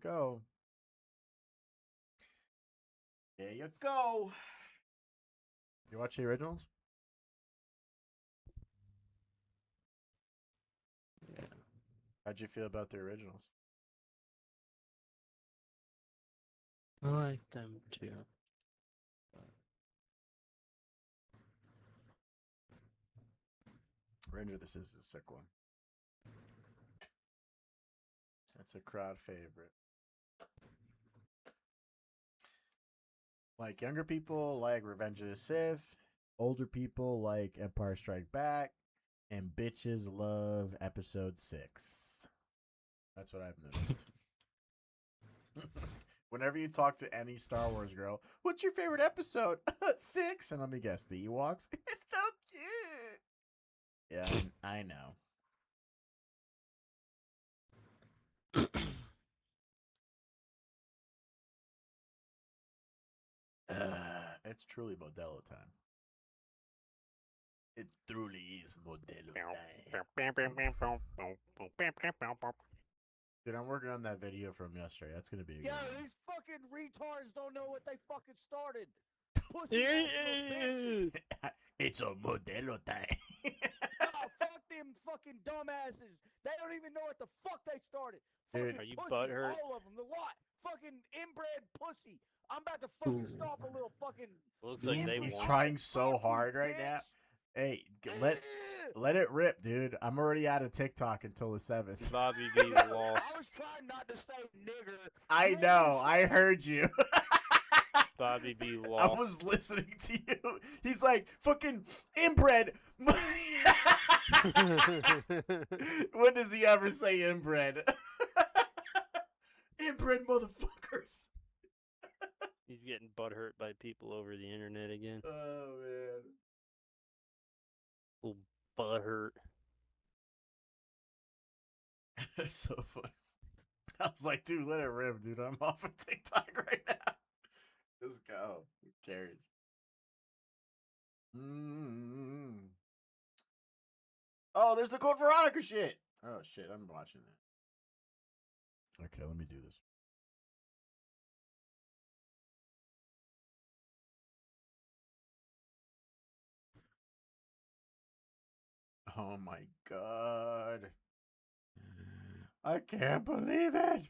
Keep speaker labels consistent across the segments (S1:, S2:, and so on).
S1: go. There you go. You watch the originals?
S2: Yeah.
S1: How'd you feel about the originals?
S2: I like them too.
S1: Ranger, this is a sick one. That's a crowd favorite. Like younger people like Revenge of the Sith. Older people like Empire Strike Back. And bitches love episode 6. That's what I've noticed. Whenever you talk to any Star Wars girl, what's your favorite episode? 6. And let me guess, the Ewoks. It's so cute. Yeah, I know. It's truly Modelo time. It truly is Modelo time. Dude, I'm working on that video from yesterday. That's gonna be a good
S3: Yo,
S1: one.
S3: these fucking retards don't know what they fucking started. Pussy ass little bitches.
S1: It's a Modelo time.
S3: Oh, fuck them fucking dumbasses. They don't even know what the fuck they started.
S1: Dude,
S3: Fucking
S2: are you
S3: pussies,
S2: butthurt?
S3: all of them, the lot. Fucking inbred pussy. I'm about to fucking stop a little fucking.
S2: Looks like they
S1: He's
S2: won.
S1: trying so
S3: Fuck you,
S1: hard right now.
S3: bitch.
S1: Hey, let it rip, dude. I'm already out of TikTok until the 7th.
S2: Bobby B lost.
S3: I was trying not to say nigger.
S1: I
S3: You
S1: know.
S3: almost
S1: I
S3: said-
S1: heard you.
S2: Bobby B
S1: I
S2: lost.
S1: was listening to you. He's like, fucking inbred. When does he ever say inbred? Inbred motherfuckers.
S2: He's getting butthurt by people over the internet again.
S1: Oh, man.
S2: Little butthurt.
S1: That's so funny. I was like, dude, let it rip, dude. I'm off of TikTok right now. Just go. Who cares? Oh, there's the Code Veronica shit. Oh, shit. I'm watching that. Okay, let me do this. Oh, my God. I can't believe it.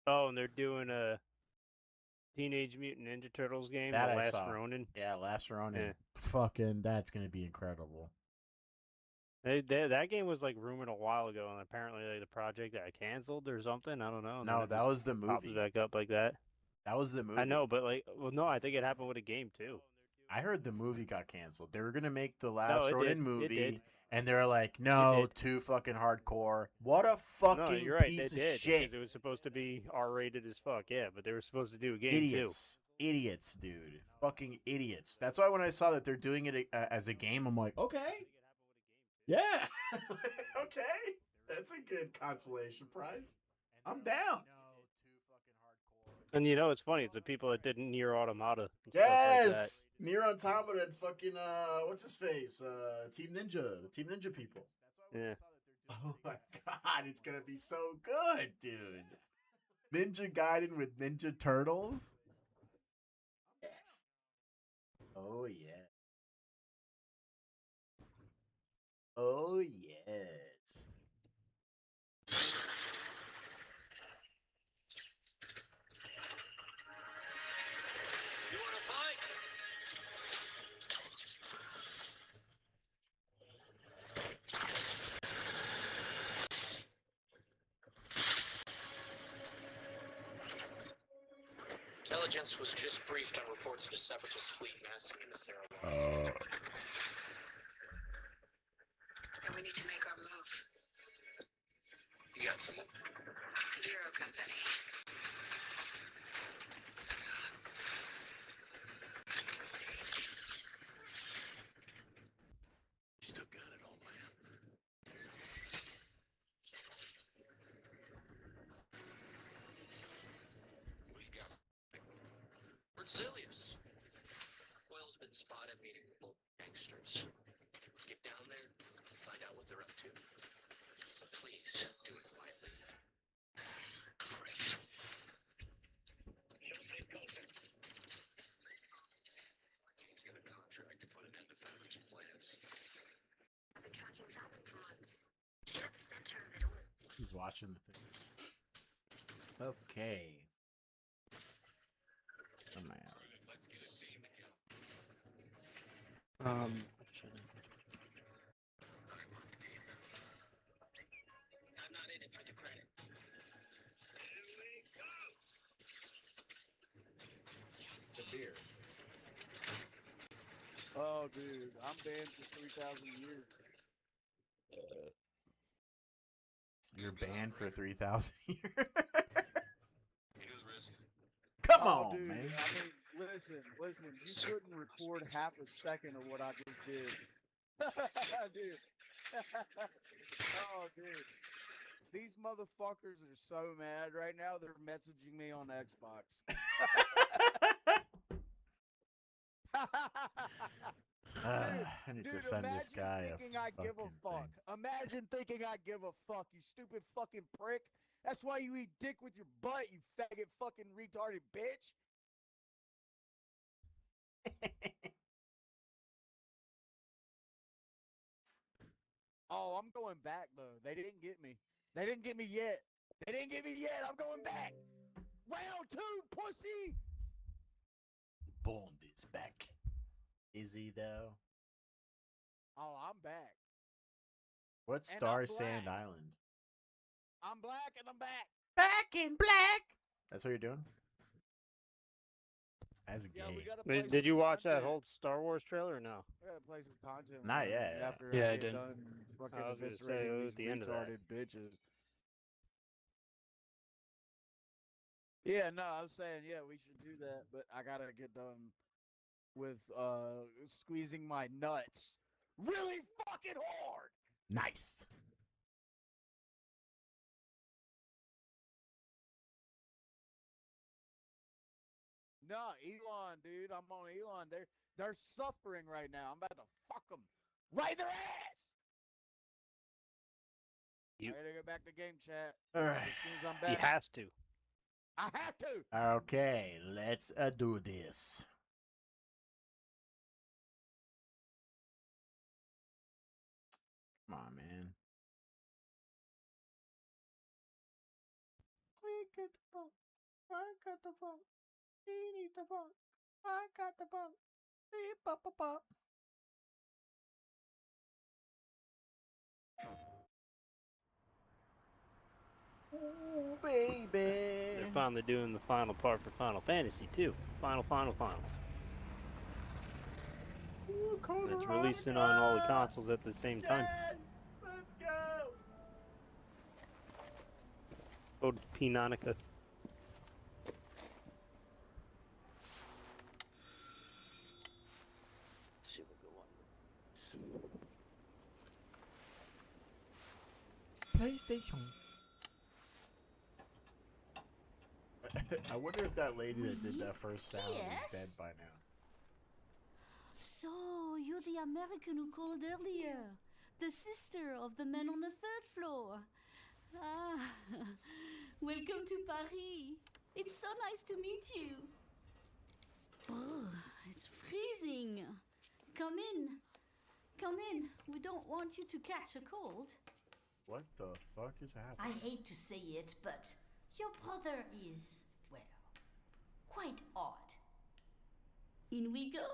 S2: Oh, and they're doing a Teenage Mutant Ninja Turtles game,
S1: That
S2: The
S1: I
S2: Last
S1: saw.
S2: Ronin.
S1: Yeah, Last Ronin.
S2: Yeah.
S1: Fucking, that's going to be incredible.
S2: That game was like rumored a while ago, and apparently like, the project got canceled or something. I don't know. and then
S1: No,
S2: it
S1: that
S2: just
S1: was the
S2: popped
S1: movie.
S2: back up like that.
S1: That was the movie.
S2: I know, but like, well, no, I think it happened with a game too.
S1: I heard the movie got canceled. They were gonna make the Last
S2: it
S1: Ronin
S2: did. It
S1: movie,
S2: did.
S1: and they're like, "No,
S2: did.
S1: too fucking hardcore." What a fucking
S2: No, you're right.
S1: piece
S2: They
S1: of
S2: did
S1: shit!
S2: because it was supposed to be R-rated as fuck. Yeah, but they were supposed to do a game
S1: Idiots, idiots, dude, fucking idiots. That's why when I saw that they're doing it as a game, I'm like, okay, yeah, okay, that's a good consolation prize. I'm down.
S2: too. And you know, it's funny. It's the people that did Nier Automata. And
S1: Yes, Nier Automata and fucking what's his face? Team Ninja, the Team Ninja people.
S2: Stuff like that.
S1: Oh my god, it's gonna be so good, dude. Ninja Gaiden with Ninja Turtles. Yes. Oh yeah. Oh yes.
S4: You want to fight? Intelligence was just briefed on reports of a separatist fleet massing into Sarah.
S5: And we need to make our move.
S4: You got someone?
S5: Zero Company.
S4: You still got it, old man. What do you got? Where's Zilius? Oil's been spotted meeting with local gangsters. Get down there, find out what they're up to. But please,
S1: He's watching the thing. Okay. Oh my God.
S4: I'm not in it for the credit.
S1: The beer.
S3: Oh, dude, I'm banned for 3,000 years.
S1: You're banned for 3,000 years.
S4: It
S1: Come
S3: Oh,
S1: on,
S3: dude,
S1: man.
S3: I mean, listen. You couldn't record half a second of what I just did. Dude. Oh, dude. These motherfuckers are so mad right now. They're messaging me on Xbox.
S1: I need to
S3: Dude,
S1: send this
S3: imagine
S1: guy a
S3: thinking I give a
S1: fucking
S3: fuck.
S1: thing.
S3: Imagine thinking I give a fuck, you stupid fucking prick. That's why you eat dick with your butt, you faggot fucking retarded bitch. Oh, I'm going back though. They didn't get me. They didn't get me yet. I'm going back. Round 2, pussy.
S1: Bond is back. Is he though?
S3: Oh, I'm back.
S1: What
S3: And
S1: Star
S3: I'm
S1: Sand
S3: black.
S1: Island?
S3: I'm black and I'm back.
S1: Back in black. That's what you're doing? As
S3: Yeah, we
S1: gay.
S3: gotta play
S2: Did
S3: some
S2: you watch that
S3: content.
S2: whole Star Wars trailer or no?
S3: We gotta play some content.
S1: Not
S3: with them
S1: yet.
S3: After
S2: Yeah, I
S3: I get
S2: did.
S3: done fucking
S2: I was gonna say,
S3: eviscerating
S2: at
S3: these
S2: the end of that.
S3: retarded bitches. Yeah, no, I was saying, yeah, we should do that, but I gotta get done with squeezing my nuts really fucking hard.
S1: Nice.
S3: No, Elon, dude, I'm on Elon. They're suffering right now. I'm about to fuck them right in their ass.
S2: You-
S3: I gotta go back to game chat
S1: All
S3: as
S1: right.
S3: soon as I'm
S2: He
S3: back.
S2: has to.
S3: I have to.
S1: Okay, let's do this. Come on, man. We got the ball. I got the ball. We need the ball. I got the ball. Pop, pop, pop. Ooh, baby.
S2: They're finally doing the final part for Final Fantasy too. Final.
S1: Ooh, Code
S2: It's releasing on all the consoles at the same time.
S1: Yes! Let's go!
S2: Code Pinonica. See what go on.
S1: PlayStation. I wonder if that lady that did that first sound is dead
S6: Yes?
S1: by now.
S6: So, you're the American who called earlier. The sister of the man on the 3rd floor. Ah, welcome to Paris. It's so nice to meet you. Brr, it's freezing. Come in. Come in. We don't want you to catch a cold.
S1: What the fuck is
S6: I
S1: happening?
S6: hate to say it, but your brother is, well, quite odd. In we go.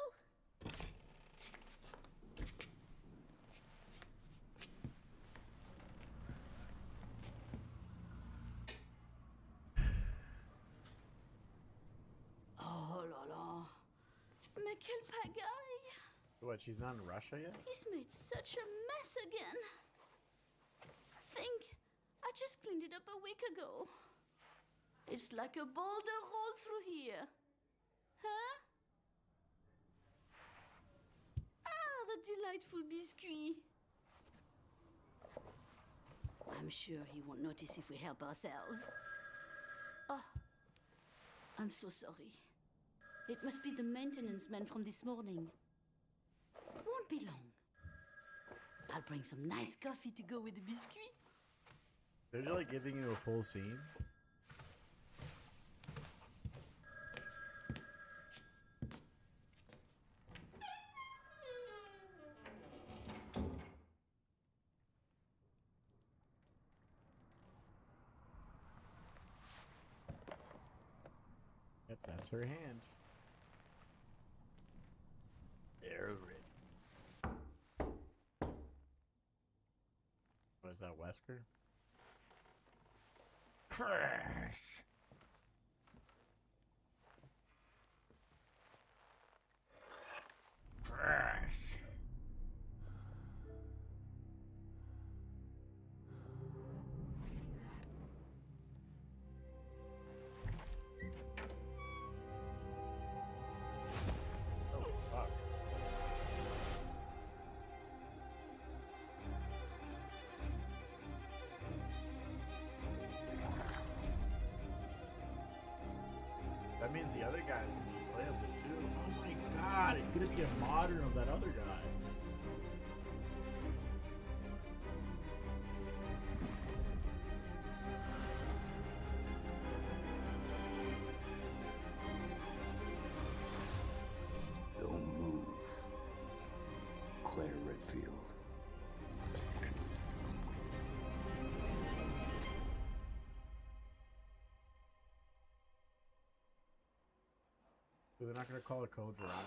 S6: Oh la la. Mais quelle pagaille!
S1: What, she's not in Russia yet?
S6: He's made such a mess again. Think, I just cleaned it up a week ago. It's like a boulder rolled through here. Huh? Ah, the delightful biscuit. I'm sure he won't notice if we help ourselves. Oh, I'm so sorry. It must be the maintenance man from this morning. Won't be long. I'll bring some nice coffee to go with the biscuit.
S1: They're like giving you a full scene. That's her hand. They're ready. What is that, Wesker? Crash! Crash! Oh, fuck. That means the other guy's gonna be playable too. Oh my god, it's gonna be a modern of that other guy.
S7: Don't move. Claire Redfield.
S1: So they're not gonna call it Code Veronica?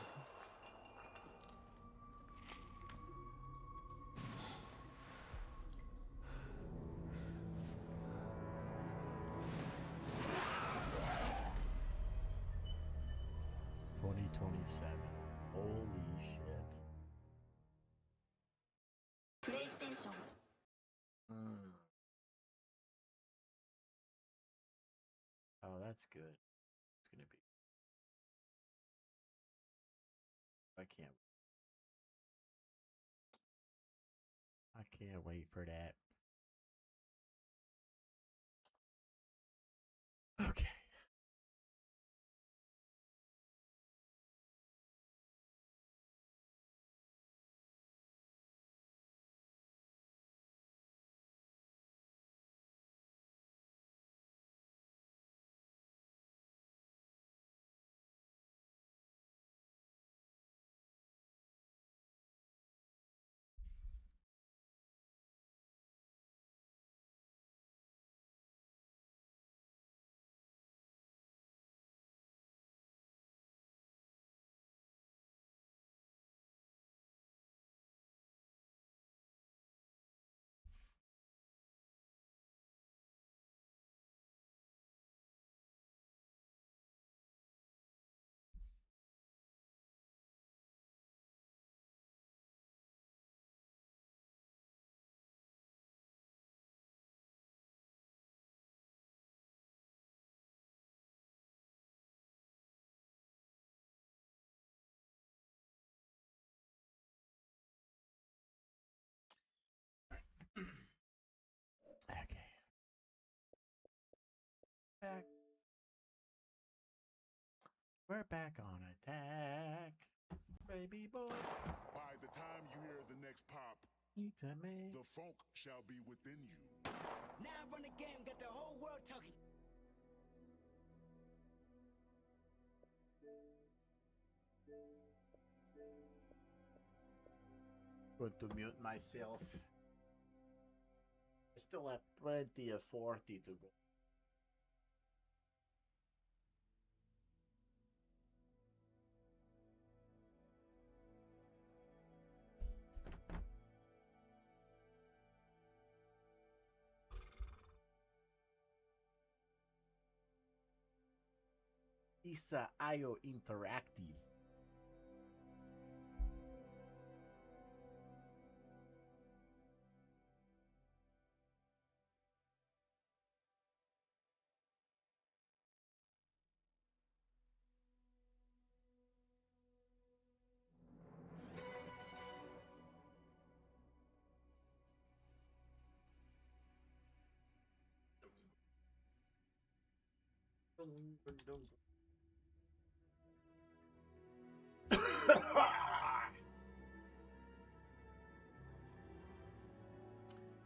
S1: $2027. Holy shit.
S6: PlayStation.
S1: Oh, that's good. It's gonna be. I can't wait for that. Okay. Okay. Back. We're back on attack. Baby boy.
S8: By the time you hear the next pop,
S1: Need to make.
S8: the funk shall be within you.
S9: Now I run the game, got the whole world talking.
S1: Going to mute myself. I still have plenty of 40 to go. Isa.io Interactive.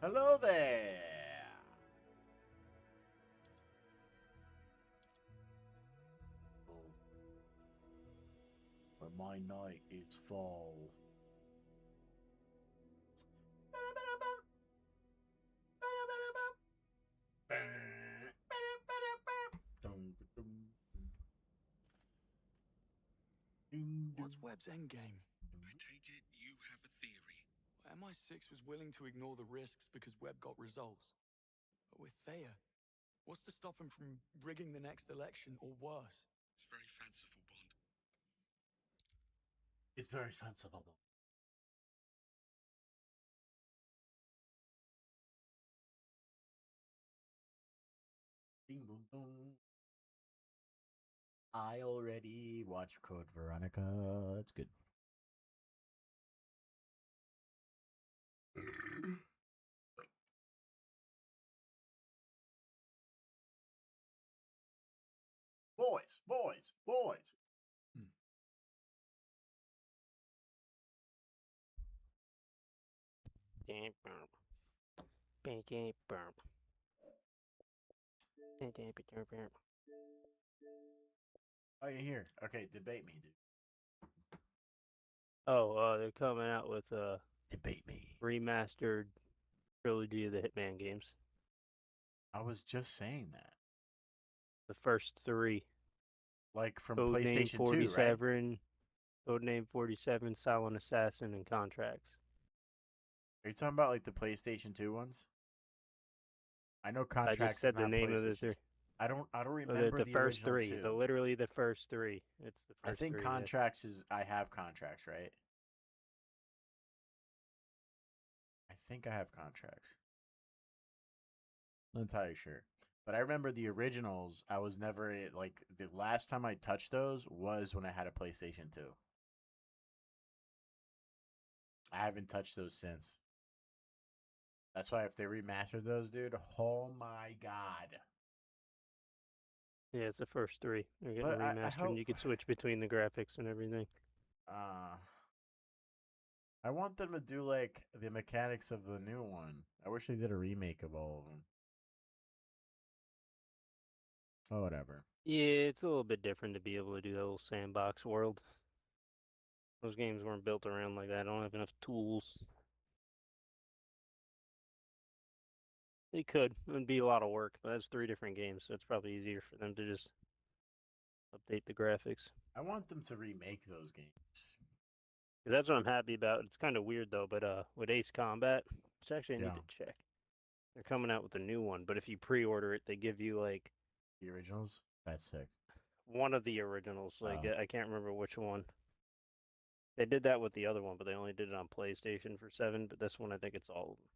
S1: Hello there. Where my night is fall.
S10: What's Webb's endgame?
S11: I take it you have a theory.
S10: MI6 was willing to ignore the risks because Webb got results. But with Thayer, what's to stop him from rigging the next election or worse?
S11: It's very fanciful, Bond.
S1: It's very fanciful. Ding dong dong. I already watched Code Veronica. It's good. Boys. Oh, you're here. Okay, debate me, dude.
S2: Oh, they're coming out with a
S1: Debate me.
S2: remastered trilogy of the Hitman games.
S1: I was just saying that.
S2: The first three.
S1: Like from
S2: Codename
S1: PlayStation 2,
S2: 47,
S1: right?
S2: Codename 47, Silent Assassin, and Contracts.
S1: Are you talking about like the PlayStation 2 ones? I know
S2: I
S1: Contracts
S2: just said
S1: is
S2: the
S1: not
S2: name of the
S1: PlayStation
S2: three.
S1: 2. I don't remember
S2: The first
S1: original
S2: three.
S1: 2.
S2: Literally the first three. It's the first
S1: I think
S2: three,
S1: Contracts is. I have Contracts, right? I think I have Contracts. Not entirely sure, but I remember the originals. I was never like the last time I touched those was when I had a PlayStation 2. I haven't touched those since. That's why if they remastered those, dude, oh my god.
S2: Yeah, it's the first three. They're getting
S1: But I
S2: remastered,
S1: hope-
S2: and you can switch between the graphics and everything.
S1: I want them to do like the mechanics of the new one. I wish they did a remake of all of them. Oh, whatever.
S2: Yeah, it's a little bit different to be able to do that little sandbox world. Those games weren't built around like that. I don't have enough tools. They could. It would be a lot of work, but that's 3 different games, so it's probably easier for them to just update the graphics.
S1: I want them to remake those games.
S2: 'Cause that's what I'm happy about. It's kind of weird though, but with Ace Combat, which actually I need
S1: Yeah.
S2: to check. They're coming out with a new one, but if you pre-order it, they give you like
S1: The originals? That's sick.
S2: one of the originals. Like
S1: Oh.
S2: I can't remember which one. They did that with the other one, but they only did it on PlayStation for 7. But this one, I think it's all of them.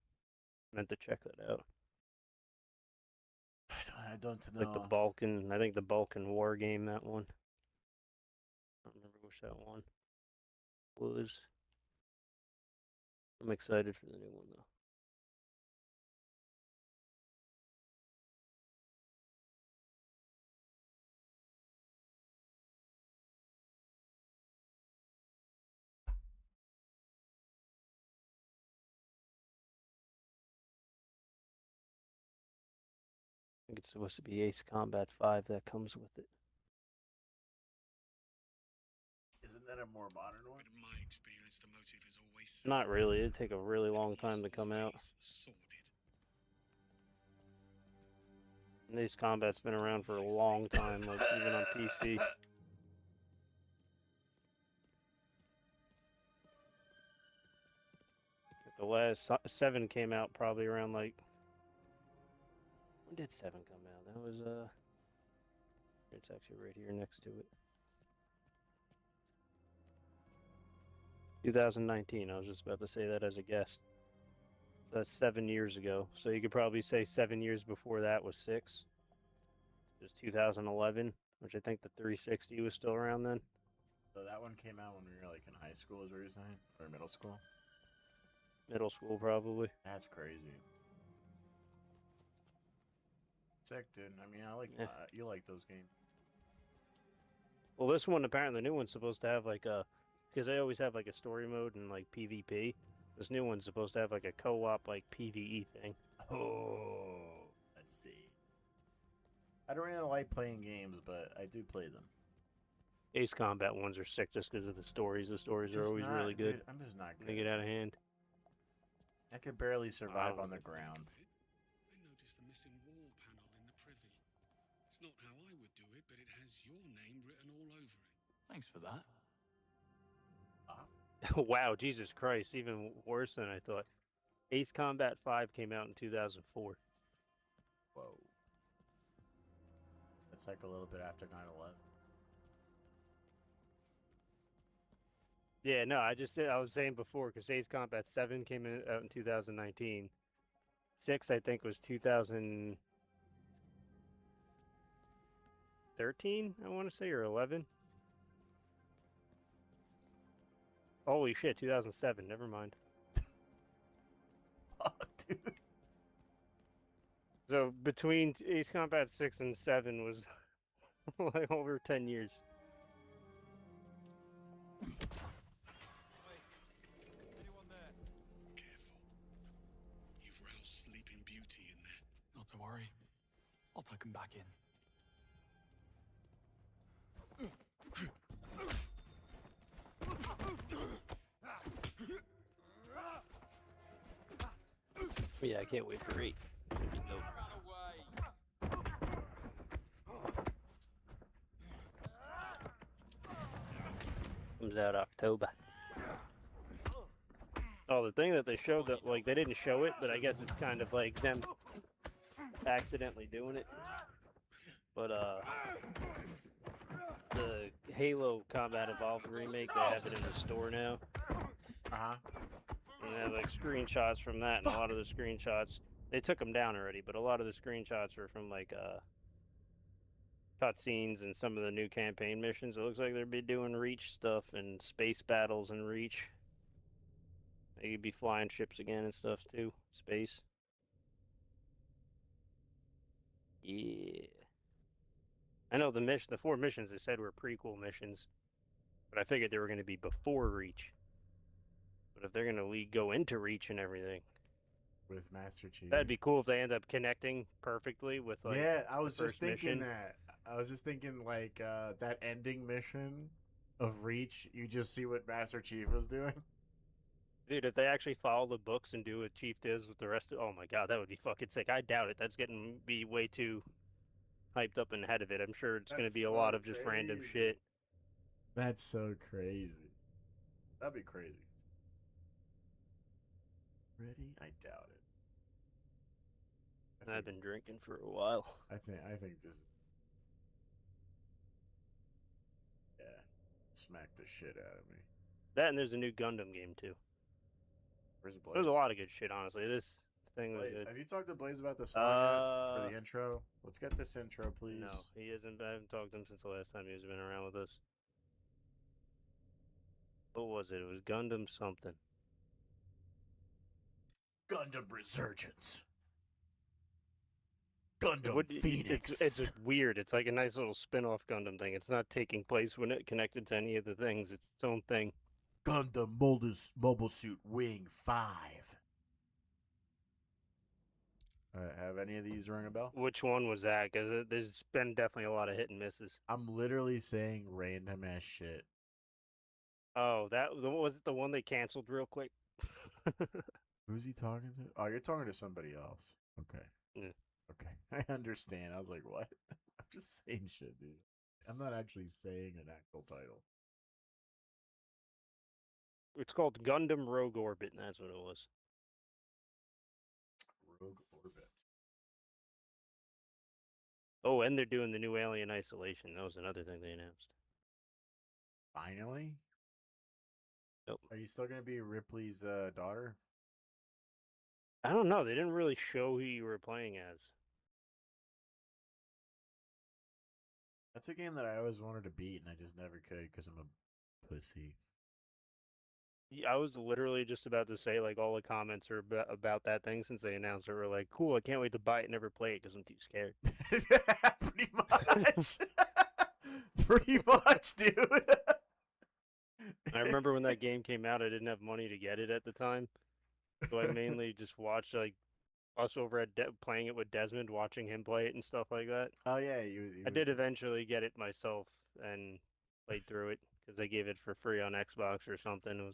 S2: Meant to check that out.
S1: I don't know.
S2: Like the Balkan, I think the Balkan War game, that one. I don't remember which that one was. I'm excited for the new one though. I think it's supposed to be Ace Combat 5 that comes with it.
S1: Isn't that a more modern one?
S11: But in my experience, the motive is always
S2: Not really. It'd take a really long time to come out.
S11: sordid.
S2: And Ace Combat's been around for a long time, like even on PC. The last 7 came out probably around like. When did 7 come out? That was it's actually right here next to it. 2019. I was just about to say that as a guess. That's 7 years ago. So you could probably say 7 years before that was 6. It was 2011, which I think the 360 was still around then.
S1: So that one came out when we were like in high school, is what you're saying? Or middle school?
S2: Middle school, probably.
S1: That's crazy. Sick, dude. I mean, I like
S2: Yeah.
S1: you like those games.
S2: Well, this one, apparently, the new one's supposed to have like a. Because they always have like a story mode and like PvP. This new one's supposed to have like a co-op like PvE thing.
S1: Oh, let's see. I don't really like playing games, but I do play them.
S2: Ace Combat ones are sick just because of the stories. The stories are
S1: Just
S2: always
S1: not-
S2: really good.
S1: dude, I'm just not good.
S2: They get out of hand.
S1: I could barely survive
S2: Oh.
S1: on the ground.
S11: I noticed the missing wall panel in the privy. It's not how I would do it, but it has your name written all over it.
S10: Thanks for that.
S2: Wow, Jesus Christ, even worse than I thought. Ace Combat 5 came out in 2004.
S1: Whoa. That's like a little bit after 9/11.
S2: Yeah, no, I was saying before because Ace Combat 7 came out in 2019. 6, I think, was 2013, I want to say, or 11. Holy shit, 2007. Never mind.
S1: Oh, dude.
S2: So between Ace Combat 6 and 7 was like over 10 years.
S11: Careful. You've roused Sleeping Beauty in there.
S10: Not to worry. I'll tuck him back in.
S2: Yeah, I can't wait for 8. Comes out October. Oh, the thing that they showed that, like, they didn't show it, but I guess it's kind of like them accidentally doing it. But, the Halo Combat Evolved remake, they have it in the store now.
S1: Uh-huh.
S2: And they have, like, screenshots from that, and a lot of the screenshots, they took them down already, but a lot of the screenshots are from, like, cutscenes and some of the new campaign missions. It looks like they'll be doing Reach stuff and space battles and Reach. You'd be flying ships again and stuff too. Space. Yeah. I know the 4 missions they said were prequel missions, but I figured they were going to be before Reach. But if they're going to go into Reach and everything,
S1: With Master Chief.
S2: that'd be cool if they end up connecting perfectly with like.
S1: Yeah, I was
S2: the
S1: just
S2: first
S1: thinking
S2: mission.
S1: that. I was just thinking like that ending mission of Reach. You just see what Master Chief was doing.
S2: Dude, if they actually follow the books and do what Chief does with the rest of, oh my god, that would be fucking sick. I doubt it. That's getting be way too hyped up and ahead of it. I'm sure it's going to
S1: That's
S2: be a
S1: so
S2: lot of just random
S1: crazy.
S2: shit.
S1: That's so crazy. That'd be crazy. Ready? I doubt it.
S2: I've been drinking for a while.
S1: I think this. Yeah, smack the shit out of me.
S2: That and there's a new Gundam game too.
S1: Where's Blaze?
S2: There's a lot of good shit, honestly. This thing was
S1: Blaze,
S2: good.
S1: have you talked to Blaze about the song yet for the intro? Let's get this intro, please.
S2: No, he hasn't. I haven't talked to him since the last time he's been around with us. What was it? It was Gundam something.
S1: Gundam Resurgence. Gundam Phoenix.
S2: It's weird. It's like a nice little spin-off Gundam thing. It's not taking place when it connected to any of the things. It's its own thing.
S1: Gundam Mobile Suit Wing 5. Have any of these ring a bell?
S2: Which one was that? Because there's been definitely a lot of hit and misses.
S1: I'm literally saying random ass shit.
S2: Oh, was it the one they canceled real quick?
S1: Who's he talking to? Oh, you're talking to somebody else. Okay.
S2: Yeah.
S1: Okay. I understand. I was like, what? I'm just saying shit, dude. I'm not actually saying an actual title.
S2: It's called Gundam Rogue Orbit, and that's what it was.
S1: Rogue Orbit.
S2: Oh, and they're doing the new Alien Isolation. That was another thing they announced.
S1: Finally?
S2: Nope.
S1: Are you still going to be Ripley's daughter?
S2: I don't know. They didn't really show who you were playing as.
S1: That's a game that I always wanted to beat, and I just never could because I'm a pussy.
S2: I was literally just about to say, like, all the comments are about that thing since they announced it were like, cool, I can't wait to buy it and never play it because I'm too scared.
S1: Pretty much. Pretty much, dude.
S2: I remember when that game came out, I didn't have money to get it at the time. So I mainly just watched, like, us over at playing it with Desmond, watching him play it and stuff like that.
S1: Oh, yeah.
S2: I did eventually get it myself and played through it because they gave it for free on Xbox or something. I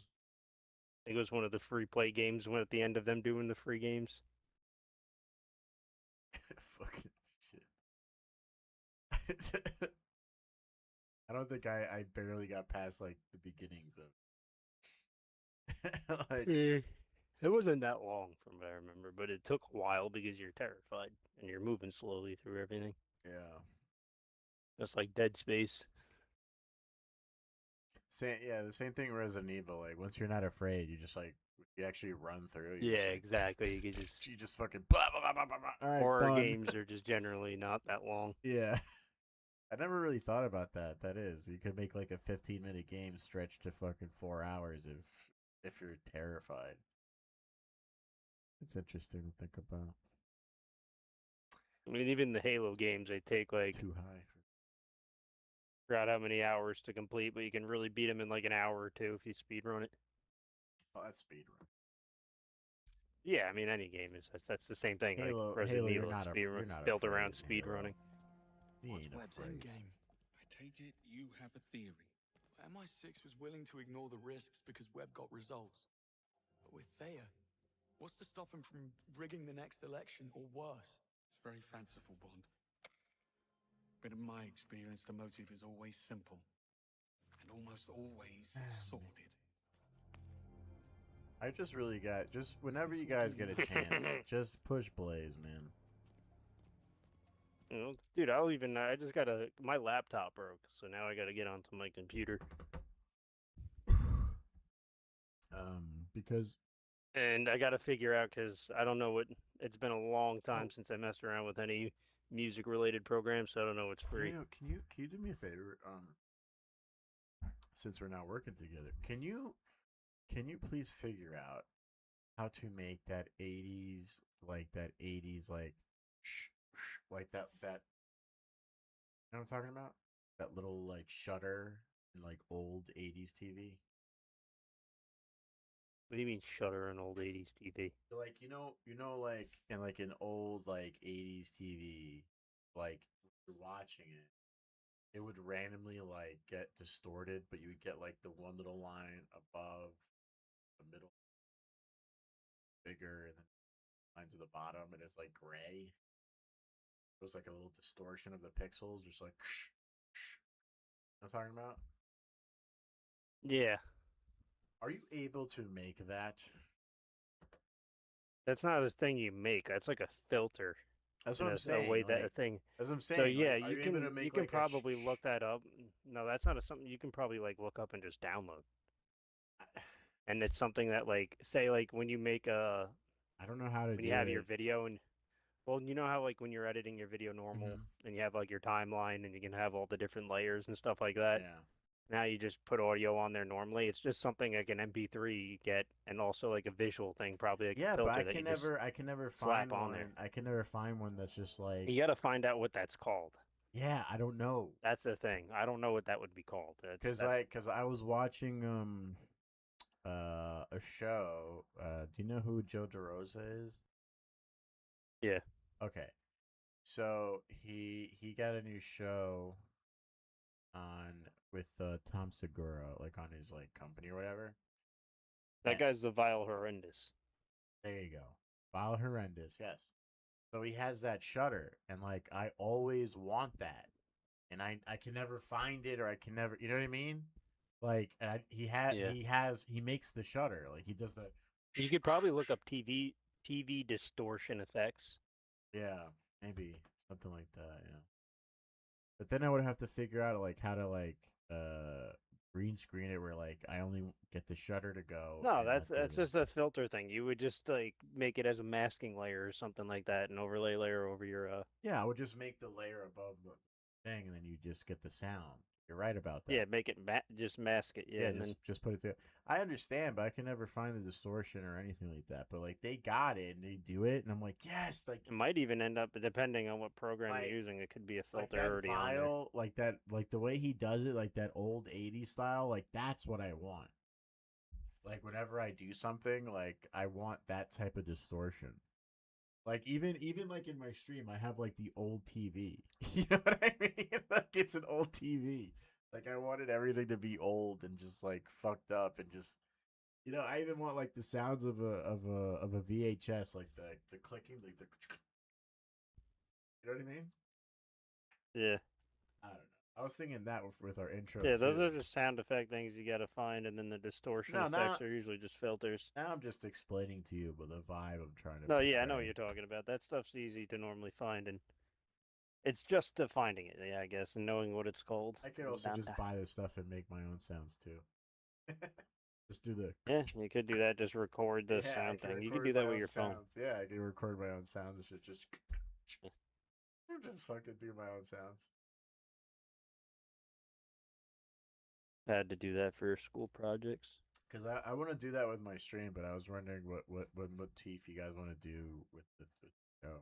S2: think it was one of the free play games when at the end of them doing the free games.
S1: Fucking shit. I don't think I barely got past like the beginnings of Like,
S2: It wasn't that long from what I remember, but it took a while because you're terrified and you're moving slowly through everything.
S1: yeah.
S2: It's like Dead Space.
S1: The same thing with Resident Evil. Like, once you're not afraid, you just like you actually run through.
S2: Yeah,
S1: just, like,
S2: exactly. You could just
S1: You just fucking blah, blah, blah, blah, blah. All right,
S2: horror
S1: done.
S2: games are just generally not that long.
S1: Yeah. I never really thought about that. That is, you could make like a 15-minute game stretch to fucking 4 hours if you're terrified. It's interesting to think about.
S2: I mean, even the Halo games, they take like
S1: Too high.
S2: forgot how many hours to complete, but you can really beat them in like an hour or two if you speedrun it.
S1: Oh, that's speedrun.
S2: Yeah, I mean any game is that's the same thing.
S1: Halo,
S2: like Resident
S1: Halo, you're
S2: Evil,
S1: not
S2: speedrun
S1: you're not
S2: built
S1: afraid
S2: around
S1: in
S2: speedrunning.
S1: He
S10: What's
S1: ain't
S10: Webb's
S1: afraid.
S10: endgame?
S11: I take it you have a theory.
S10: MI6 was willing to ignore the risks because Webb got results. But with Thea, what's to stop him from rigging the next election or worse?
S11: It's very fanciful, Bond. But in my experience, the motive is always simple. And almost always sordid.
S1: I just really got whenever you guys get a chance, just push Blaze, man.
S2: You know, dude, I just got my laptop broke, so now I got to get onto my computer.
S1: Because
S2: And I got to figure out because I don't know it's been a long time since I messed around with any music related programs, so I don't know what's free.
S1: can you do me a favor? Since we're not working together, can you please figure out how to make that 80s like like that you know what I'm talking about? That little like shutter in like old 80s TV.
S2: What do you mean shutter an old 80s TV?
S1: Like you know like in like an old like 80s TV, like you're watching it would randomly like get distorted, but you would get like the one little line above the middle bigger and then lines at the bottom and it's like gray. It was like a little distortion of the pixels, just like you know what I'm talking about?
S2: Yeah.
S1: Are you able to make that?
S2: That's not a thing you make. That's like a filter.
S1: That's what I'm saying.
S2: That thing.
S1: That's what I'm saying.
S2: So yeah,
S1: like,
S2: you can probably look that up. No, that's not something you can probably like look up and just download. And it's something that like say like when you make
S1: I don't know how to
S2: when you have your video and well, you know how like when you're editing your video normal and you have like your timeline and you can have all the different layers and stuff like that.
S1: Yeah.
S2: Now you just put audio on there normally. It's just something like an MP3 you get, and also like a visual thing, probably like a filter
S1: but I
S2: that
S1: can
S2: you just
S1: never
S2: slap
S1: find
S2: on
S1: one.
S2: there.
S1: I can never find one that's just like.
S2: You got to find out what that's called.
S1: Yeah, I don't know.
S2: That's the thing. I don't know what that would be called.
S1: Because I was watching a show. Do you know who Joe DeRosa is?
S2: Yeah.
S1: Okay. So he got a new show on with Tom Segura, like on his like company or whatever.
S2: That guy's the Vile Horrendous.
S1: There you go. Vile Horrendous, yes. So he has that shutter, and like I always want that, and I can never find it, or I can never, you know what I mean? Like he makes the shutter, like he does the.
S2: You could probably look up TV distortion effects.
S1: Yeah, maybe something like that. Yeah. But then I would have to figure out like how to like green screen it where like I only get the shutter to go.
S2: No, that's just a filter thing. You would just like make it as a masking layer or something like that, an overlay layer over your
S1: Yeah, I would just make the layer above the thing, and then you just get the sound. You're right about that.
S2: Yeah, make it just mask it. Yeah, and
S1: just put it together. I understand, but I can never find the distortion or anything like that. But like they got it and they do it, and I'm like, yes, like
S2: it might even end up depending on what program
S1: like,
S2: you're using. It could be a filter
S1: like that
S2: already on there.
S1: like that, like the way he does it, like that old '80s style. Like that's what I want. Like whenever I do something, like I want that type of distortion. Like even like in my stream, I have like the old TV. You know what I mean? Like it's an old TV. Like I wanted everything to be old and just like fucked up and just, you know. I even want like the sounds of a VHS, like the clicking, like the. You know what I mean?
S2: Yeah.
S1: I don't know. I was thinking that with our intro.
S2: Yeah, those
S1: too.
S2: are just sound effect things you gotta find, and then the distortion
S1: No,
S2: effects
S1: no.
S2: are usually just filters.
S1: Now I'm just explaining to you, but the vibe I'm trying to.
S2: No, yeah, I know what
S1: portray.
S2: you're talking about. That stuff's easy to normally find, and it's just to finding it, yeah, I guess, and knowing what it's called.
S1: I could also just buy this stuff and make my own sounds too. Just do the.
S2: Yeah, you could do that. Just record the
S1: Yeah, I
S2: sound
S1: can
S2: thing. You could
S1: record
S2: do that
S1: my
S2: with
S1: own
S2: your phone.
S1: sounds. Yeah, I can record my own sounds and shit. Just fucking do my own sounds.
S2: I had to do that for school projects.
S1: Because I want to do that with my stream, but I was wondering what motif you guys want to do with the show.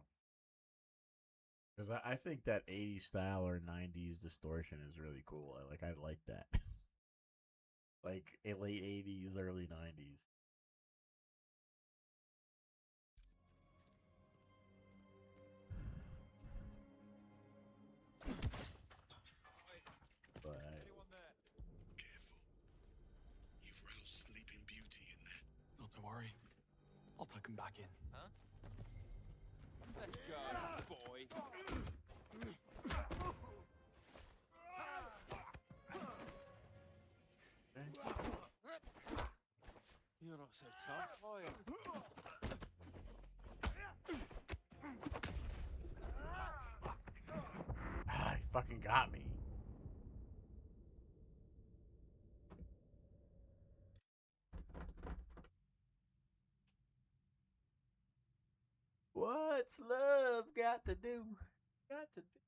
S1: Because I think that 80s style or 90s distortion is really cool. I like that. Like a late 80s, early 90s. But
S11: Careful. You've roused Sleeping Beauty in there. Not to worry. I'll tuck him back in.
S12: Huh? Let's go, boy. You're not so tough, are you?
S1: he fucking got me. What's love got to do? Got to do.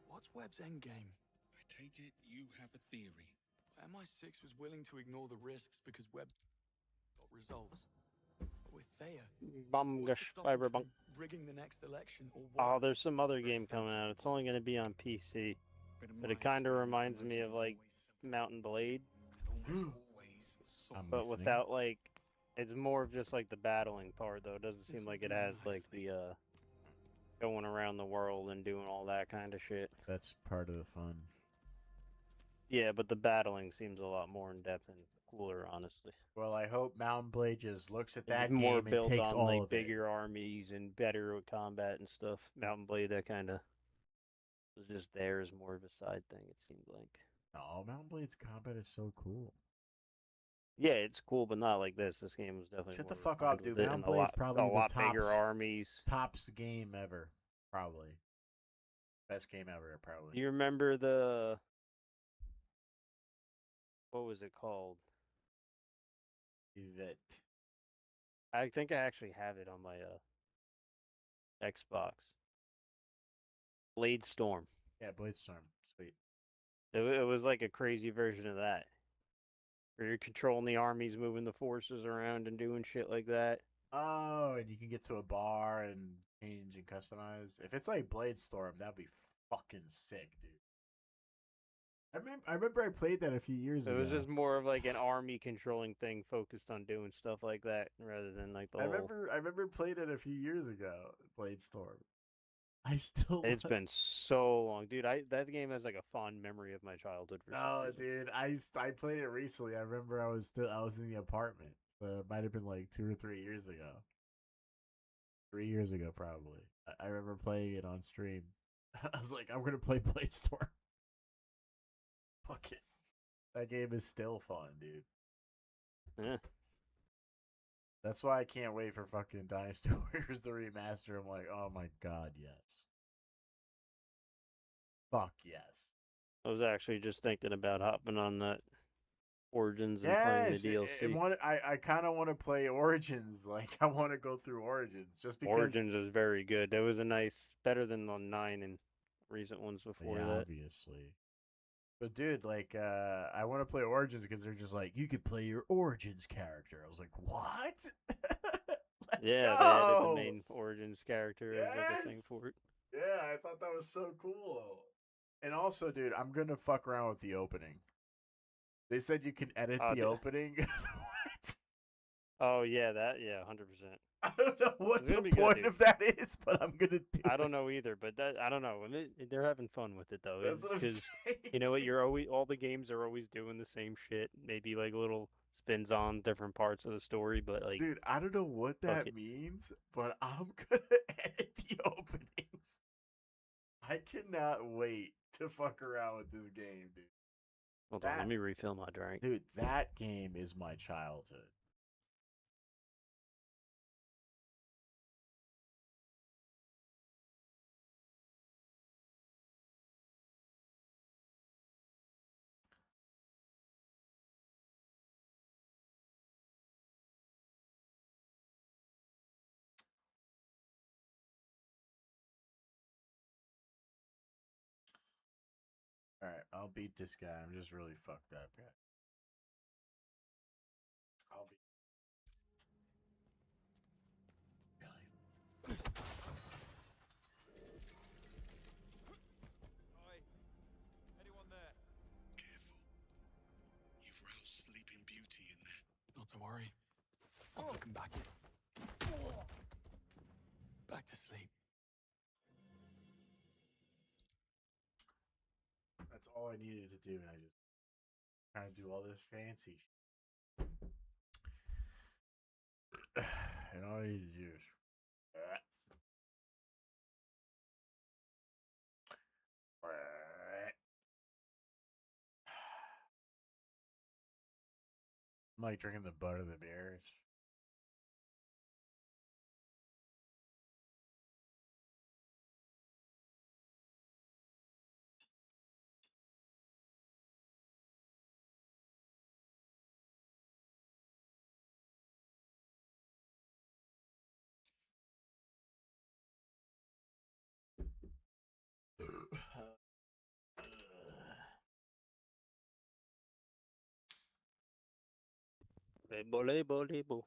S10: What's Webb's endgame?
S11: I take it you have a theory.
S10: MI6 was willing to ignore the risks because Webb got results. But with Thea, what's to stop him
S2: Cyberpunk.
S10: from rigging the next election or
S2: Oh,
S10: worse?
S2: there's some other game coming out. It's only going to be on PC, but it kind of reminds me of like Mountain Blade,
S1: I'm
S2: but
S1: listening.
S2: without like, it's more of just like the battling part though. It doesn't seem like it has like the going around the world and doing all that kind of shit.
S1: That's part of the fun.
S2: Yeah, but the battling seems a lot more in depth and cooler, honestly.
S1: Well, I hope Mountain Blade just looks at that
S2: It's more
S1: game and
S2: built
S1: takes
S2: on
S1: all
S2: like
S1: of
S2: bigger armies and better with combat and stuff. Mountain Blade, that kind of was just there as more of a side thing. It seemed like.
S1: it. Oh, Mountain Blade's combat is so cool.
S2: Yeah, it's cool, but not like this. This game was definitely.
S1: Shut the
S2: more
S1: fuck up,
S2: refined with
S1: dude.
S2: it
S1: Mountain
S2: and
S1: Blade's probably
S2: a
S1: the
S2: lot bigger
S1: tops-
S2: armies.
S1: Tops game ever, probably. Best game ever, probably.
S2: Do you remember the? What was it called?
S1: That.
S2: I think I actually have it on my Xbox. Blade Storm.
S1: Yeah, Bladestorm. Sweet.
S2: It was like a crazy version of that. Where you're controlling the armies, moving the forces around, and doing shit like that.
S1: Oh, and you can get to a bar and change and customize. If it's like Bladestorm, that'd be fucking sick, dude. I remember I played that a few years
S2: It
S1: ago.
S2: was just more of like an army controlling thing focused on doing stuff like that rather than like the
S1: I
S2: whole...
S1: remember playing it a few years ago. Bladestorm. I still.
S2: It's been so long, dude. That game has like a fond memory of my childhood. For some
S1: No,
S2: reason.
S1: dude. I played it recently. I remember I was in the apartment. So it might have been like 2 or 3 years ago. 3 years ago, probably. I remember playing it on stream. I was like, I'm gonna play Bladestorm. Fuck it. That game is still fun, dude.
S2: Yeah.
S1: That's why I can't wait for fucking Dynasty Warriors to remaster. I'm like, oh my god, yes. Fuck yes.
S2: I was actually just thinking about hopping on that Origins and playing the DLC.
S1: I kind of want to play Origins. Like, I want to go through Origins just because.
S2: Origins is very good. That was a nice, better than the 9 and recent ones before
S1: Yeah,
S2: that.
S1: obviously. But dude, like, I want to play Origins because they're just like, you could play your Origins character. I was like, what? Let's
S2: Yeah,
S1: go!
S2: they added the main Origins character as like a thing
S1: Yes!
S2: for it.
S1: Yeah, I thought that was so cool. And also, dude, I'm gonna fuck around with the opening. They said you can edit
S2: Oh,
S1: the
S2: dude.
S1: opening. What?
S2: Oh yeah, 100%.
S1: I don't know what
S2: It's gonna
S1: the
S2: be good,
S1: point
S2: dude.
S1: of that is, but I'm gonna do
S2: I don't
S1: it.
S2: know either, but I don't know. They're having fun with it though,
S1: That's what I'm
S2: because
S1: saying.
S2: you know what?
S1: dude.
S2: You're always all the games are always doing the same shit. Maybe like little spins on different parts of the story, but like,
S1: Dude, I don't know what
S2: fuck
S1: that
S2: it.
S1: means, but I'm gonna edit the openings. I cannot wait to fuck around with this game, dude.
S2: Hold on, let me refill my drink.
S1: Dude, that game is my childhood. All right, I'll beat this guy. I'm just really fucked up, guy. I'll be. Really?
S11: Oi, anyone there?
S8: Careful. You've roused Sleeping Beauty in there.
S11: Not to worry. I'll take him back in. Back to sleep.
S1: That's all I needed to do, and I just kind of do all this fancy shit. And all I need to do is. I'm like drinking the butt of the beers.
S2: Label.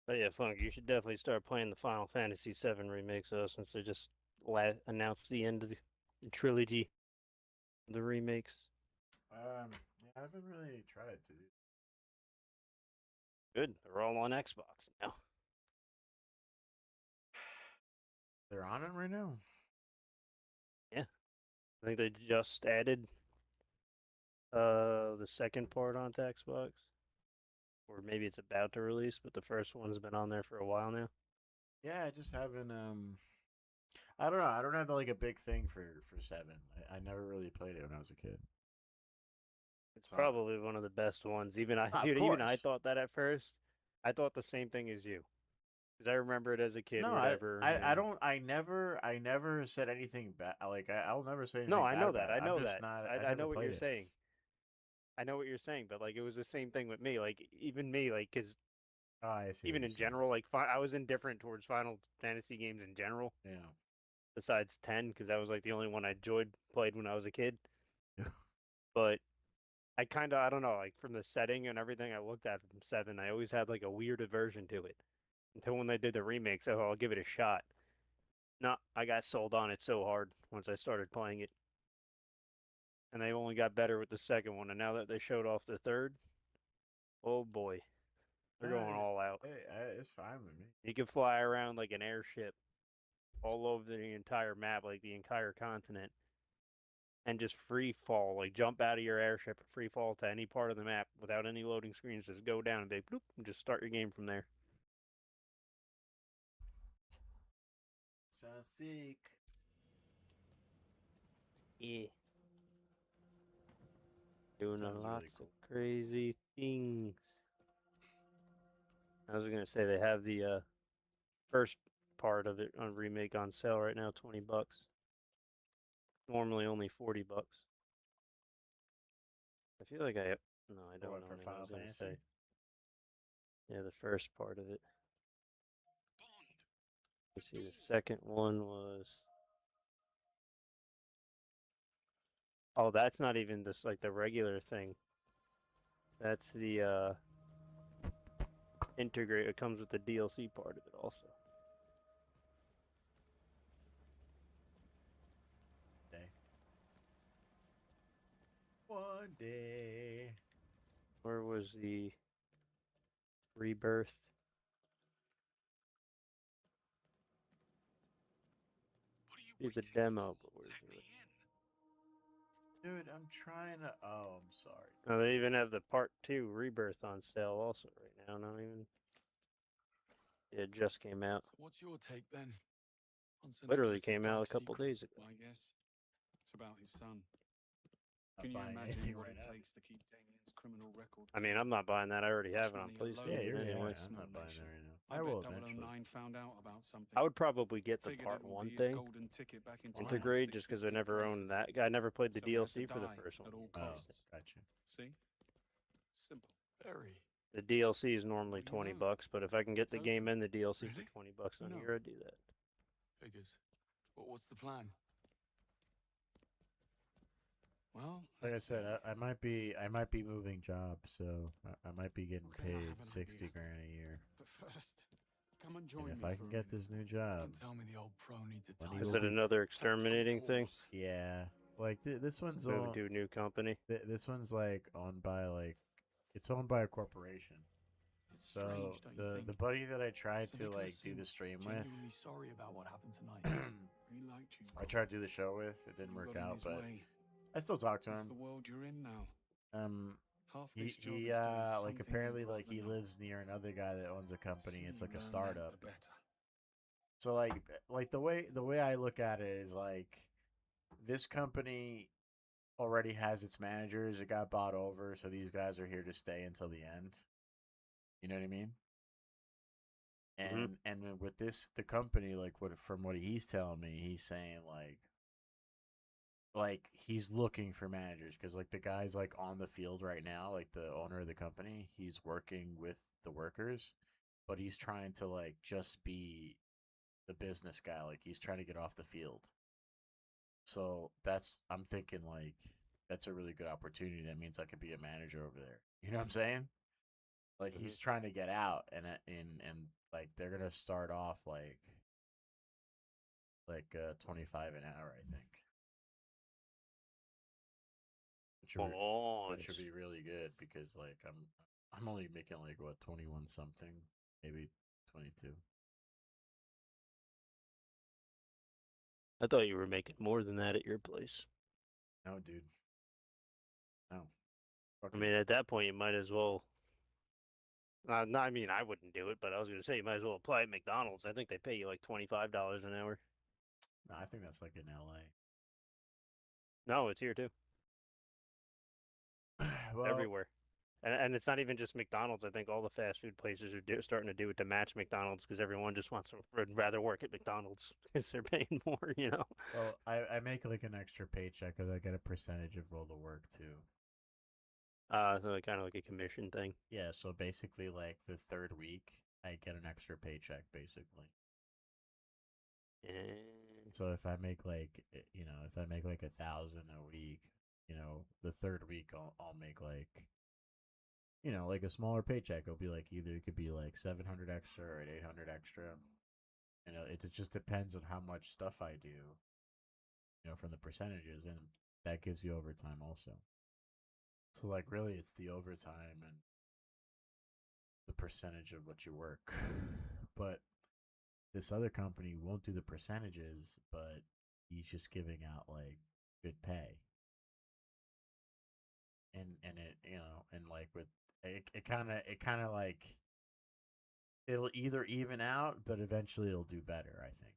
S2: But yeah, Funk, you should definitely start playing the Final Fantasy VII remakes, though, since they just announced the end of the trilogy, the remakes.
S1: Yeah, I haven't really tried to do.
S2: Good, they're all on Xbox now.
S1: They're on it right now.
S2: Yeah, I think they just added the second part onto Xbox, or maybe it's about to release, but the first one's been on there for a while now.
S1: Yeah, I just haven't. I don't know. I don't have like a big thing for Seven. I never really played it when I was a kid.
S2: It's probably one of the best ones. Even I,
S1: Of
S2: dude, even I
S1: course.
S2: thought that at first. I thought the same thing as you, because I remember it as a kid,
S1: No,
S2: whatever.
S1: I don't. I never said anything bad. Like I'll never say anything.
S2: No, I
S1: bad
S2: know
S1: about
S2: that.
S1: it.
S2: I know
S1: I'm just
S2: that.
S1: not.
S2: I
S1: never
S2: know what
S1: played
S2: you're
S1: it.
S2: saying. I know what you're saying, but like it was the same thing with me. Like even me, like because
S1: Oh, I see.
S2: even
S1: what
S2: in
S1: you're
S2: general, like I was indifferent towards Final Fantasy games in general.
S1: saying.
S2: Besides 10, because that was like the only one I played when I was a kid.
S1: Yeah.
S2: But I kind of, I don't know, like from the setting and everything I looked at from 7, I always had like a weird aversion to it. Until when they did the remakes, oh, I'll give it a shot. No, I got sold on it so hard once I started playing it. And they only got better with the second one. And now that they showed off the third, oh boy, they're going all out.
S1: Hey, it's fine with me.
S2: You can fly around like an airship all over the entire map, like the entire continent, and just free fall, like jump out of your airship and free fall to any part of the map without any loading screens. Just go down and they bloop, and just start your game from there.
S1: So sick.
S2: Yeah. Doing
S1: Sounds
S2: a
S1: really
S2: lots
S1: cool.
S2: of crazy things. I was gonna say they have the first part of it on remake on sale right now, $20. Normally only $40. I feel like I don't
S1: What,
S2: know.
S1: for
S2: I
S1: Final
S2: was gonna
S1: Fantasy?
S2: say. Yeah, the first part of it. You see, the second one was. Oh, that's not even just like the regular thing. That's the integrate. It comes with the DLC part of it also.
S1: One day.
S2: Where was the Rebirth. Here's the demo, but where's it?
S1: Dude, I'm trying to. Oh, I'm sorry.
S2: Oh, they even have the Part 2 Rebirth on sale also right now. Not even. It just came out.
S11: So what's your take then? On Sir
S2: Literally
S11: Nicholas's
S2: came out a
S11: dark
S2: couple
S11: secret,
S2: days ago.
S11: I guess it's about his son.
S1: Not
S11: Can you
S1: buying
S11: imagine
S1: anything
S11: what
S1: right
S11: it
S1: now.
S11: takes to keep Damien's criminal record?
S2: I mean, I'm not buying that. I already have it on
S11: Money alone.
S2: PlayStation.
S1: Yeah, you're
S2: anyway.
S1: I'm not buying that right now.
S11: I,
S1: I will
S11: bet
S1: eventually.
S11: 009 found out about something.
S2: I would probably get the
S11: Figured
S2: Part
S11: it would
S2: 1
S11: be his
S2: thing.
S11: golden ticket back into
S2: Integrate, just because I never owned that. I never played the
S11: So he had to
S2: DLC for the
S11: die
S2: first one.
S11: at all
S1: Oh,
S11: costs.
S1: gotcha.
S11: See? Simple. Very.
S2: The DLC is normally
S11: What do you
S2: $20,
S11: know?
S2: but if I can get the
S11: It's
S2: game
S11: open.
S2: and the DLC
S11: Really?
S2: for $20 on
S11: No.
S2: here, I'd do that.
S11: Figures. But what's the plan? Well,
S1: Like I
S11: let's
S1: said,
S11: see.
S1: I might be moving jobs, so I might be getting
S11: Okay, I have
S1: paid
S11: an
S1: 60
S11: idea.
S1: grand a year.
S11: But first, come and join
S1: And if
S11: me
S1: I
S11: for
S1: can
S11: a
S1: get
S11: minute.
S1: this new job,
S11: Don't tell me the old pro needs a
S1: money
S11: title.
S2: Is
S1: will
S2: it
S1: be
S2: another exterminating thing?
S1: yeah, like this one's
S2: Move
S1: all,
S2: to a new company.
S1: this one's like owned by it's owned by a corporation.
S11: It's
S1: So
S11: strange, don't you think?
S1: the buddy that I tried
S11: Sir
S1: to
S11: Nicholas
S1: like do the
S11: seemed
S1: stream with,
S11: genuinely sorry about what happened tonight. He liked you.
S1: I tried to do the show with, it didn't
S11: You
S1: work
S11: got in
S1: out,
S11: his
S1: but
S11: way.
S1: I still talk to
S11: It's
S1: him.
S11: the world you're in now. Half
S1: He
S11: this job
S1: he
S11: is doing
S1: like
S11: something
S1: apparently
S11: you'd
S1: like he
S11: rather not.
S1: lives near another guy that owns a company. It's like a
S11: Sooner you learn
S1: startup.
S11: that, the better.
S1: So like the way I look at it is like this company already has its managers. It got bought over, so these guys are here to stay until the end. You know what I mean? And with the company, like from what he's telling me, he's saying like he's looking for managers because like the guy's like on the field right now, like the owner of the company, he's working with the workers, but he's trying to like just be the business guy, like he's trying to get off the field. So I'm thinking like that's a really good opportunity. That means I could be a manager over there. You know what I'm saying? Like he's trying to get out, and like they're gonna start off like 25 an hour, I think. Which should be really good because like I'm only making like what 21 something, maybe 22.
S2: I thought you were making more than that at your place.
S1: No, dude. No.
S2: I mean, at that point, you might as well. No, I mean, I wouldn't do it, but I was going to say you might as well apply at McDonald's. I think they pay you like $25 an hour.
S1: No, I think that's like in LA.
S2: No, it's here too.
S1: Well,
S2: Everywhere. And it's not even just McDonald's. I think all the fast food places are starting to do it to match McDonald's because everyone just would rather work at McDonald's because they're paying more, you know?
S1: Well, I make like an extra paycheck because I get a percentage of all the work too.
S2: So kind of like a commission thing.
S1: Yeah, so basically like the third week, I get an extra paycheck basically. So if I make like, if I make like 1,000 a week, the third week I'll make like, like a smaller paycheck. It'll be like it could be like 700 extra or 800 extra. It just depends on how much stuff I do, from the percentages, and that gives you overtime also. So like really it's the overtime and the percentage of what you work. But this other company won't do the percentages, but he's just giving out like good pay. And it, and like with it kind of like it'll either even out, but eventually it'll do better, I think.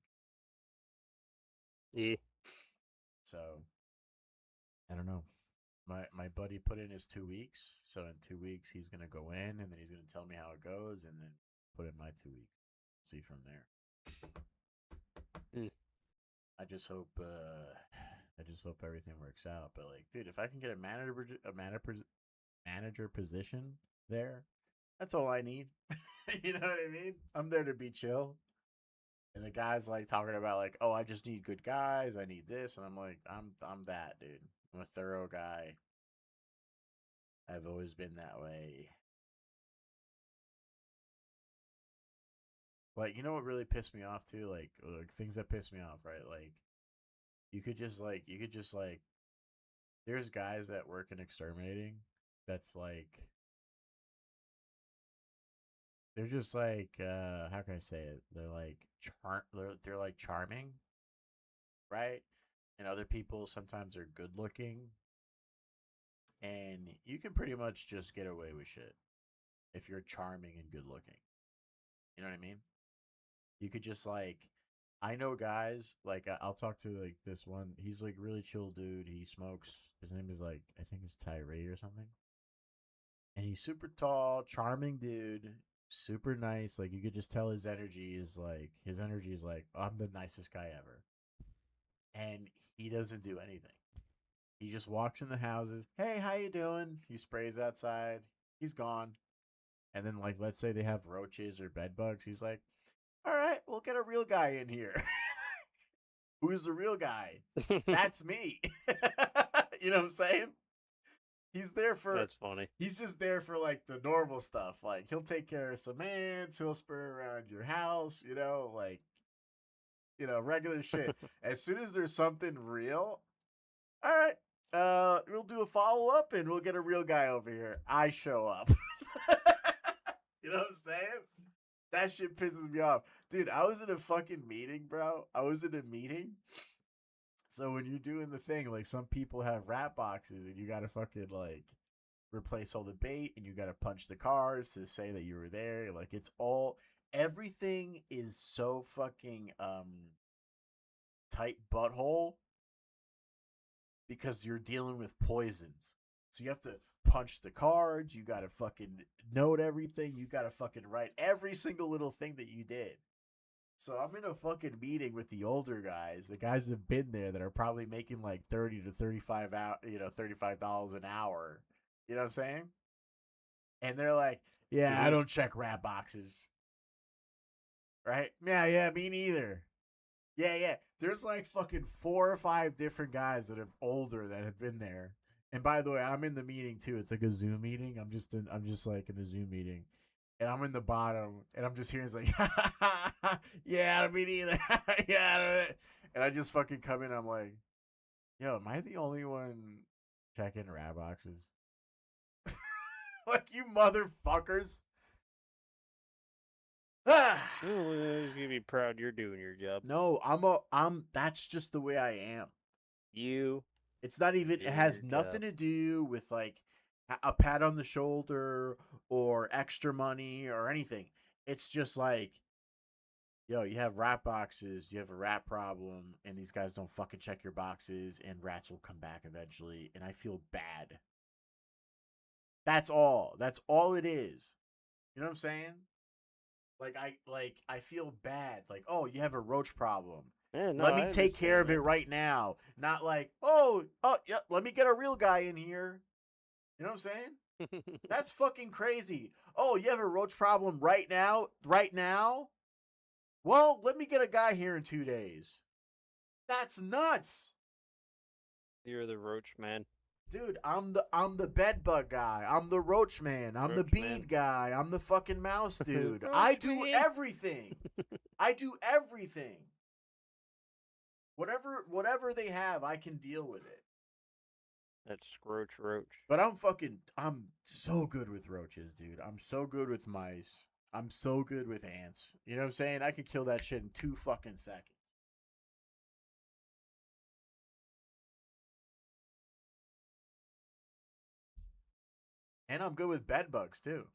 S2: Yeah.
S1: So I don't know. My buddy put in his 2 weeks, so in 2 weeks he's gonna go in, and then he's gonna tell me how it goes, and then put in my 2 weeks. See from there. I just hope everything works out. But like, dude, if I can get a manager position there, that's all I need. You know what I mean? I'm there to be chill. And the guy's like talking about like, oh, I just need good guys. I need this, and I'm like, I'm that dude. I'm a thorough guy. I've always been that way. Like, you know what really pissed me off too? Like things that piss me off, right? Like, you could just there's guys that work in exterminating that's like they're just like how can I say it? They're like they're like charming, right? And other people sometimes are good looking, and you can pretty much just get away with shit if you're charming and good looking. You know what I mean? You could just like, I know guys like I'll talk to like this one. He's like really chill dude. He smokes. His name is like I think it's Tyree or something. And he's super tall, charming dude, super nice. Like you could just tell his energy is like I'm the nicest guy ever. And he doesn't do anything. He just walks in the houses. Hey, how you doing? He sprays outside. He's gone. And then like let's say they have roaches or bed bugs. He's like, all right, we'll get a real guy in here. Who's the real guy? That's me. You know what I'm saying? He's there for.
S2: That's funny.
S1: He's just there for like the normal stuff. Like he'll take care of some ants. He'll spray around your house. Like, regular shit. As soon as there's something real, all right, we'll do a follow up and we'll get a real guy over here. I show up. You know what I'm saying? That shit pisses me off. Dude, I was in a fucking meeting, bro. I was in a meeting. So when you're doing the thing, like some people have rat boxes and you gotta fucking like replace all the bait and you gotta punch the cards to say that you were there. Like it's all everything is so fucking tight butthole because you're dealing with poisons. So you have to punch the cards, you gotta fucking note everything, you gotta fucking write every single little thing that you did. So I'm in a fucking meeting with the older guys, the guys that have been there that are probably making like $30 to $35 an hour. You know what I'm saying? And they're like, yeah, I don't check rat boxes. Right? Yeah, me neither. Yeah. There's like fucking 4 or 5 different guys that are older that have been there. And by the way, I'm in the meeting too. It's like a Zoom meeting. I'm just like in the Zoom meeting. And I'm in the bottom, and I'm just hearing it's like, yeah, me neither. Yeah, and I just fucking come in. I'm like, yo, am I the only one checking rat boxes? Like you motherfuckers.
S2: You should be proud you're doing your job.
S1: No, that's just the way I am. It's not even. It has nothing to do with like a pat on the shoulder or extra money or anything. It's just like, yo, you have rat boxes, you have a rat problem, and these guys don't fucking check your boxes, and rats will come back eventually, and I feel bad. That's all. That's all it is. You know what I'm saying? I feel bad. Like, oh, you have a roach problem.
S2: Yeah, no,
S1: let me take care of it right now. Not like, oh, yeah, let me get a real guy in here. You know what I'm saying? That's fucking crazy. Oh, you have a roach problem right now? Right now? Well, let me get a guy here in 2 days. That's nuts.
S2: You're the roach man.
S1: Dude, I'm the bed bug guy. I'm the roach man. I'm the bead guy. I'm the fucking mouse dude. I do everything. I do everything. Whatever they have, I can deal with it.
S2: That's Scroach Roach.
S1: But I'm so good with roaches, dude. I'm so good with mice. I'm so good with ants. You know what I'm saying? I could kill that shit in 2 fucking seconds. And I'm good with bed bugs, too.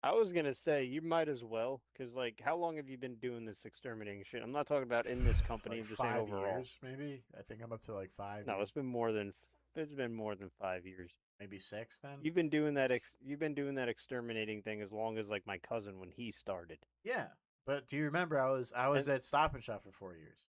S2: I was going to say, you might as well, because, like, how long have you been doing this exterminating shit? I'm not talking about in this company,
S1: like
S2: I'm just saying overall.
S1: Years, maybe? I think I'm up to, like, 5
S2: No,
S1: years.
S2: it's been more than 5 years.
S1: Maybe 6, then?
S2: You've been doing that exterminating thing as long as, like, my cousin when he started.
S1: Yeah, but do you remember I was at Stop and Shop for 4 years?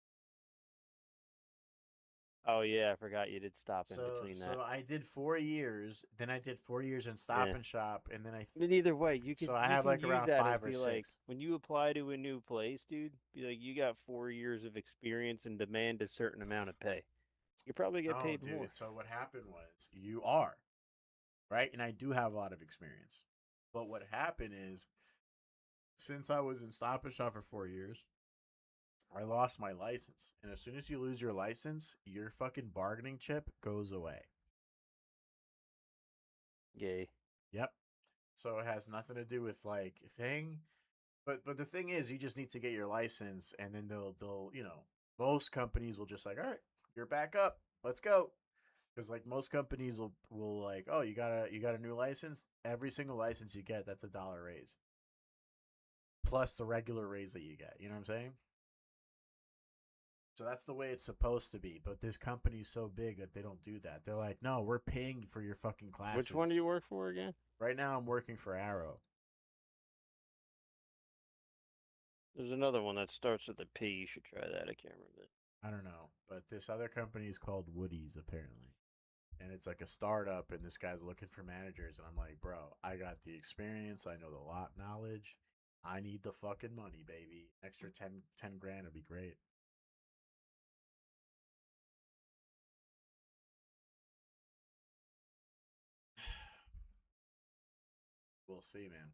S2: Oh, yeah, I forgot you did stop in between that.
S1: So I did 4 years, then I did 4 years in Stop and Shop, and then
S2: But either way, you can.
S1: So I have like around 5 or 6.
S2: Like, when you apply to a new place, dude, be like, you got 4 years of experience and demand a certain amount of pay. You probably get paid
S1: dude.
S2: more.
S1: So what happened was, you are, right? And I do have a lot of experience. But what happened is, since I was in Stop and Shop for 4 years, I lost my license. And as soon as you lose your license, your fucking bargaining chip goes away.
S2: Yay.
S1: Yep. So it has nothing to do with like thing. But the thing is, you just need to get your license, and then they'll most companies will just like, all right, you're back up, let's go. Because like most companies will like, oh, you got a new license. Every single license you get, that's $1 raise, plus the regular raise that you get. You know what I'm saying? So that's the way it's supposed to be. But this company's so big that they don't do that. They're like, no, we're paying for your fucking classes.
S2: Which one do you work for again?
S1: Right now, I'm working for Arrow.
S2: There's another one that starts with a P. You should try that. I can't remember it.
S1: I don't know, but this other company is called Woody's apparently, and it's like a startup. And this guy's looking for managers, and I'm like, bro, I got the experience. I know the lot knowledge. I need the fucking money, baby. Extra 10 grand would be great. We'll see, man.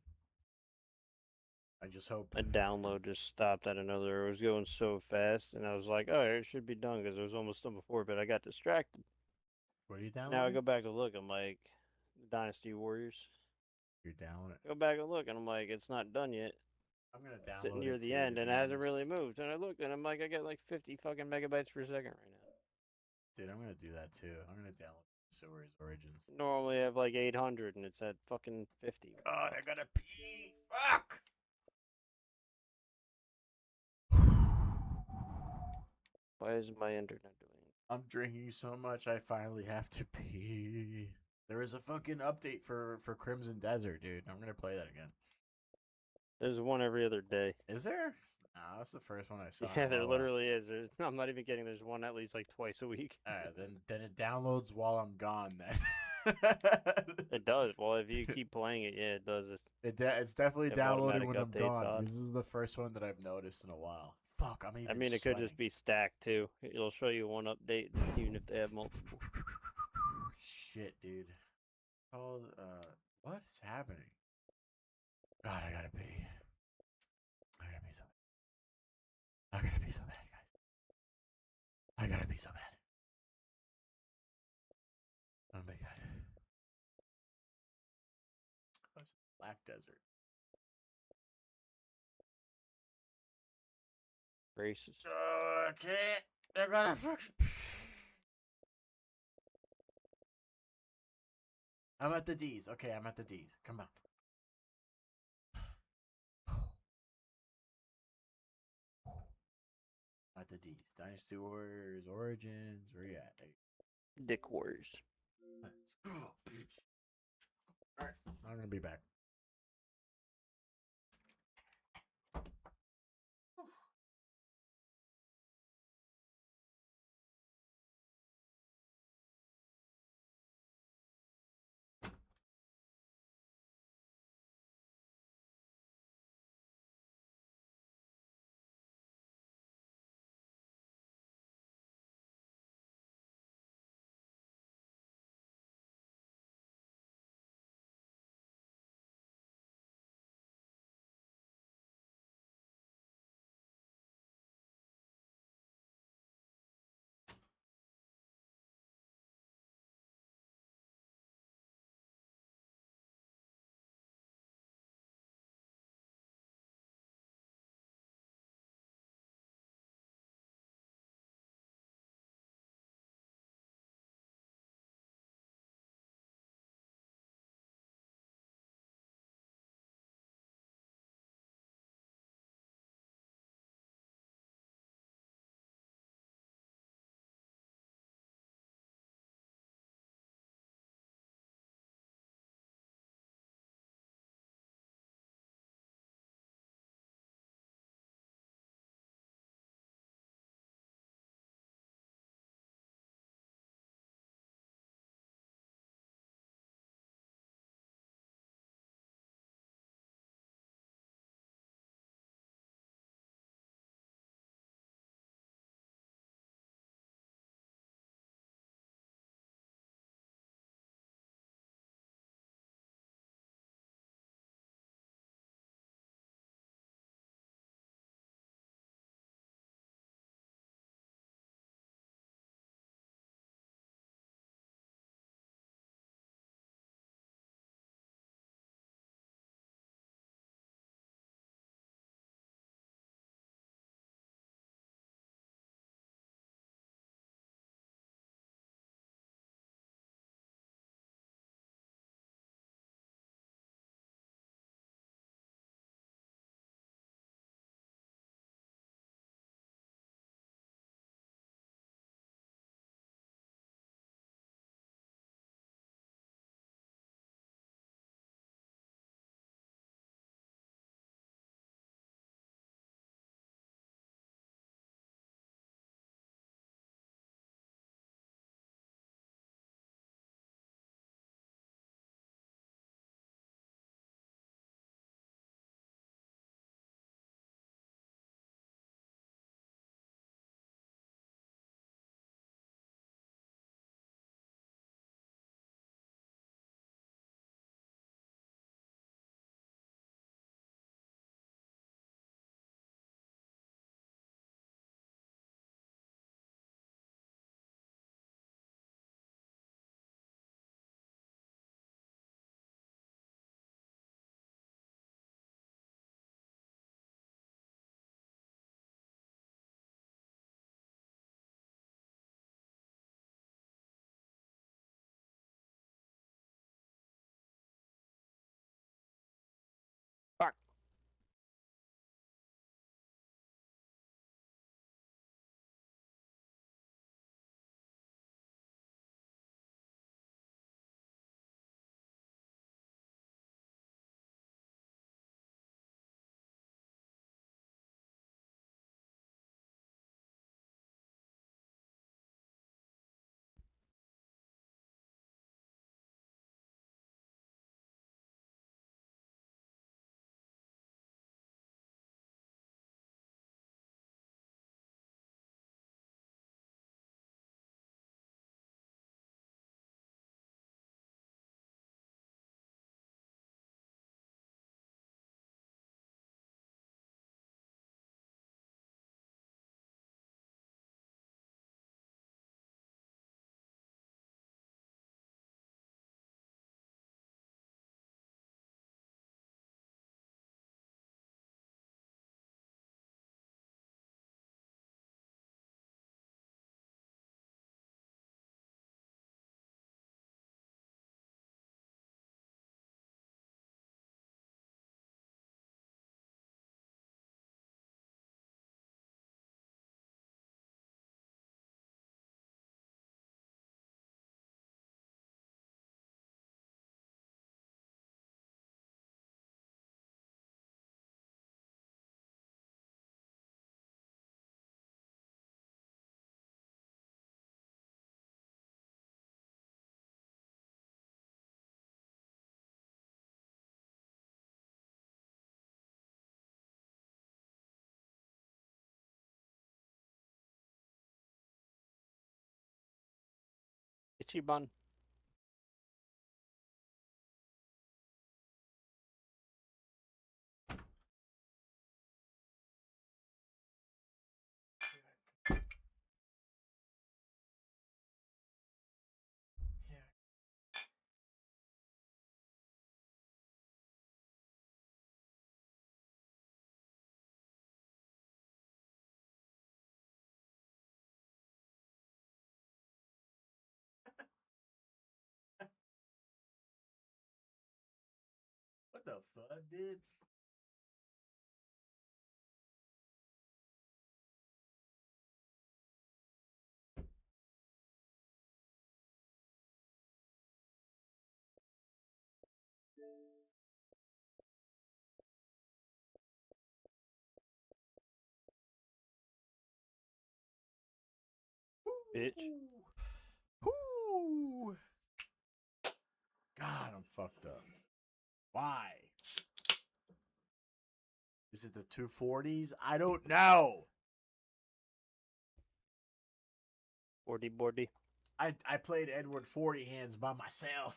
S1: I just hope.
S2: My download just stopped out of nowhere. It was going so fast, and I was like, oh, it should be done because it was almost done before, but I got distracted.
S1: What are you downloading?
S2: Now I go back to look. I'm like, Dynasty Warriors.
S1: You're downloading it.
S2: Go back and look, and I'm like, it's not done yet.
S1: I'm gonna download
S2: Sitting near
S1: it
S2: the
S1: too,
S2: end,
S1: to
S2: and
S1: be
S2: it hasn't
S1: honest.
S2: really moved. And I looked, and I'm like, I get like 50 fucking megabytes per second right now.
S1: Dude, I'm gonna do that too. I'm gonna download Sewers Origins.
S2: Normally I have like 800, and it's at fucking 50.
S1: God, I gotta pee. Fuck.
S2: Why is my internet doing it?
S1: I'm drinking so much, I finally have to pee. There is a fucking update for Crimson Desert, dude. I'm gonna play that again.
S2: There's one every other day.
S1: Is there? Nah, that's the first one I saw.
S2: Yeah, there literally is. I'm not even kidding. There's one at least like twice a week.
S1: Then it downloads while I'm gone. Then
S2: It does. Well, if you keep playing it, yeah, it does.
S1: It's definitely
S2: Have
S1: downloading
S2: automatic
S1: when I'm
S2: updates
S1: gone.
S2: on.
S1: This is the first one that I've noticed in a while. Fuck, I'm even.
S2: I mean, it could just be stacked too. It'll show you one update, even if they have multiple.
S1: Shit, dude. Called what is happening? God, I gotta pee. I gotta pee so bad. I gotta pee so bad, guys. I gotta pee so bad. Oh my god. What's Black Desert?
S2: Racist.
S1: Okay, they're gonna fucking. I'm at the D's. Okay, I'm at the D's. Come on. At the D's. Dynasty Warriors, Origins. Where you at?
S2: Dick Warriors.
S1: Let's go, bitch. Alright, I'm gonna be back.
S2: Ichiban.
S1: What the fuck, dude?
S2: Bitch.
S1: Whoo! God, I'm fucked up. Why? Is it the 240s? I don't know.
S2: 40 Bordy.
S1: I played Edward 40 hands by myself.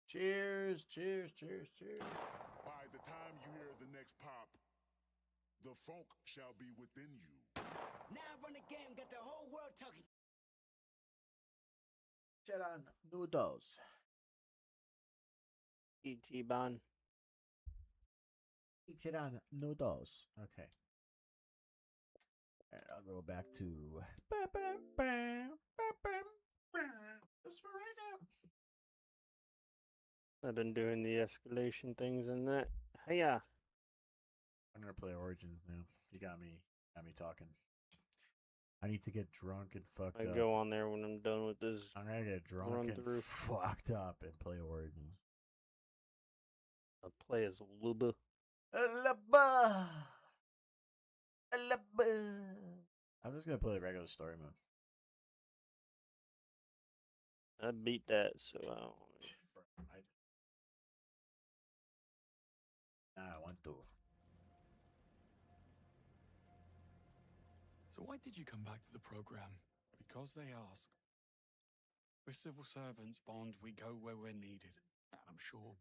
S1: Cheers, cheers, cheers, cheers.
S8: By the time you hear the next pop, the funk shall be within you.
S9: Now run the game, got the whole world talking.
S1: Cheddar noodles.
S2: Ichiban.
S1: Cheddar noodles. Okay. And I'll go back to just for right now.
S2: I've been doing the escalation things and that. Hiya.
S1: I'm gonna play Origins now. You got me talking. I need to get drunk and fucked
S2: I
S1: up.
S2: go on there when I'm done with this.
S1: I'm gonna get drunk
S2: run
S1: and
S2: through.
S1: fucked up and play Origins.
S2: I play as Luba.
S1: Alaba. I'm just gonna play regular story mode.
S2: I beat that, so I don't.
S1: I want to.
S11: So why did you come back to the program?
S10: Because they ask. We're civil servants, Bond. We go where we're needed. And I'm sure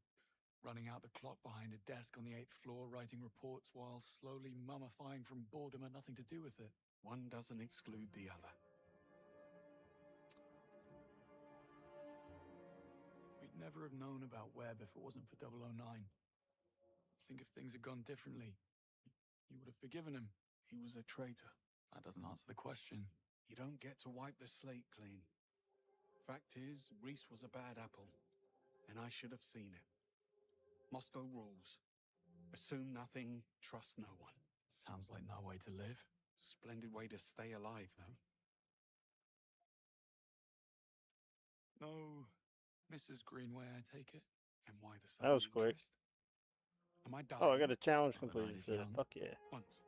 S10: running out the clock behind a desk on the 8th floor, writing reports while slowly mummifying from boredom had nothing to do with it. One doesn't exclude the other. We'd never have known about Webb if it wasn't for 009. I think if things had gone differently, you would have forgiven him. He was a traitor. That doesn't answer the question.
S11: You don't get to wipe the slate clean. Fact is, Reese was a bad apple, and I should have seen it. Moscow rules. Assume nothing, trust no one.
S10: Sounds like no way to live.
S11: Splendid way to stay alive, though.
S10: No, Mrs. Greenway, I take it.
S11: And why the
S2: That was
S11: sudden
S2: quick.
S11: interest? Am I dying?
S2: Oh, I got a challenge
S10: Well, the night
S2: completed.
S10: is
S2: Today.
S10: young.
S2: Fuck yeah.
S11: Once.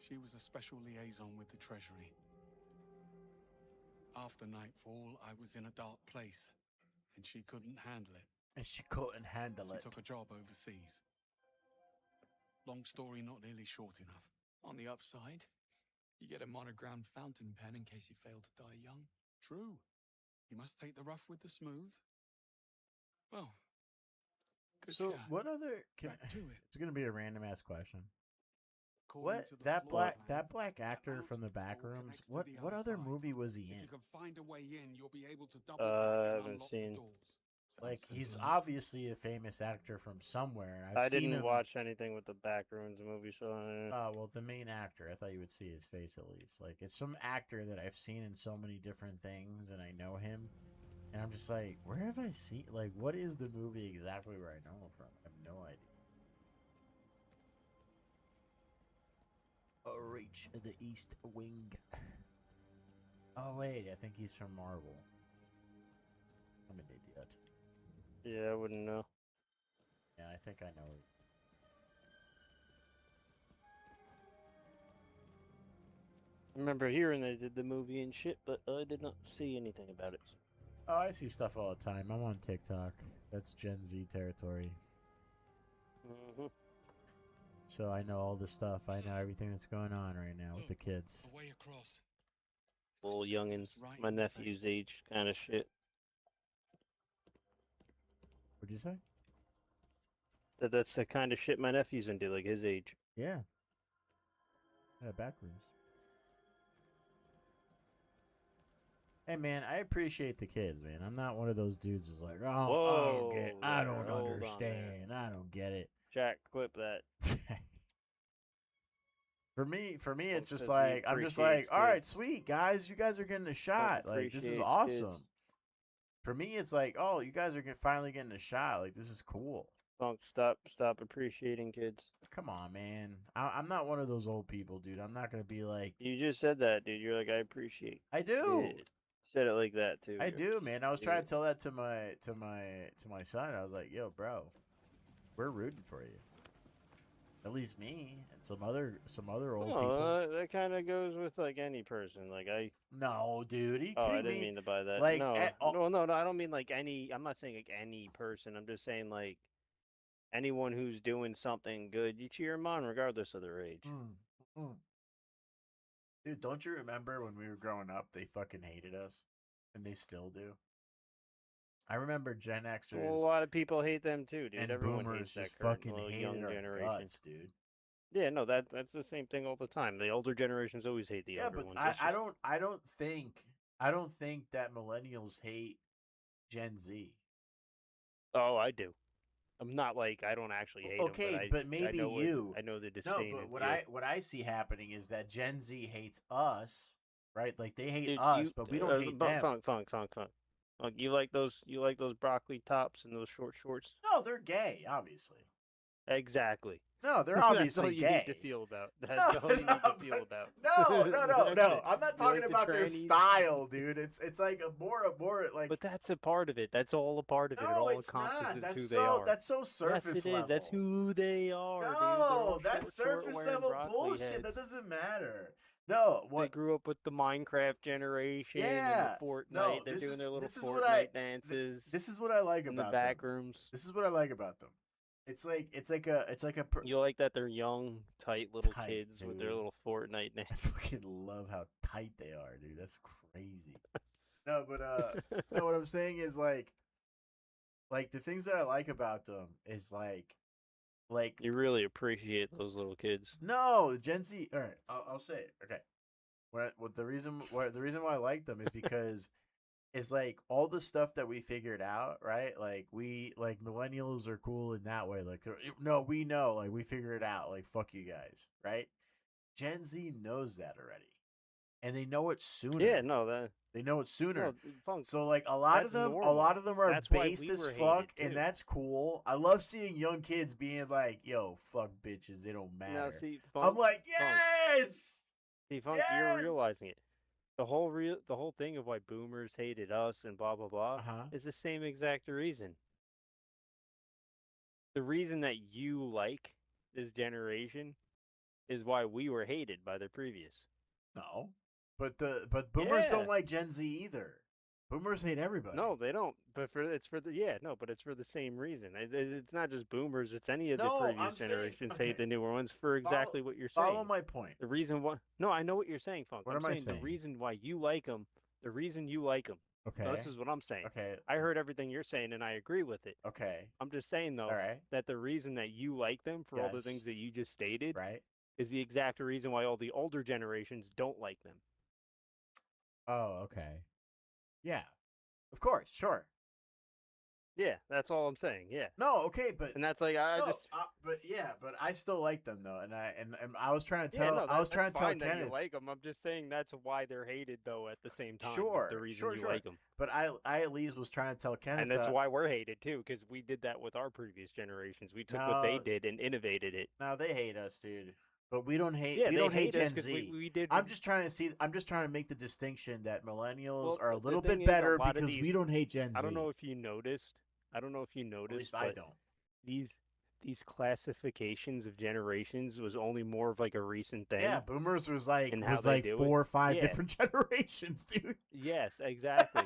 S11: She was a special liaison with the Treasury. After nightfall, I was in a dark place, and she couldn't handle it.
S1: And she couldn't handle
S11: She
S1: it.
S11: took a job overseas. Long story, not nearly short enough.
S10: On the upside, you get a monogrammed fountain pen in case you fail to die young.
S11: True. You must take the rough with the smooth.
S10: Well, good
S1: So
S10: chat.
S1: what other?
S11: Back to it.
S1: It's gonna be a random ass question.
S11: According
S1: What
S11: to the
S1: that
S11: floor
S1: black
S11: plan,
S1: actor
S11: that
S1: from the
S11: mountain
S1: back
S11: floor
S1: rooms?
S11: connects to
S1: What
S11: the
S1: what
S11: other
S1: other
S11: side.
S1: movie was he
S11: If
S1: in?
S11: you can find a way in, you'll be able to double
S2: I
S11: back and
S2: haven't
S11: unlock
S2: seen.
S11: the doors.
S1: Like
S10: Sounds
S1: he's
S10: simple enough.
S1: obviously a famous actor from somewhere.
S2: I
S1: I've seen
S2: didn't
S1: him.
S2: watch anything with the Backrooms movie, so
S1: Well, the main actor. I thought you would see his face at least. Like it's some actor that I've seen in so many different things, and I know him. And I'm just like, where have I seen? Like, what is the movie exactly where I know him from? I have no idea. Reach the East Wing. Oh wait, I think he's from Marvel. I'm an idiot.
S2: yeah, I wouldn't know.
S1: Yeah, I think I know.
S2: remember hearing they did the movie and shit, but I did not see anything about it.
S1: Oh, I see stuff all the time. I'm on TikTok. That's Gen Z territory.
S2: Mm-hmm.
S1: So I know all the stuff. I know everything that's going on right now with the kids.
S11: Away across.
S2: Little youngins, my nephew's age kind of shit.
S1: What'd you say?
S2: That's the kind of shit my nephew's into, like his age.
S1: Yeah. Yeah, backrooms. Hey man, I appreciate the kids, man. I'm not one of those dudes who's like, oh, I don't understand. I don't get it.
S2: Jack, clip that.
S1: For me, it's just
S2: Says
S1: like
S2: he
S1: I'm just
S2: appreciates
S1: like, all right,
S2: kids.
S1: sweet guys, you guys are getting a shot. Like this is
S2: appreciates
S1: awesome.
S2: kids.
S1: For me, it's like, oh, you guys are finally getting a shot. Like this is cool.
S2: Funk, stop appreciating kids.
S1: Come on, man. I'm not one of those old people, dude. I'm not gonna be like.
S2: You just said that, dude. You're like, I appreciate.
S1: I do.
S2: Yeah. Said it like that too.
S1: I do, man. I was trying to tell that to my son. I was like, yo, bro, we're rooting for you. At least me and some other old people.
S2: That kind of goes with like any person. Like
S1: No, dude. Are you
S2: I
S1: kidding
S2: didn't
S1: me?
S2: mean to buy that.
S1: Like,
S2: no,
S1: no.
S2: I don't mean like any. I'm not saying like any person. I'm just saying like anyone who's doing something good. You cheer them on regardless of their age.
S1: Dude, don't you remember when we were growing up, they fucking hated us, and they still do. I remember Gen Xers.
S2: Well, a lot of people hate them too, dude.
S1: And
S2: Everyone
S1: boomers
S2: hates that
S1: just
S2: current
S1: fucking
S2: little
S1: hated
S2: young
S1: our
S2: generation.
S1: guts, dude.
S2: Yeah, no, that's the same thing all the time. The older generations always hate the younger ones.
S1: I don't think that millennials hate Gen Z.
S2: Oh, I do. I'm not like I don't actually hate
S1: Okay,
S2: them,
S1: but maybe you.
S2: I know the
S1: No,
S2: disdain.
S1: but
S2: of
S1: what I see happening is that Gen Z hates us, right? Like they hate
S2: Dude,
S1: us, but we don't hate them.
S2: Funk. You like those broccoli tops and those short shorts?
S1: No, they're gay, obviously.
S2: Exactly.
S1: No, they're
S2: That's all
S1: obviously
S2: you
S1: gay.
S2: need to feel about. That's all you need to feel about.
S1: No. I'm not talking
S2: like the
S1: about their
S2: trannies?
S1: style, dude. It's like a more like.
S2: But that's a part of it. That's all a part of it. It
S1: No,
S2: all
S1: it's
S2: encompasses
S1: not. That's
S2: who
S1: so
S2: they are.
S1: that's so surface
S2: yes, it
S1: level.
S2: Is. That's who they are.
S1: No,
S2: dude. They're all
S1: that's
S2: short,
S1: surface
S2: wearing
S1: level
S2: broccoli
S1: bullshit.
S2: heads.
S1: That doesn't matter. No,
S2: They grew up with the Minecraft generation
S1: Yeah.
S2: and the Fortnite.
S1: No,
S2: They're doing their little
S1: this is
S2: Fortnite
S1: what I
S2: dances.
S1: This is what I like
S2: in
S1: about
S2: the back
S1: them.
S2: rooms.
S1: This is what I like about them. It's like a
S2: You like that they're young, tight little
S1: Tight,
S2: kids with their
S1: dude.
S2: little Fortnite
S1: I
S2: dance.
S1: fucking love how tight they are, dude. That's crazy. No, but no, what I'm saying is like the things that I like about them is like
S2: You really appreciate those little kids.
S1: no Gen Z. All right, I'll say it. Okay, what the reason why I like them is because it's like all the stuff that we figured out, right? Like we like millennials are cool in that way. Like no, we know, like we figure it out. Like fuck you guys, right? Gen Z knows that already, and they know it sooner.
S2: Yeah, no,
S1: They know it sooner.
S2: no, Funk,
S1: So like a lot of
S2: that's
S1: them,
S2: normal.
S1: are
S2: That's why
S1: based
S2: we
S1: as
S2: were
S1: fuck,
S2: hated,
S1: and
S2: too.
S1: that's cool. I love seeing young kids being like, "Yo, fuck bitches, they don't matter."
S2: Now, see,
S1: I'm
S2: Funk,
S1: like,
S2: Funk.
S1: yes.
S2: See, Funk,
S1: Yes!
S2: you're realizing it. The whole thing of why boomers hated us and blah blah blah
S1: Uh-huh.
S2: is the same exact reason. The reason that you like this generation is why we were hated by the previous.
S1: No, but boomers
S2: Yeah.
S1: don't like Gen Z either. Boomers hate everybody.
S2: No, they don't. But it's for the same reason. It's not just boomers. It's any of
S1: No,
S2: the previous
S1: I'm saying-
S2: generations
S1: okay.
S2: hate the newer ones for exactly what you're
S1: Follow
S2: saying.
S1: my point.
S2: The reason why. No, I know what you're saying, Funk.
S1: What
S2: I'm
S1: am I
S2: saying
S1: saying?
S2: the reason why you like them. The reason you like them.
S1: Okay.
S2: No, this is what I'm saying.
S1: Okay.
S2: I heard everything you're saying and I agree with it.
S1: Okay.
S2: I'm just saying though
S1: All right.
S2: that the reason that you like them for all the
S1: Yes.
S2: things that you just stated
S1: Right.
S2: is the exact reason why all the older generations don't like them.
S1: Oh, okay. Yeah. Of course. Sure.
S2: Yeah, that's all I'm saying. Yeah.
S1: No. Okay, but
S2: And that's like I
S1: no,
S2: just
S1: but I still like them though, and I was trying to tell
S2: no,
S1: I was trying to
S2: that's
S1: tell
S2: fine that
S1: Kenneth.
S2: you like them. I'm just saying that's why they're hated though. At the same time,
S1: Sure,
S2: the reason
S1: sure,
S2: you
S1: sure.
S2: like them,
S1: But I at least was trying to tell Kenneth.
S2: and that's
S1: that-
S2: why we're hated too, because we did that with our previous generations. We took what they
S1: No.
S2: did and innovated it.
S1: No, they hate us, dude. But we don't hate.
S2: Yeah,
S1: we
S2: they
S1: don't hate
S2: hate us
S1: Gen
S2: 'cause
S1: Z.
S2: we did.
S1: I'm just trying to make the distinction that millennials
S2: Well,
S1: are a
S2: the
S1: little
S2: thing
S1: bit
S2: is, a
S1: better
S2: lot of
S1: because we
S2: these-
S1: don't hate Gen Z.
S2: I don't know if you noticed.
S1: At least I
S2: but
S1: don't.
S2: These these classifications of generations was only more of like a recent thing.
S1: Yeah, boomers was like
S2: and how they do
S1: 4 or 5
S2: Yeah.
S1: different generations, dude.
S2: Yes, exactly.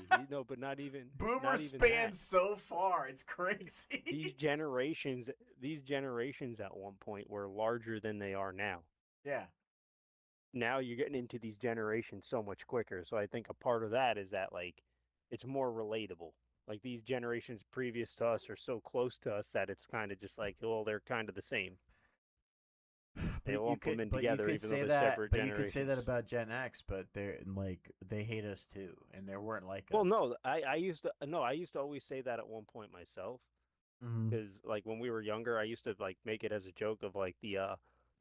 S2: But not even
S1: Boomers
S2: not even
S1: span
S2: that.
S1: so far. It's crazy.
S2: These generations at one point were larger than they are now.
S1: Yeah.
S2: Now you're getting into these generations so much quicker. So I think a part of that is that like it's more relatable. Like these generations previous to us are so close to us that it's kind of just like, well, they're kind of the same. They lump them in together, even though they're separate
S1: but
S2: generations.
S1: you could say that about Gen X, but they're like they hate us too, and they weren't like
S2: Well,
S1: us.
S2: no, I used to always say that at one point myself,
S1: Mhm.
S2: because like when we were younger, I used to like make it as a joke of like the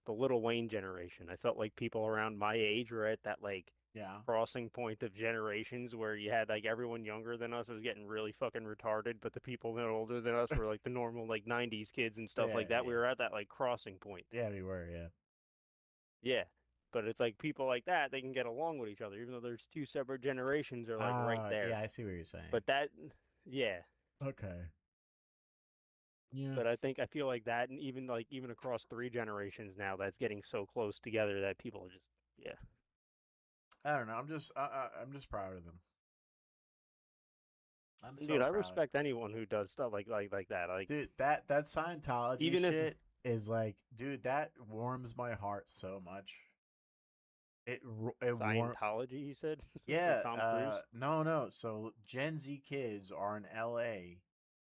S2: Little Wayne generation. I felt like people around my age were at that like
S1: Yeah.
S2: crossing point of generations where you had like everyone younger than us was getting really fucking retarded, but the people that were older than us were like the normal like 90s kids and stuff
S1: Yeah,
S2: like that. We
S1: yeah.
S2: were at that like crossing point.
S1: Yeah, we were. Yeah.
S2: Yeah. But it's like people like that, they can get along with each other, even though there's two separate generations are like right there.
S1: Yeah, I see what you're saying.
S2: But that, yeah.
S1: Okay. Yeah.
S2: But I feel like that, and even across 3 generations now, that's getting so close together that people are just, yeah.
S1: I don't know. I'm just proud of them. I'm so
S2: Dude, I
S1: proud.
S2: respect anyone who does stuff like that. Like,
S1: Dude, that Scientology
S2: Even if-
S1: shit is like, dude, that warms my heart so much. It warms.
S2: Scientology, he said.
S1: Yeah.
S2: Tom Cruise.
S1: No. So Gen Z kids are in LA,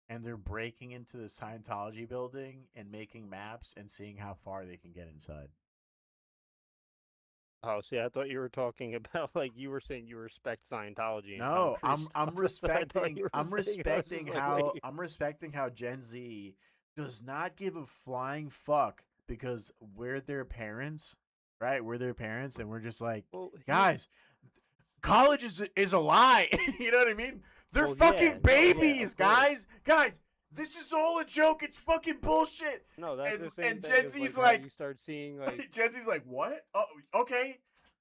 S1: and they're breaking into the Scientology building and making maps and seeing how far they can get inside.
S2: Oh, see, I thought you were talking about like you were saying you respect Scientology. And
S1: No,
S2: Tom Cruise
S1: I'm
S2: stuff. That's what I thought you
S1: I'm
S2: were saying. I was just like, wait.
S1: I'm respecting how Gen Z does not give a flying fuck because we're their parents, right? We're their parents, and we're just like,
S2: Well,
S1: guys, college is a lie. You know what I mean? They're
S2: Well,
S1: fucking
S2: yeah, no,
S1: babies,
S2: yeah, of course.
S1: guys. This is all a joke. It's fucking bullshit.
S2: No, that's
S1: and,
S2: the same
S1: and
S2: thing
S1: Gen
S2: as,
S1: Z's
S2: how
S1: like,
S2: you start seeing like
S1: Gen Z's like, what? Oh, okay.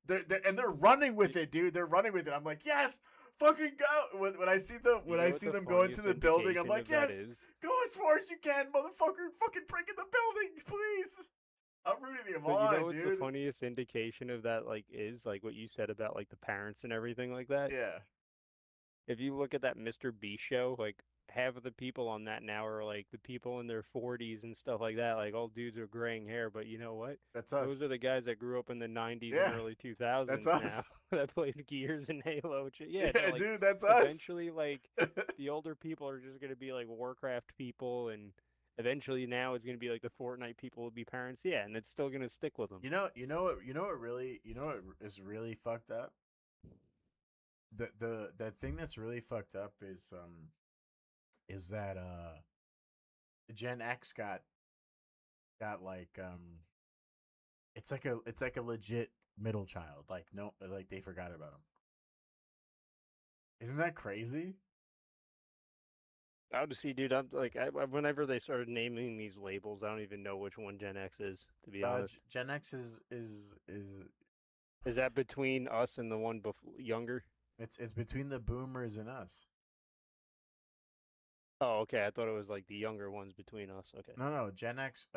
S1: They're running with it, dude. They're running with it. I'm like, yes, fucking go. When I see them,
S2: You know what the
S1: go into
S2: funniest
S1: the building, I'm
S2: indication
S1: like,
S2: of that
S1: yes,
S2: is?
S1: go as far as you can, motherfucker. Fucking break in the building, please. I'm rooting them
S2: But
S1: on,
S2: you know what's
S1: dude.
S2: the funniest indication of that like is like what you said about like the parents and everything like that?
S1: Yeah.
S2: If you look at that Mr. Beast show, like half of the people on that now are like the people in their 40s and stuff like that. Like old dudes with graying hair, but you know what?
S1: That's us.
S2: Those are the guys that grew up in the 90s
S1: Yeah,
S2: and early 2000s
S1: that's
S2: now
S1: us.
S2: that played Gears and Halo. And shit. Yeah,
S1: Yeah,
S2: no, like,
S1: dude, that's us.
S2: Eventually, like the older people are just gonna be like Warcraft people, and eventually now it's gonna be like the Fortnite people will be parents. Yeah, and it's still gonna stick with them.
S1: You know what is really fucked up? The thing that's really fucked up is that Gen X got like it's like a legit middle child. Like no, like they forgot about him. Isn't that crazy?
S2: I would see, dude. I'm like, whenever they started naming these labels, I don't even know which one Gen X is. To be honest,
S1: Gen X is
S2: that between us and the one younger?
S1: it's between the boomers and us.
S2: Oh, okay. I thought it was like the younger ones between us. Okay.
S1: No, Gen X.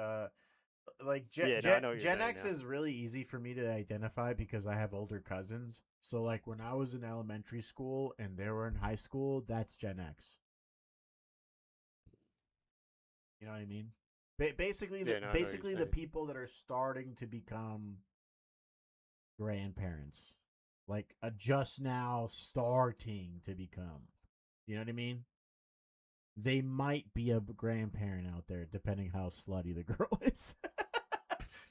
S1: Like
S2: Yeah, no, I know what you're
S1: Gen
S2: saying
S1: X
S2: now.
S1: is really easy for me to identify because I have older cousins. So like when I was in elementary school and they were in high school, that's Gen X. You know what I mean? Basically,
S2: Yeah, no, I know what you're
S1: the
S2: saying.
S1: people that are starting to become grandparents, like just now starting to become. You know what I mean? They might be a grandparent out there, depending how slutty the girl is.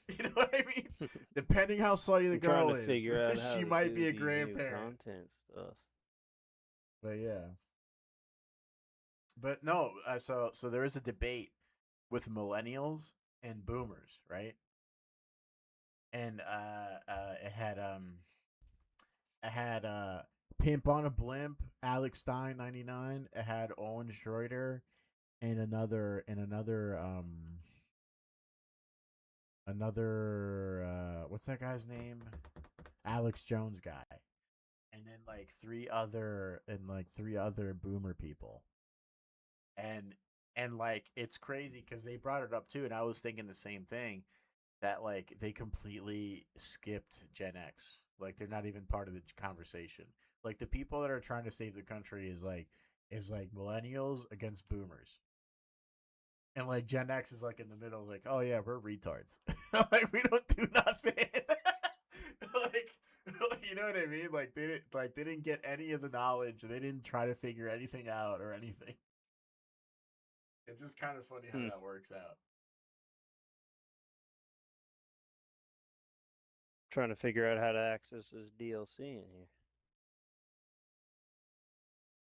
S1: You know what I mean? Depending how slutty the
S2: I'm trying
S1: girl
S2: to figure out
S1: is,
S2: how
S1: she
S2: to
S1: might
S2: do
S1: be a
S2: these new
S1: grandparent.
S2: content stuff.
S1: But yeah. But no, so there is a debate with millennials and boomers, right? And it had Pimp on a Blimp, Alex Stein 99. It had Owen Schroeder and another what's that guy's name? Alex Jones guy. And then like three other boomer people. And And like it's crazy because they brought it up too, and I was thinking the same thing, that like they completely skipped Gen X. Like they're not even part of the conversation. Like the people that are trying to save the country is like millennials against boomers. And like Gen X is like in the middle, like, oh yeah, we're retards. Like we don't do nothing. like you know what I mean? Like they didn't get any of the knowledge. They didn't try to figure anything out or anything. It's just kind of funny how that works out.
S2: Trying to figure out how to access this DLC in here.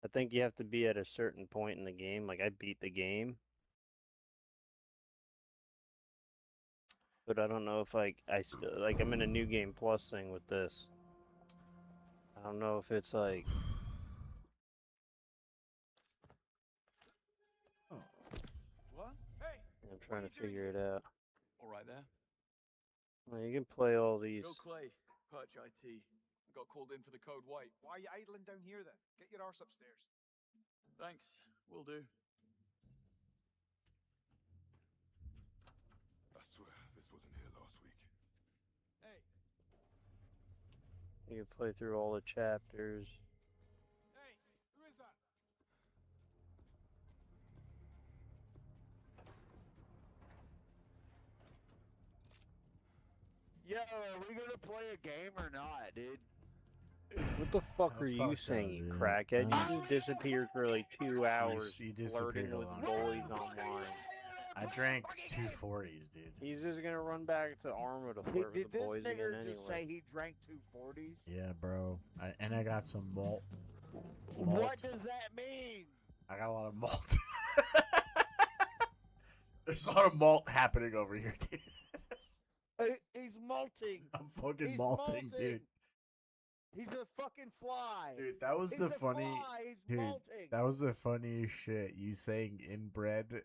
S2: I think you have to be at a certain point in the game. Like I beat the game, but I don't know if like I still like I'm in a new game plus thing with this. I don't know if it's like.
S10: Oh. What? Hey!
S2: I'm trying to figure it out.
S10: All right there.
S2: Well, you can play all these.
S13: Bill Clay, Perch IT. I got called in for the code white.
S14: Why are you idling down here then? Get your arse upstairs.
S13: Thanks, will do.
S8: I swear, this wasn't here last week.
S14: Hey.
S2: You can play through all the chapters.
S14: Hey, who is that?
S3: Yo, are we gonna play a game or not, dude?
S2: What the fuck are you saying, you crackhead? You just disappeared for like 2 hours,
S1: You disappeared
S2: flirting
S1: a
S2: with
S1: long
S2: bullies
S1: time.
S2: online.
S1: I drank 240s, dude.
S2: He's just gonna run back to Arma to
S3: Hey,
S2: flirt
S3: did
S2: with the
S3: this
S2: boys again
S3: nigger just say
S2: anyway.
S3: he drank 240s?
S1: Yeah, bro. And I got some malt.
S3: What does that mean?
S1: I got a lot of malt. There's a lot of malt happening over here, dude.
S3: He's malting.
S1: I'm fucking
S3: He's
S1: malting, dude.
S3: He's a fucking fly.
S1: Dude, that was
S3: He's
S1: the
S3: a
S1: funny
S3: fly. He's
S1: dude.
S3: malting.
S1: That was the funniest shit. You saying inbred,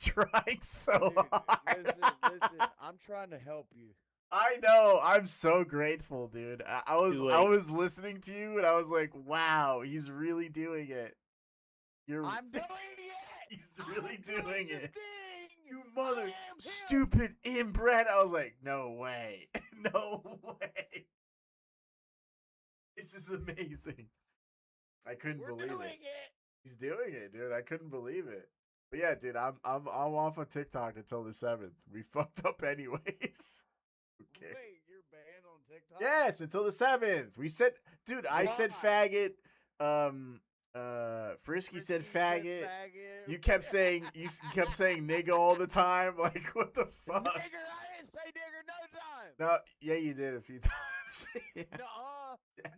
S1: trying so
S3: Dude,
S1: hard.
S3: listen. I'm trying to help you.
S1: I know. I'm so grateful, dude. I was listening to you and I was like, wow, he's really doing it.
S3: I'm doing it.
S1: He's really doing it.
S3: Thing.
S1: You mother stupid inbred. I was like, no way. No way. This is amazing. I couldn't believe it. He's doing it, dude. I couldn't believe it. But yeah, dude, I'm off of TikTok until the 7th. We fucked up anyways. Okay.
S3: Wait, you're banned on TikTok?
S1: Yes, until the 7th. We said, dude, I said faggot. Frisky said faggot. You kept saying nigga all the time. Like, what the fuck?
S3: Nigger, I didn't say nigger no time.
S1: No, yeah, you did a few times. Yeah.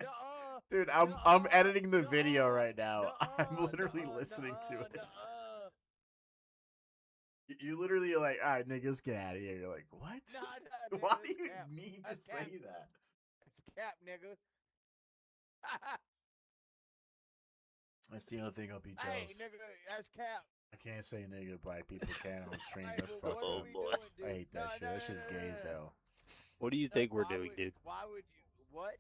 S3: Nuh-uh.
S1: Dude, I'm editing the video right now. I'm literally listening to it. You literally are like, all right, niggas, get out of here. You're like, what?
S3: Nah,
S1: Why
S3: nigga,
S1: do you
S3: cap.
S1: need to
S3: That's
S1: say
S3: cap.
S1: that?
S3: It's cap, nigga.
S1: That's the only thing I'll be
S3: Hey,
S1: jealous.
S3: nigga, that's cap.
S1: I can't say nigga, black people can on stream.
S3: Hey,
S1: That's
S3: but
S1: fucked
S3: what are
S1: up.
S3: we doing, dude?
S1: I hate that
S3: No,
S1: shit.
S3: no,
S1: That shit's
S3: no,
S1: gay
S3: no,
S1: as
S3: no.
S1: hell.
S2: What do you think we're
S3: Why
S2: doing,
S3: would-
S2: dude?
S3: Why would you? What?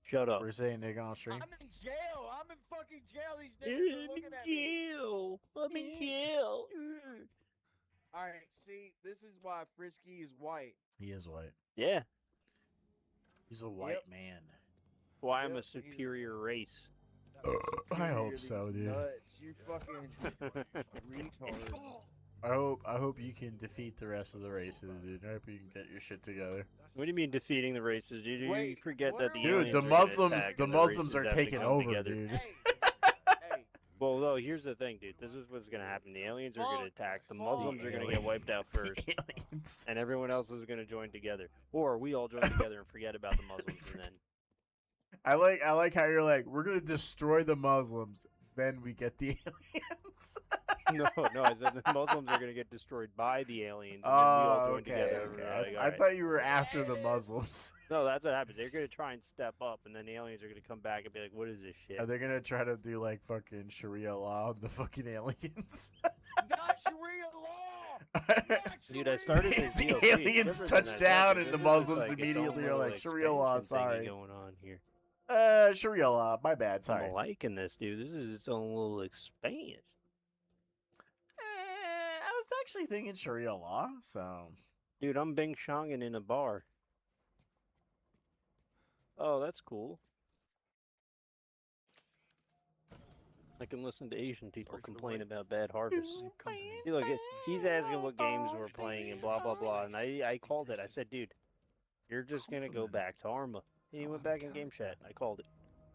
S2: Shut up.
S1: We're saying nigga on stream?
S3: I'm in jail. I'm in fucking jail. These niggas
S2: Dude,
S3: are
S2: I'm
S3: looking
S2: in
S3: at me.
S2: jail. I'm in jail.
S3: All right, see, this is why Frisky is white.
S1: He is white.
S2: Yeah.
S1: He's a white man.
S2: Why I'm a
S3: Yep, he's-
S2: superior race.
S1: I hope so, dude.
S3: Nuts, you fucking retard.
S1: I hope you can defeat the rest of the races, dude. I hope you can get your shit together.
S2: What do you mean defeating the races, dude? You
S3: Wait,
S2: forget
S3: what
S2: that
S3: are
S2: the
S3: we-
S1: Dude,
S2: aliens
S1: the
S2: are gonna
S1: Muslims
S2: attack
S1: the
S2: and
S1: Muslims are
S2: races have to
S1: taking
S2: come
S1: over,
S2: together.
S1: dude.
S3: Hey,
S2: Well, no, here's the thing, dude. This is what's gonna happen. The aliens are gonna attack. The Muslims are gonna get wiped out first,
S1: Aliens.
S2: and everyone else is gonna join together. Or we all join together and forget about the Muslims, and then
S1: I like how you're like, we're gonna destroy the Muslims, then we get the aliens.
S2: no, I said the Muslims are gonna get destroyed by the aliens, and then we all join together. and we're like,
S1: I
S2: "Alright."
S1: thought you were after the Muslims.
S2: No, that's what happens. They're gonna try and step up, and then the aliens are gonna come back and be like, "What is this shit?"
S1: Are they gonna try to do like fucking Sharia law on the fucking aliens?
S3: not Sharia law.
S2: Dude, I started this
S1: The
S2: DLC.
S1: aliens
S2: It's different
S1: touch
S2: than that.
S1: down
S2: This
S1: and the
S2: is
S1: Muslims
S2: like its own
S1: immediately are
S2: little
S1: like, Sharia law,
S2: expansion thingy
S1: sorry.
S2: going on here.
S1: Sharia law, my bad, sorry.
S2: I'm liking this, dude. This is its own little expansion.
S1: actually thinking Sharia law. So,
S2: Dude, I'm Bing Shonging in a bar. Oh, that's cool. I can listen to Asian people complain about bad harvests. See, look, he's asking what games we're playing and blah blah blah, and I called it. I said, dude, you're just gonna go back to Arma. And he went back in game chat. I called it.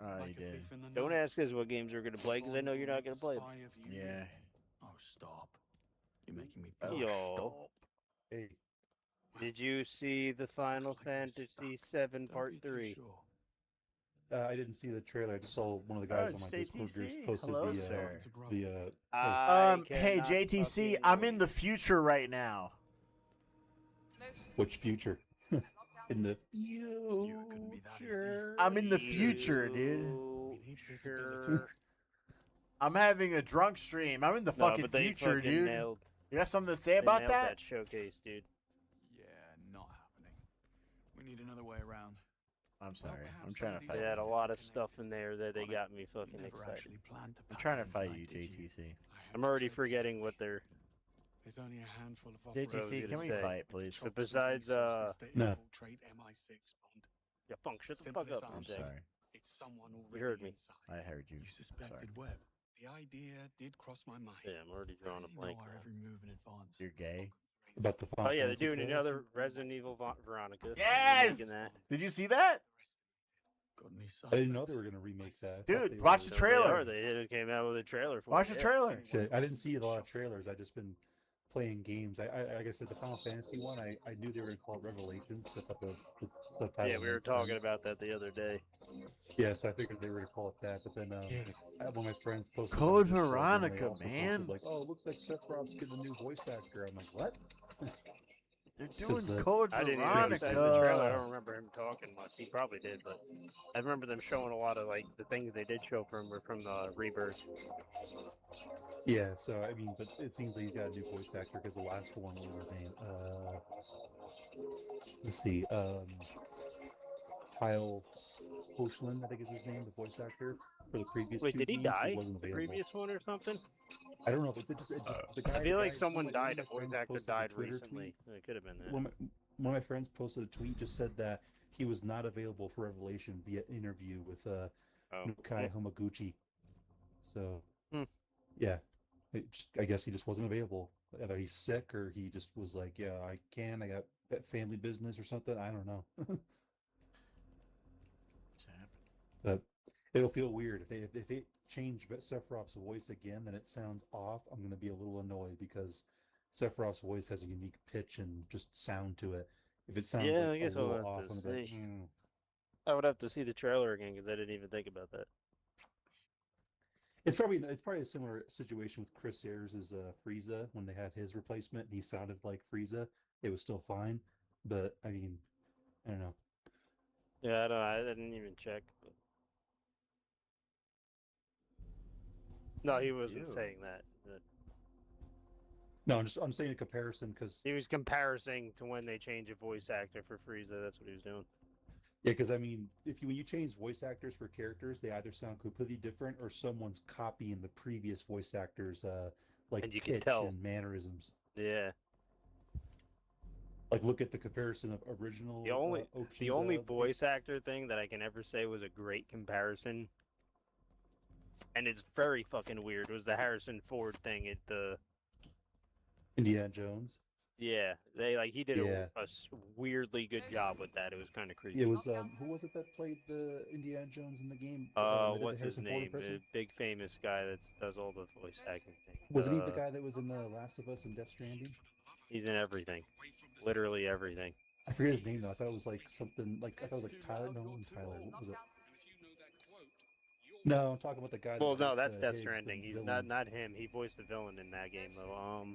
S1: oh, he did.
S2: Don't ask us what games we're gonna play because I know you're not gonna play them.
S1: Yeah.
S11: Oh, stop. You're making me
S2: Yo.
S7: Hey.
S2: Did you see the Final Fantasy VII Part 3?
S7: I didn't see the trailer. I just saw one of the guys on my Discord groups posted
S1: Hello,
S7: the
S1: sir.
S7: Hey,
S1: JTC, I'm in the future right now.
S7: which future? In the future.
S1: I'm in the future, dude.
S2: Sure.
S1: I'm having a drunk stream. I'm in the
S2: No,
S1: fucking
S2: but they
S1: future,
S2: fucking
S1: dude.
S2: nailed-
S1: You got something to say
S2: They
S1: about
S2: nailed
S1: that?
S2: showcase, dude.
S13: Yeah, not happening. We need another way around.
S1: I'm sorry. I'm trying to fight.
S2: They had a lot of stuff in there that they got me fucking excited.
S1: I'm trying to fight you, JTC.
S2: I'm already forgetting what they're.
S11: There's only a handful of
S1: JTC, can we fight, please?
S2: So besides,
S7: No.
S11: MI6 bond.
S2: Yeah, Funk, shut the
S11: Simple
S2: fuck up.
S11: as
S1: I'm
S11: that.
S1: sorry.
S11: It's someone
S2: You
S11: already
S2: heard me.
S11: inside.
S1: I heard you.
S11: You suspected
S1: Sorry.
S11: Webb. The idea did cross my mind.
S2: Yeah, I'm already drawing a
S11: Does he
S2: blank.
S11: know our every move in advance?
S1: You're gay.
S7: About the
S2: Oh yeah, they're
S7: Fantasy
S2: doing
S7: trailer?
S2: another Resident Evil Veronica.
S1: Yes!
S2: They're making that.
S1: Did you see that?
S11: Got any
S7: I didn't know they were gonna remake that. I thought
S1: Dude,
S7: they
S1: watch
S7: were-
S1: the trailer.
S2: They came out with a trailer for
S1: Watch
S2: it.
S1: the
S2: yeah.
S1: trailer.
S7: Shit, I didn't see a lot of trailers. I just been playing games. Like I said, the Final Fantasy one, I knew they were gonna call it Revelations. That's what the title
S2: Yeah, we were
S7: makes
S2: talking
S7: sense.
S2: about that the other day.
S7: Yeah, so I figured they were gonna call it that. But then I had one of my friends posted on
S1: Code
S7: Discord, and they
S1: Veronica,
S7: also
S1: man.
S7: posted, like, oh, it looks like Sephiroth's getting a new voice actor. I'm like, what?
S1: They're
S7: 'Cause
S1: doing
S7: the-
S1: Code
S2: I didn't even
S1: Veronica.
S2: see the trailer. I don't remember him talking much. He probably did, but I remember them showing a lot of like the things they did show from were from the Rebirth.
S7: Yeah, so I mean, but it seems like he's got a new voice actor because the last one was his name. Let's see, Kyle Hoechlin, I think is his name, the voice actor for the previous
S2: Wait,
S7: two
S2: did he
S7: games.
S2: die?
S7: wasn't
S2: The
S7: available.
S2: previous one or something?
S7: I don't know if it just the guy.
S2: I feel
S7: the
S2: like
S7: guy-
S2: someone
S7: one of
S2: died.
S7: my
S2: A voice
S7: friends
S2: actor
S7: posted a
S2: died
S7: Twitter
S2: recently.
S7: tweet.
S2: It could have been that.
S7: One of my friends posted a tweet just said that he was not available for Revelation via interview with Nukai Homaguchi. So yeah, I guess he just wasn't available. Either he's sick or he just was like, yeah, I got family business or something. I don't know. But it'll feel weird if they change Sephiroth's voice again, then it sounds off. I'm gonna be a little annoyed because Sephiroth's voice has a unique pitch and just sound to it. If it sounds
S2: Yeah,
S7: like
S2: I guess
S7: a
S2: I'll
S7: little
S2: have
S7: off,
S2: to
S7: I'm gonna be like,
S2: see. I would have to see the trailer again because I didn't even think about that.
S7: It's probably a similar situation with Chris Ayers as Frieza when they had his replacement. He sounded like Frieza. It was still fine, but I mean, I don't know.
S2: Yeah, I didn't even check. But... No, he wasn't saying that.
S7: No, I'm saying a comparison because
S2: He was comparing to when they change a voice actor for Frieza. That's what he was doing.
S7: yeah, because I mean, when you change voice actors for characters, they either sound completely different or someone's copying the previous voice actors, like
S2: And you can
S7: pitch
S2: tell.
S7: and mannerisms.
S2: Yeah.
S7: Like look at the comparison of original.
S2: The only
S7: Ochida.
S2: voice actor thing that I can ever say was a great comparison, and it's very fucking weird, was the Harrison Ford thing at the.
S7: Indiana Jones.
S2: Yeah, he did
S7: Yeah.
S2: a weirdly good job with that. It was kind of creepy.
S7: It was who was it that played the Indiana Jones in the game? That did the
S2: What's his
S7: Harrison Ford
S2: name?
S7: impression?
S2: The big famous guy that does all the voice acting things.
S7: Wasn't he the guy that was in Last of Us and Death Stranding?
S2: He's in everything, literally everything.
S7: I forget his name though. I thought it was like something like I thought it was like Tyler. No, it wasn't Tyler. What was it? No, I'm talking about the guy.
S2: Well,
S7: that
S2: no,
S7: voiced,
S2: that's Death
S7: Higgs, the
S2: Stranding. He's
S7: villain.
S2: not him. He voiced the villain in that game though.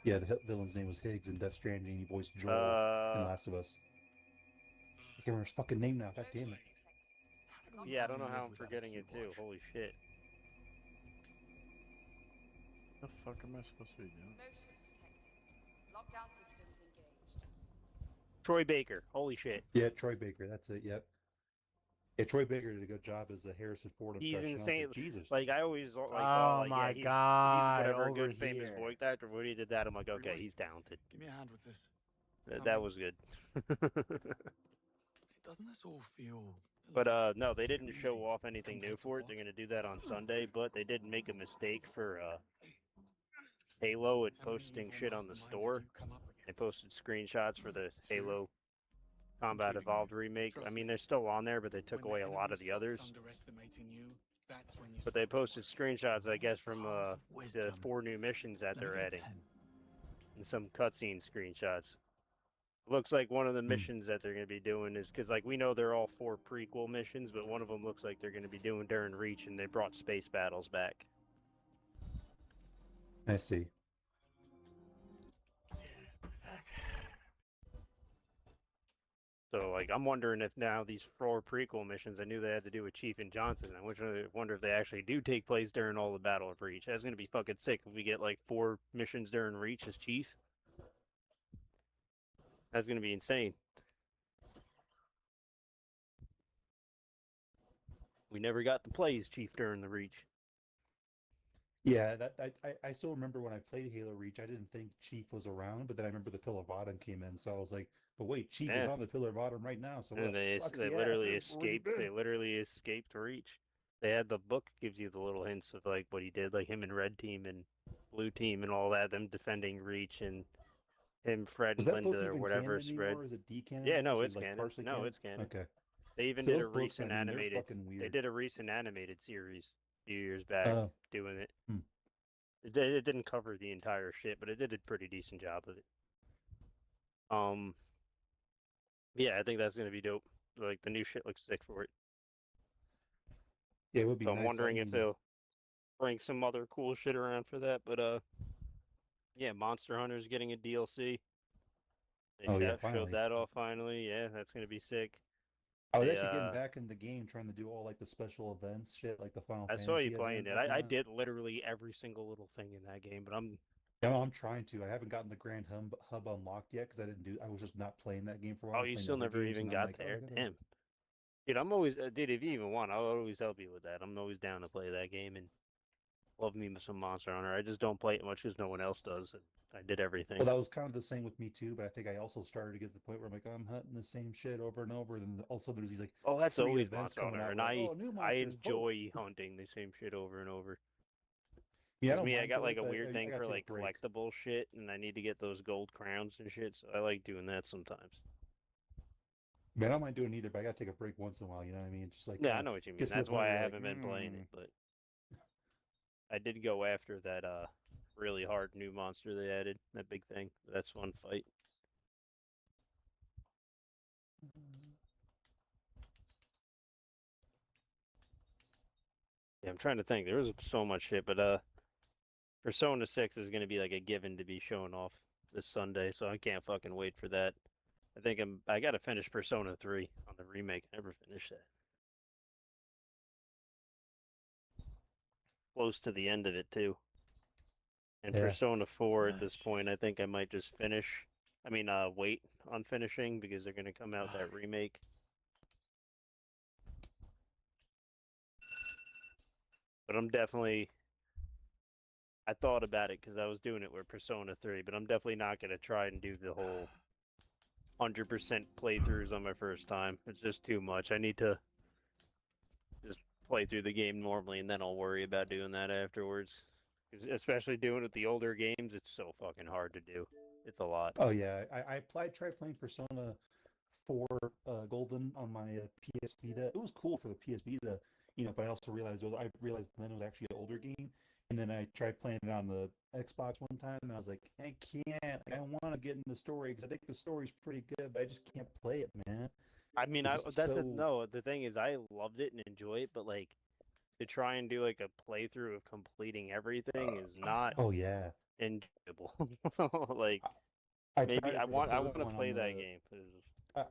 S7: Yeah, the villain's name was Higgs in Death Stranding. He voiced Joel in Last of Us. I can't remember his fucking name now. God damn it.
S2: Yeah, I don't know how I'm forgetting it too. Holy shit.
S1: What the fuck am I supposed to be doing?
S15: Lockdown systems engaged.
S2: Troy Baker. Holy shit.
S7: Yeah, Troy Baker. That's it. Yep. Yeah, Troy Baker did a good job as a Harrison Ford
S2: He's
S7: impression. I was
S2: insane.
S7: like, Jesus.
S2: Like I always like,
S1: Oh
S2: like,
S1: my
S2: yeah,
S1: God,
S2: he's whatever
S1: over
S2: good famous
S1: here.
S2: voice actor. When he did that, I'm like, okay, he's talented.
S11: Give me a hand with this.
S2: That was good.
S11: Doesn't this all feel?
S2: But no, they didn't show off anything new for it. They're gonna do that on Sunday, but they did make a mistake for Halo at posting shit on the store. They posted screenshots for the Halo Combat Evolved remake. I mean, they're still on there, but they took away a lot of the others. But they posted screenshots, I guess, from the 4 new missions that they're adding, and some cutscene screenshots. Looks like one of the missions that they're going to be doing is because, like, we know they're all 4 prequel missions, but one of them looks like they're going to be doing during Reach, and they brought space battles back.
S7: I see.
S2: So, like, I'm wondering if now these 4 prequel missions, I knew they had to do with Chief and Johnson. I wonder if they actually do take place during all the Battle of Reach. That's going to be fucking sick if we get, like, 4 missions during Reach as Chief. That's going to be insane. We never got to play as Chief during the Reach.
S7: Yeah, I still remember when I played Halo Reach, I didn't think Chief was around, but then I remember the Pillar of Autumn came in, so I was like, but wait, Chief is on the Pillar of Autumn right now, so what
S2: they literally escaped. They literally escaped Reach. They had the book gives you the little hints of like what he did, like him and Red Team and Blue Team and all that, them defending Reach and him, Fred, and Linda or whatever spread.
S7: Is it D-canon?
S2: Yeah, no,
S7: Is it,
S2: it's
S7: like,
S2: canon.
S7: partially
S2: No, it's canon.
S7: Okay.
S2: They even
S7: So
S2: did
S7: those
S2: a
S7: books,
S2: recent
S7: I mean, they're
S2: animated.
S7: fucking weird.
S2: They did a recent animated series a few years back doing it. It didn't cover the entire shit, but it did a pretty decent job of it. Yeah, I think that's gonna be dope. Like the new shit looks sick for it.
S7: Yeah, it would be.
S2: So
S7: nice.
S2: I'm wondering if they'll bring some other cool shit around for that. But yeah, Monster Hunter's getting a DLC. They showed that off finally. Yeah, that's gonna be sick.
S7: I was actually getting back in the game, trying to do all like the special events shit, like the Final
S2: I
S7: Fantasy.
S2: saw you playing it.
S7: event
S2: I did literally every single little thing in that game, but
S7: I'm trying to. I haven't gotten the Grand Hub unlocked yet because I was just not playing that game for a while.
S2: Oh, you still never even got there? Damn. Dude, I'm always, dude, if you even want, I'll always help you with that. I'm always down to play that game and love me some Monster Hunter. I just don't play it much because no one else does. And I did everything.
S7: Well, that was kind of the same with me too, but I think I also started to get to the point where I'm like, I'm hunting the same shit over and over, and then all of a sudden there's these like,
S2: oh, that's
S7: free
S2: always
S7: events
S2: Monster
S7: coming
S2: Hunter,
S7: out
S2: and
S7: where, new
S2: I
S7: monsters,
S2: enjoy hunting the same shit over and over.
S7: Yeah,
S2: I got
S7: doing
S2: like
S7: it,
S2: a
S7: but
S2: weird
S7: I
S2: thing
S7: gotta
S2: for
S7: take a
S2: like
S7: break.
S2: collectible shit, and I need to get those gold crowns and shit. So I like doing that sometimes.
S7: Man, I don't mind doing either, but I gotta take a break once in a while. You know what I mean? Just like
S2: Yeah, I know what you mean.
S7: gets to the
S2: That's
S7: point
S2: why
S7: where
S2: I
S7: you're
S2: haven't been playing it, but I did go after that really hard new monster they added. That big thing. That's one fight. Yeah, I'm trying to think. There was so much shit, but Persona 6 is gonna be like a given to be shown off this Sunday, so I can't fucking wait for that. I think I gotta finish Persona 3 on the remake. I never finished that. Close to the end of it too. And
S7: Yeah.
S2: Persona 4 at this point, I think I might just finish. I mean, wait on finishing because they're gonna come out that remake. But I'm definitely. I thought about it because I was doing it with Persona 3, but I'm definitely not gonna try and do the whole 100% playthroughs on my first time. It's just too much. I need to just play through the game normally, and then I'll worry about doing that afterwards. 'Cause especially doing it with the older games, it's so fucking hard to do. It's a lot.
S7: Oh yeah, I tried playing Persona 4 Golden on my PS Vita. It was cool for the PS Vita, but I also realized then it was actually an older game. And then I tried playing it on the Xbox one time, and I was like, I can't. I want to get in the story because I think the story's pretty good, but I just can't play it, man.
S2: I mean,
S7: It's just
S2: the thing is, I loved it and enjoy it, but like to try and do like a playthrough of completing everything is not.
S7: Oh yeah.
S2: Enjoyable. Like
S7: I
S2: maybe I want to
S7: one
S2: play
S7: on
S2: that
S7: the-
S2: game.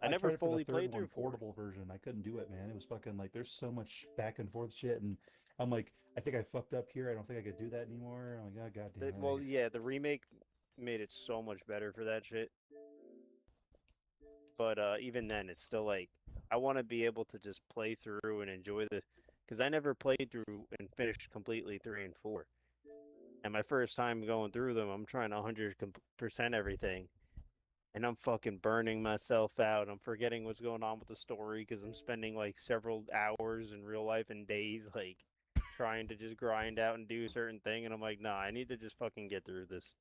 S7: I
S2: never
S7: tried it for
S2: fully
S7: the third
S2: played
S7: one,
S2: through 4.
S7: portable version. I couldn't do it, man. It was fucking like there's so much back and forth shit, and I'm like, I think I fucked up here. I don't think I could do that anymore. I'm like, oh goddamn.
S2: Well, yeah, the remake made it so much better for that shit. But even then, it's still like I want to be able to just play through and enjoy the, because I never played through and finished completely 3 and 4. And my first time going through them, I'm trying 100% everything. And I'm fucking burning myself out. I'm forgetting what's going on with the story because I'm spending like several hours in real life and days like trying to just grind out and do a certain thing. And I'm like, nah, I need to just fucking get through this.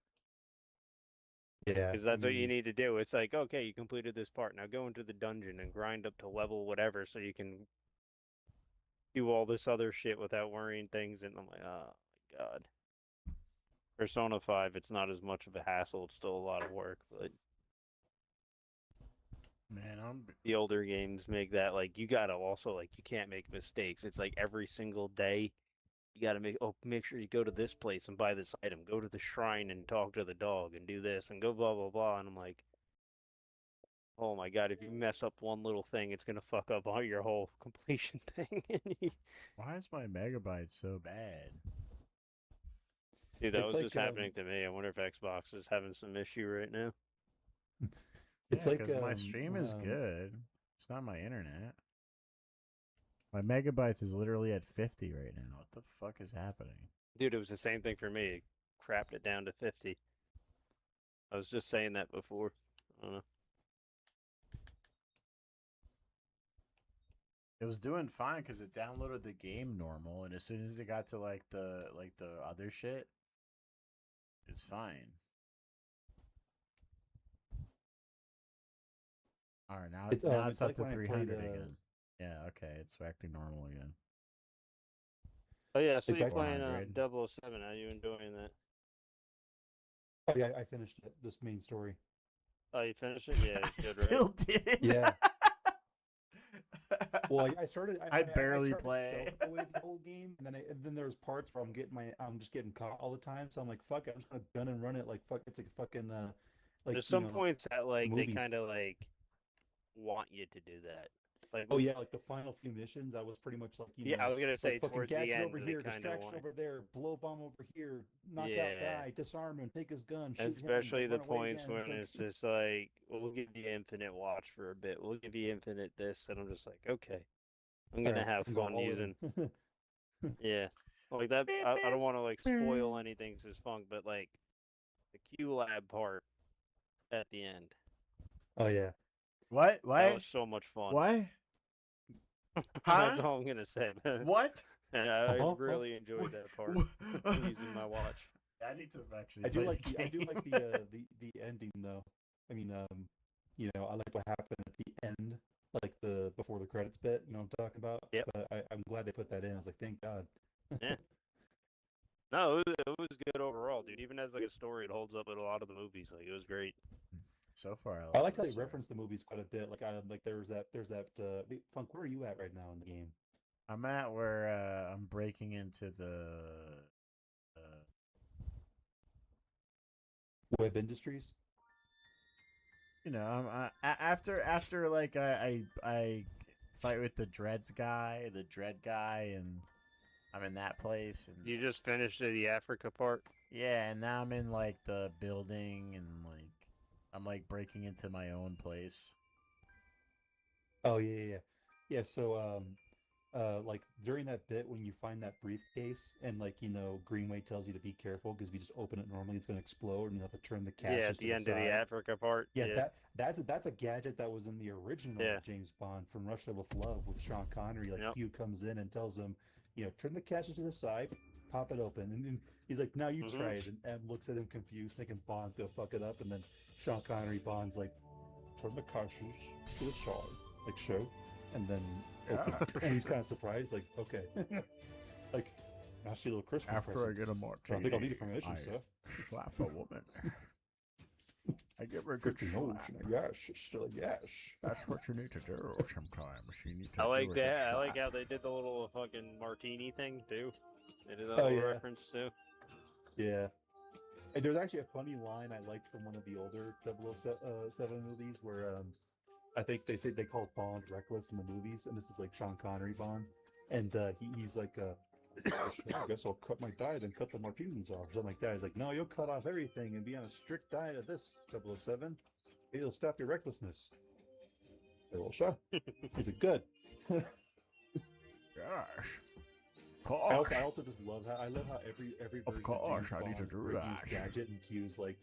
S7: Yeah.
S2: Because that's what you need to do. It's like, okay, you completed this part. Now go into the dungeon and grind up to level whatever so you can do all this other shit without worrying things. And I'm like, oh my god. Persona 5, it's not as much of a hassle. It's still a lot of work, but
S1: man,
S2: the older games make that like you gotta also like you can't make mistakes. It's like every single day you gotta make sure you go to this place and buy this item, go to the shrine and talk to the dog and do this and go blah blah blah. And I'm like, oh my god, if you mess up one little thing, it's gonna fuck up all your whole completion thing.
S1: Why is my megabyte so bad?
S2: Dude, that was just happening to me. I wonder if Xbox is having some issue right now.
S7: It's
S1: yeah,
S7: like
S1: because my stream is good. It's not my internet. My megabytes is literally at 50 right now. What the fuck is happening?
S2: Dude, it was the same thing for me. It crapped it down to 50. I was just saying that before. I don't know.
S1: It was doing fine because it downloaded the game normal, and as soon as it got to like the other shit, it's fine. All right, now it's up
S7: like
S1: to
S7: when I
S1: 300
S7: played,
S1: again. Yeah, okay, it's acting normal again.
S2: Oh yeah, so
S7: Like
S2: you're
S7: back
S2: playing
S1: 100.
S2: 007. How are you enjoying that?
S7: Oh yeah, I finished it. This main story.
S2: Oh, you finished it? Yeah,
S1: I
S2: it's good,
S1: still
S2: right?
S1: did.
S7: Yeah. Well, I started.
S1: I barely
S7: tried to
S1: play.
S7: stealth away the whole game, and then there was parts where I'm just getting caught all the time. So I'm like, fuck it, I'm just gonna gun and run it like fuck. It's like a fucking like
S2: There's some points that like they
S7: movies.
S2: kind of like want you to do that. Like,
S7: Oh yeah, like the final few missions, I was pretty much like,
S2: yeah, I was gonna say
S7: like fucking
S2: towards the
S7: gadget
S2: end,
S7: over
S2: they
S7: here,
S2: kinda
S7: distraction
S2: want-
S7: over there, blow bomb over here, knock out
S2: Yeah.
S7: guy, disarm him, take his gun, shoot
S2: Especially
S7: him,
S2: the
S7: run away
S2: points
S7: again.
S2: when it's just like, we'll give you infinite watch for a bit. We'll give you infinite this, and I'm just like, okay, I'm gonna
S7: Alright,
S2: have
S7: I'm going
S2: fun
S7: all
S2: using.
S7: in.
S2: Yeah, like that. I don't want to like spoil anything to Spunk, but like the Q Lab part at the end.
S7: Oh yeah.
S1: What?
S2: That was so much fun.
S1: What?
S2: That's all I'm gonna say, man.
S1: What?
S2: And I really enjoyed that part. Using my watch.
S1: I need to actually.
S7: I do
S1: play
S7: like
S1: the
S7: the I do
S1: game.
S7: like the ending though. I mean, you know, I like what happened at the end, like the before the credits bit. You know what I'm talking about?
S2: Yep.
S7: But I'm glad they put that in. I was like, thank God.
S2: Yeah. No, it was good overall, dude. Even as like a story, it holds up in a lot of the movies. Like it was great.
S1: So far,
S7: I like how
S1: the
S7: they
S1: story.
S7: reference the movies quite a bit. Like like there's that wait, Funk, where are you at right now in the game?
S1: I'm at where I'm breaking into the
S7: Web Industries.
S1: you know, after like I fight with the Dread guy, and I'm in that place, and
S2: You just finished the Africa part.
S1: yeah, and now I'm in like the building, and like I'm like breaking into my own place.
S7: Oh yeah. So like during that bit when you find that briefcase and like Greenway tells you to be careful because if you just open it normally it's gonna explode and you have to turn the caches
S2: Yeah, at
S7: to
S2: the
S7: the
S2: end of the
S7: side.
S2: Africa part.
S7: Yeah, that's a gadget that was in the original
S2: Yeah.
S7: James Bond from Russia with Love with Sean Connery. Like
S2: Yep.
S7: Hugh comes in and tells him, turn the caches to the side, pop it open, and then he's like, "Now you
S2: Mhm.
S7: try it." And M looks at him confused, thinking Bond's gonna fuck it up, and then Sean Connery Bond's like, "Turn the caches to the side, like so," and then open it. And he's kind of surprised, like, "Okay." Like, nasty little Christmas
S1: After
S7: present.
S1: I get a martini,
S7: I don't think I'll need it for my mission,
S1: I
S7: sir.
S1: slap a woman. I give her a good
S7: Christy knows,
S1: slap.
S7: yes, still a yes.
S1: That's what you need to do sometimes. You need to.
S2: I like
S1: do it a
S2: that. I like
S1: slap.
S2: how they did the little fucking martini thing too. They did that
S7: Oh,
S2: little
S7: yeah.
S2: reference too.
S7: Yeah. And there's actually a funny line I liked from one of the older 007 movies where I think they say they call Bond reckless in the movies, and this is like Sean Connery Bond, and he's like, I guess I'll cut my diet and cut the martinis off, or something like that. He's like, no, you'll cut off everything and be on a strict diet of this 007. It'll stop your recklessness. Well, sure. Is it good?
S1: Gosh.
S7: I also just love how every version
S1: Of course,
S7: James
S1: I need to
S7: Bond
S1: do
S7: brings
S1: that.
S7: Gadget and Q's like,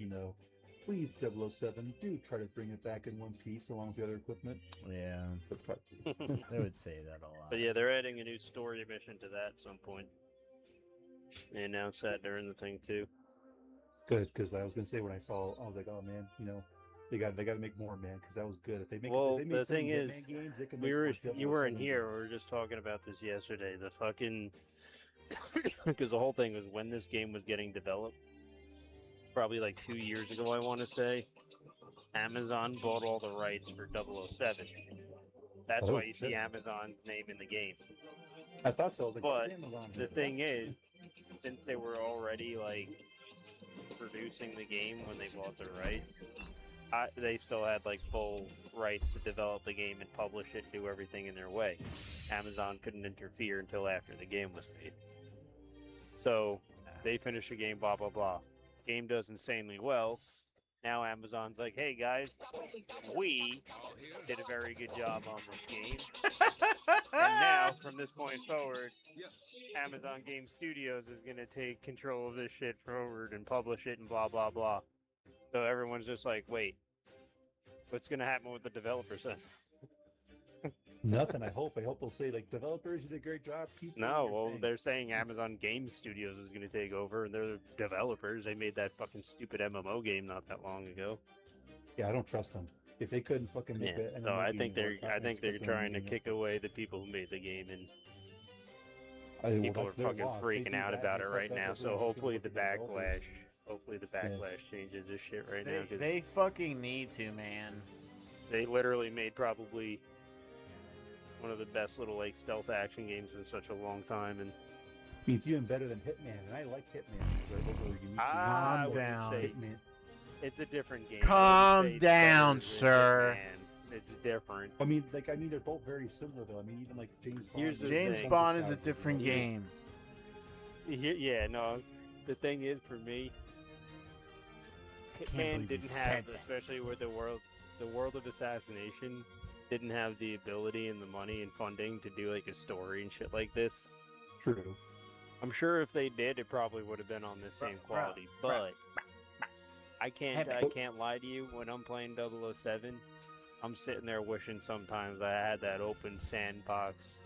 S7: please 007, do try to bring it back in one piece along with the other equipment.
S1: Yeah. They would say that a lot.
S2: But yeah, they're adding a new story mission to that at some point. They announced that during the thing too.
S7: Good, because I was gonna say when I saw, I was like, oh man, they got to make more, man, because that was good. If they make,
S2: Well,
S7: if they made
S2: the thing is,
S7: Hitman games, they can
S2: you
S7: make more
S2: weren't
S7: 007
S2: here.
S7: games.
S2: We were just talking about this yesterday. The fucking because the whole thing was when this game was getting developed, probably like 2 years ago, I want to say. Amazon bought all the rights for 007. That's
S7: Oh,
S2: why you
S7: shit.
S2: see Amazon's name in the game.
S7: I thought so. I was like,
S2: But
S7: where's Amazon
S2: the
S7: here?
S2: thing is, since they were already like producing the game when they bought the rights, they still had like full rights to develop the game and publish it, do everything in their way. Amazon couldn't interfere until after the game was made. So they finish the game, blah blah blah. Game does insanely well. Now Amazon's like, hey guys, we did a very good job on this game. And now, from this point forward, Amazon Game Studios is going to take control of this shit forward and publish it and blah, blah, blah. So everyone's just like, wait, what's going to happen with the developers then?
S7: Nothing. I hope they'll say like, developers, you did a great job. Keep doing
S2: No,
S7: your
S2: well,
S7: thing.
S2: they're saying Amazon Game Studios is going to take over, and they're the developers. They made that fucking stupid MMO game not that long ago.
S7: Yeah, I don't trust them. If they couldn't fucking make
S2: Yeah,
S7: that,
S2: so I think they're
S7: expect them
S2: trying to
S7: make
S2: kick away the people who made the game, and
S7: well,
S2: people are
S7: that's their
S2: fucking
S7: loss. They
S2: freaking
S7: do
S2: out
S7: that,
S2: about
S7: they
S2: it
S7: fuck
S2: right
S7: up,
S2: now.
S7: everyone's
S2: So
S7: just
S2: hopefully
S7: gonna
S2: the
S7: look at developers.
S2: backlash changes this shit right now. 'Cause
S1: They fucking need to, man.
S2: they literally made probably one of the best little like stealth action games in such a long time, and
S7: I mean, it's even better than Hitman, and I like Hitman.
S2: I
S1: Calm
S2: wouldn't
S1: down.
S2: say
S7: Hitman.
S2: it's a different game.
S1: Calm
S2: I wouldn't say it's
S1: down,
S2: better than
S1: sir.
S2: Hitman. It's different.
S7: I mean, they're both very similar though. I mean, even like James Bond.
S2: Here's the
S1: James
S2: thing.
S1: Bond is a
S7: Disguise
S1: different
S7: as well.
S1: game.
S2: Yeah, no. The thing is, for me, Hitman
S1: believe you
S2: didn't
S1: said
S2: have,
S1: that.
S2: especially with the world of Assassination, didn't have the ability and the money and funding to do like a story and shit like this.
S7: True.
S2: I'm sure if they did, it probably would have been on the same quality. But I can't lie to you. When I'm playing 007, I'm sitting there wishing sometimes I had that open sandbox,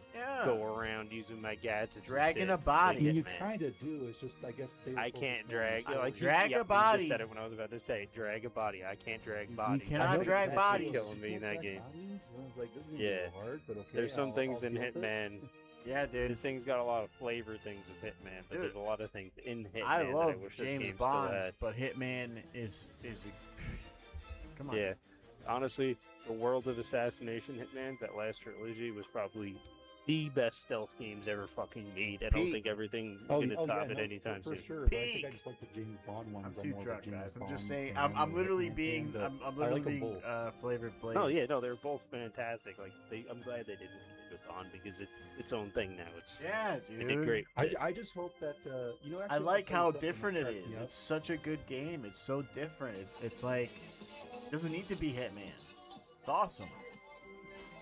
S2: go around using my gadgets, and
S1: Dragging
S2: shit
S1: a body.
S7: I mean, you
S2: Hitman.
S7: kind of do. It's just, I guess they. were
S2: I
S7: focused
S2: can't
S7: more
S2: drag.
S7: on
S2: Like,
S1: drag
S2: you
S1: a body.
S2: just said it when I was about to say drag a body. I can't drag
S1: You
S2: bodies.
S1: cannot
S7: I noticed
S1: drag
S7: that
S1: bodies.
S7: too.
S2: Killing me in
S7: You
S2: that
S7: can't
S2: game.
S7: drag bodies? And I was like, this is
S2: Yeah.
S7: a little hard, but okay.
S2: There's some things in
S7: deal with it.
S2: Hitman.
S1: Yeah, dude.
S2: This thing's got a lot of flavor things with Hitman, but
S1: Dude,
S2: there's a lot of things in Hitman
S1: I
S2: that
S1: love
S2: I wish this
S1: James
S2: game
S1: Bond,
S2: still had.
S1: but Hitman is come on.
S2: Yeah, honestly, the World of Assassination Hitman's that last trilogy was probably the best stealth games ever fucking made. I don't
S1: Peak.
S2: think everything's
S7: Oh,
S2: gonna top
S7: yeah,
S2: it
S7: no,
S2: anytime
S7: for
S2: soon.
S7: sure. But I think I
S1: Peak.
S7: just like the James Bond ones.
S1: I'm
S7: I'm
S1: too
S7: more of a
S1: drunk,
S7: James
S1: guys. I'm
S7: Bond
S1: just saying.
S7: fan
S1: I'm
S7: than a
S1: literally
S7: Hitman
S1: being.
S7: fan,
S1: I'm
S7: but I
S1: literally
S7: like 'em
S1: being
S7: both.
S1: flavored.
S2: No, yeah, no, they're both fantastic. Like, I'm glad they did with Bond because it's its own thing now. It's
S1: Yeah,
S2: they did
S1: dude.
S2: great. with it.
S7: I just hope that
S1: I
S7: actually,
S1: like how
S7: 27
S1: different it
S7: cracked
S1: is.
S7: me up.
S1: It's such a good game. It's so different. It's like it doesn't need to be Hitman. It's awesome.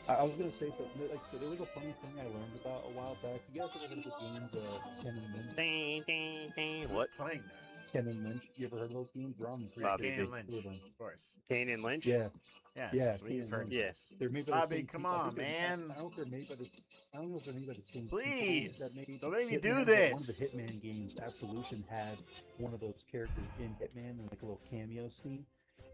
S7: I was gonna say something. Like, there was a funny thing I learned about a while back. You guys ever heard of the games Ken and Lynch?
S2: Ding, ding, ding.
S1: Who's
S2: What?
S1: playing that?
S7: Ken and Lynch. You ever heard of those games? They're on the
S2: Bobby
S1: Kane
S2: Lee.
S1: and Lynch,
S7: Two of them.
S1: of course.
S2: Kane and Lynch?
S7: Yeah,
S1: Yes,
S7: Yeah,
S1: we've
S7: Kane and
S1: heard
S7: Lynch.
S2: Yes.
S7: they're made by the
S1: Bobby,
S7: same
S1: come
S7: people. I
S1: on,
S7: think
S1: man.
S7: I don't know if they're made by the. I don't know if they're made by the same. people
S1: Please,
S7: that made
S1: don't make me
S7: Hitman,
S1: do
S7: but
S1: this.
S7: One of the Hitman games, Absolution, had one of those characters in Hitman in like a little cameo scene.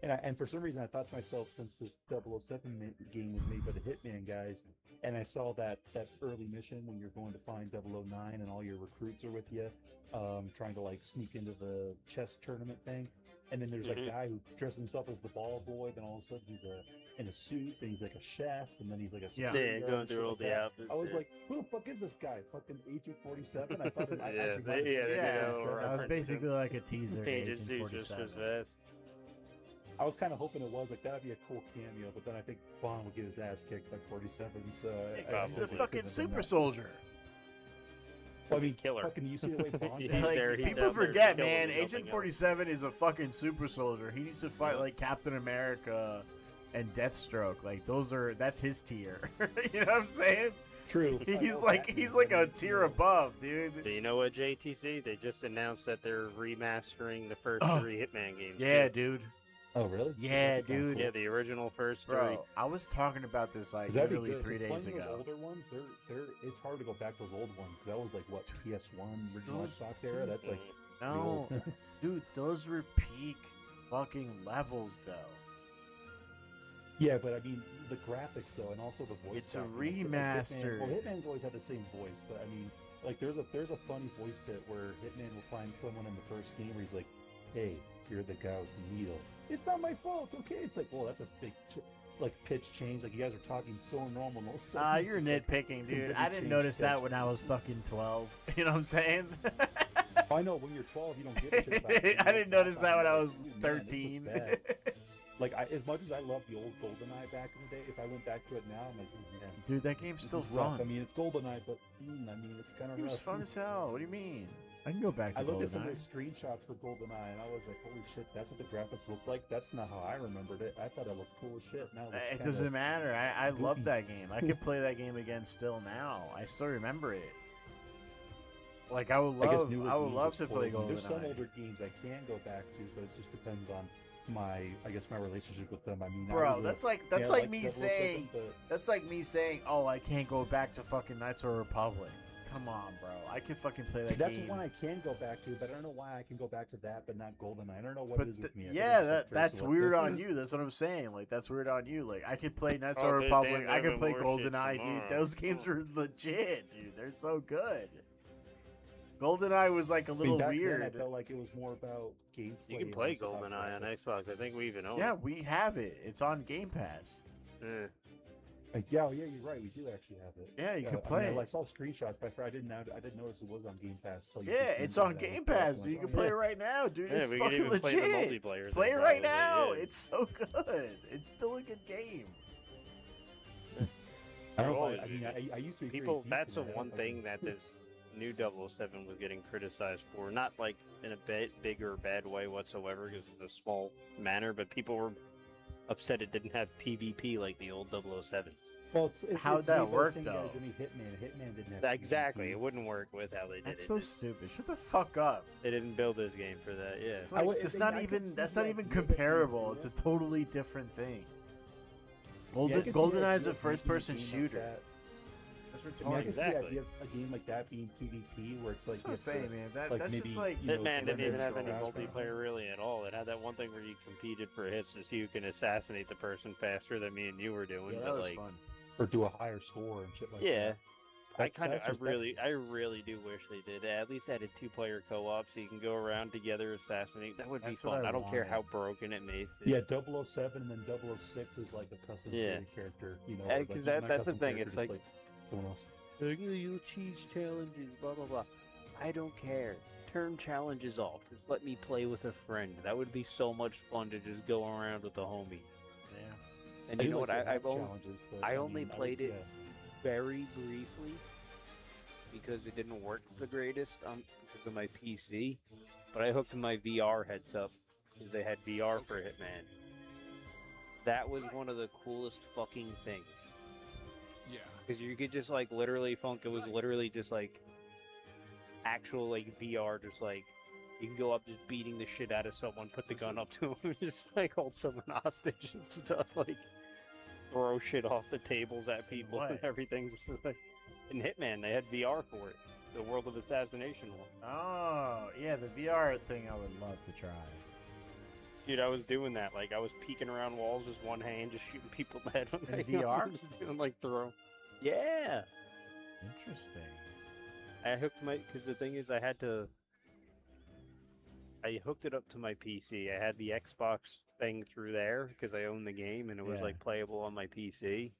S7: And for some reason, I thought to myself, since this 007 game was made by the Hitman guys, and I saw that early mission when you're going to find 009 and all your recruits are with you, trying to like sneak into the chess tournament thing, and then there's a guy who dresses himself as the ball boy, then all of a sudden he's in a suit, and he's like a chef, and then he's like a
S1: Yeah.
S7: security guard
S2: Going
S7: and
S2: through
S7: shit
S2: all
S7: like
S2: the
S7: that.
S2: outfits.
S7: I was
S2: yeah.
S7: like, who the fuck is this guy? Fucking Agent 47? I thought it I
S2: Yeah,
S7: actually
S2: they-
S7: might have
S2: yeah,
S7: been
S2: they
S1: Yeah,
S2: did a
S7: Agent
S2: little
S7: 47.
S1: that was
S2: reference to
S1: basically like a teaser to
S2: Change
S1: Agent
S2: his suit just
S1: 47.
S2: as fast.
S7: I was kind of hoping it was like that'd be a cool cameo, but then I think Bond would get his ass kicked by 47. So
S1: Yeah,
S7: I
S1: 'cause he's a
S7: probably
S1: fucking
S7: couldn't have
S1: super
S7: done that.
S1: soldier.
S7: Well, I mean,
S2: Killer.
S7: fucking, you see the way Bond
S2: He's
S7: did?
S1: Like
S2: there, he's
S1: people
S2: out there
S1: forget,
S2: killing
S1: man.
S2: and nothing
S1: Agent
S2: else.
S1: 47 is a fucking super soldier. He needs to fight like Captain America and Deathstroke. Like that's his tier. You know what I'm saying?
S7: True.
S1: He's like a tier above, dude.
S2: So you know what, JTC? They just announced that they're remastering the first 3 Hitman games.
S1: Yeah,
S2: too.
S1: dude.
S7: Oh, really?
S1: Yeah, dude.
S2: Yeah, the original first 3.
S1: Bro, I was talking about this like
S7: That'd be
S1: literally
S7: good,
S1: 3
S7: 'cause
S1: days
S7: playing
S1: ago.
S7: Those older ones, it's hard to go back to those old ones because that was like what PS1 original
S1: Those-
S7: Xbox era. That's like
S1: No,
S7: old.
S1: dude, those were peak fucking levels, though.
S7: Yeah, but I mean the graphics though, and also the voice.
S1: It's a
S7: stuff, you know,
S1: remaster.
S7: Well, Hitman's always had the same voice, but I mean, like there's a funny voice bit where Hitman will find someone in the first game where he's like, "Hey, you're the guy with the needle. It's not my fault, okay?" It's like, well, that's a big like pitch change. Like you guys are talking so normal. all of a sudden
S1: Ah,
S7: it's
S1: you're
S7: just, like,
S1: nitpicking, dude.
S7: completely
S1: I didn't
S7: changed
S1: notice that
S7: pitch.
S1: when I was fucking 12. You know what I'm saying?
S7: I know when you're 12, you don't give a shit about it.
S1: I didn't notice that when I was
S7: Ooh, man, this looks
S1: 13.
S7: bad. Like, as much as I love the old GoldenEye back in the day, if I went back to it now, I'm like, ooh, man.
S1: Dude, that
S7: this
S1: game's
S7: is
S1: still
S7: rough.
S1: fun.
S7: I mean, it's GoldenEye, but I mean, it's kind of
S1: It
S7: rough.
S1: was fun as hell. What do you mean? I can go back to
S7: I looked at some of
S1: GoldenEye.
S7: the screenshots for GoldenEye, and I was like, holy shit, that's what the graphics looked like? That's not how I remembered it. I thought it looked cool as shit. Now
S1: It
S7: kinda
S1: doesn't matter. I love
S7: goofy.
S1: that game. I could play that game again still now. I still remember it. Like I would
S7: I guess
S1: love,
S7: newer
S1: I would
S7: games
S1: love
S7: are
S1: to play
S7: spoiled. There's some
S1: GoldenEye.
S7: older games I can go back to, but it just depends on my relationship with them. I mean, I
S1: Bro,
S7: was
S1: that's
S7: a-
S1: like
S7: yeah, I
S1: me
S7: liked 007,
S1: saying
S7: but
S1: that's like me saying, oh, I can't go back to fucking Knights of the Republic. Come on, bro. I can fucking play
S7: See,
S1: that
S7: that's
S1: game.
S7: one I can go back to, but I don't know why I can go back to that, but not GoldenEye. I don't know what
S1: But
S7: it is with me. I think
S1: yeah,
S7: I'm just, like, very
S1: that's
S7: selective.
S1: weird on you. That's what I'm saying. Like that's weird on you. Like I could play Knights of
S2: Oh,
S1: the
S2: they-
S1: Republic.
S2: they
S1: I could
S2: have
S1: play
S2: more shit
S1: GoldenEye, dude.
S2: tomorrow.
S1: Those games are legit, dude. They're so good. GoldenEye was like a
S7: I mean,
S1: little
S7: back
S1: weird.
S7: Then I felt like it was more about gameplay.
S2: You can
S7: and
S2: play
S7: less about
S2: GoldenEye on
S7: graphics.
S2: Xbox. I think we even own
S1: Yeah,
S2: it.
S1: we have it. It's on Game Pass.
S2: Yeah.
S7: Like, yeah, you're right. We do actually have it.
S1: Yeah, you can
S7: I
S1: play
S7: mean,
S1: it.
S7: I saw screenshots, but I didn't notice it was on Game Pass. Till you
S1: Yeah,
S7: just
S1: it's
S7: mentioned
S1: on
S7: that. I
S1: Game
S7: looked it up,
S1: Pass,
S7: I'm
S1: dude. You
S7: like,
S1: can
S7: oh,
S1: play
S7: yeah.
S1: it right now, dude.
S2: Yeah,
S1: It's
S2: we can
S1: fucking
S2: even
S1: legit.
S2: play the multiplayer thing,
S1: Play it right
S2: probably,
S1: now.
S2: yeah.
S1: It's so good. It's still a good game.
S7: I don't know.
S2: Oh,
S7: I mean, I used to be
S2: People,
S7: pretty
S2: that's the
S7: decent at it.
S2: one thing that this new 007 was getting criticized for. Not like in a big or bad way whatsoever, because it's a small manner, but people were upset it didn't have PvP like the old 007s.
S7: Well,
S1: How'd
S7: it's
S1: that
S7: made by the
S1: work,
S7: same guys
S1: though?
S7: that made Hitman. Hitman didn't have
S2: Exactly,
S7: PvP.
S2: it wouldn't work with how they did
S1: That's
S2: it.
S1: so stupid. Shut the fuck up.
S2: They didn't build this game for that. Yeah.
S1: It's like, that's not even comparable. It's a totally different thing. GoldenEye is a first-person shooter. That's
S7: I mean, I
S1: retarded.
S7: can see the idea of a game like that being PvP, where it's like
S1: That's what I'm
S7: you have
S1: saying,
S7: to,
S1: man.
S7: like
S1: That's
S7: maybe,
S1: just like
S7: you know,
S2: Hitman didn't even have any
S7: fast
S2: multiplayer really at all. It had that one thing where you competed for hits to see who can assassinate the person faster than me and you were doing.
S1: Yeah,
S2: but
S1: that was
S2: like,
S1: fun.
S7: or do a higher score and shit like
S2: yeah.
S7: that.
S2: I really do wish they did. At least added 2-player co-op so you can go around together assassinate. That would be
S1: That's what
S2: fun.
S1: I
S2: I don't care
S1: wanted.
S2: how broken it makes it.
S7: Yeah, 007 and then 006 is like a custom
S2: Yeah.
S7: character, you know.
S2: Yeah,
S7: like,
S2: 'cause
S7: not
S2: that's the
S7: custom
S2: thing,
S7: character,
S2: it's
S7: just
S2: like-
S7: someone else.
S2: Like, you cheese challenges, blah blah blah. I don't care. Turn challenges off. Just let me play with a friend. That would be so much fun to just go around with a homie.
S1: Yeah.
S2: And
S7: I
S2: you
S7: do
S2: know
S7: like
S2: what?
S7: to have
S2: I've only,
S7: challenges, but,
S2: I
S7: I
S2: only
S7: mean, I
S2: played
S7: would-
S2: it very briefly because it didn't work the greatest on because of my PC. But I hooked my VR heads up because they had VR for Hitman. That was one of the coolest fucking things.
S14: Yeah.
S2: Because you could just like literally it was literally just like actual like VR, just like you can go up just beating the shit out of someone, put the gun up to him, and just like hold someone hostage and stuff, like throw shit off the tables at people and
S1: What?
S2: everything. Just like in Hitman, they had VR for it, the World of Assassination one.
S1: Oh, yeah, the VR thing I would love to try.
S2: Dude, I was doing that. Like I was peeking around walls, just one hand, just shooting people in the head.
S1: In
S2: Like,
S1: VR?
S2: just doing like throw. Yeah.
S1: Interesting.
S2: I hooked because the thing is, I hooked it up to my PC. I had the Xbox thing through there because I own the game and it was
S1: Yeah.
S2: like playable on my PC.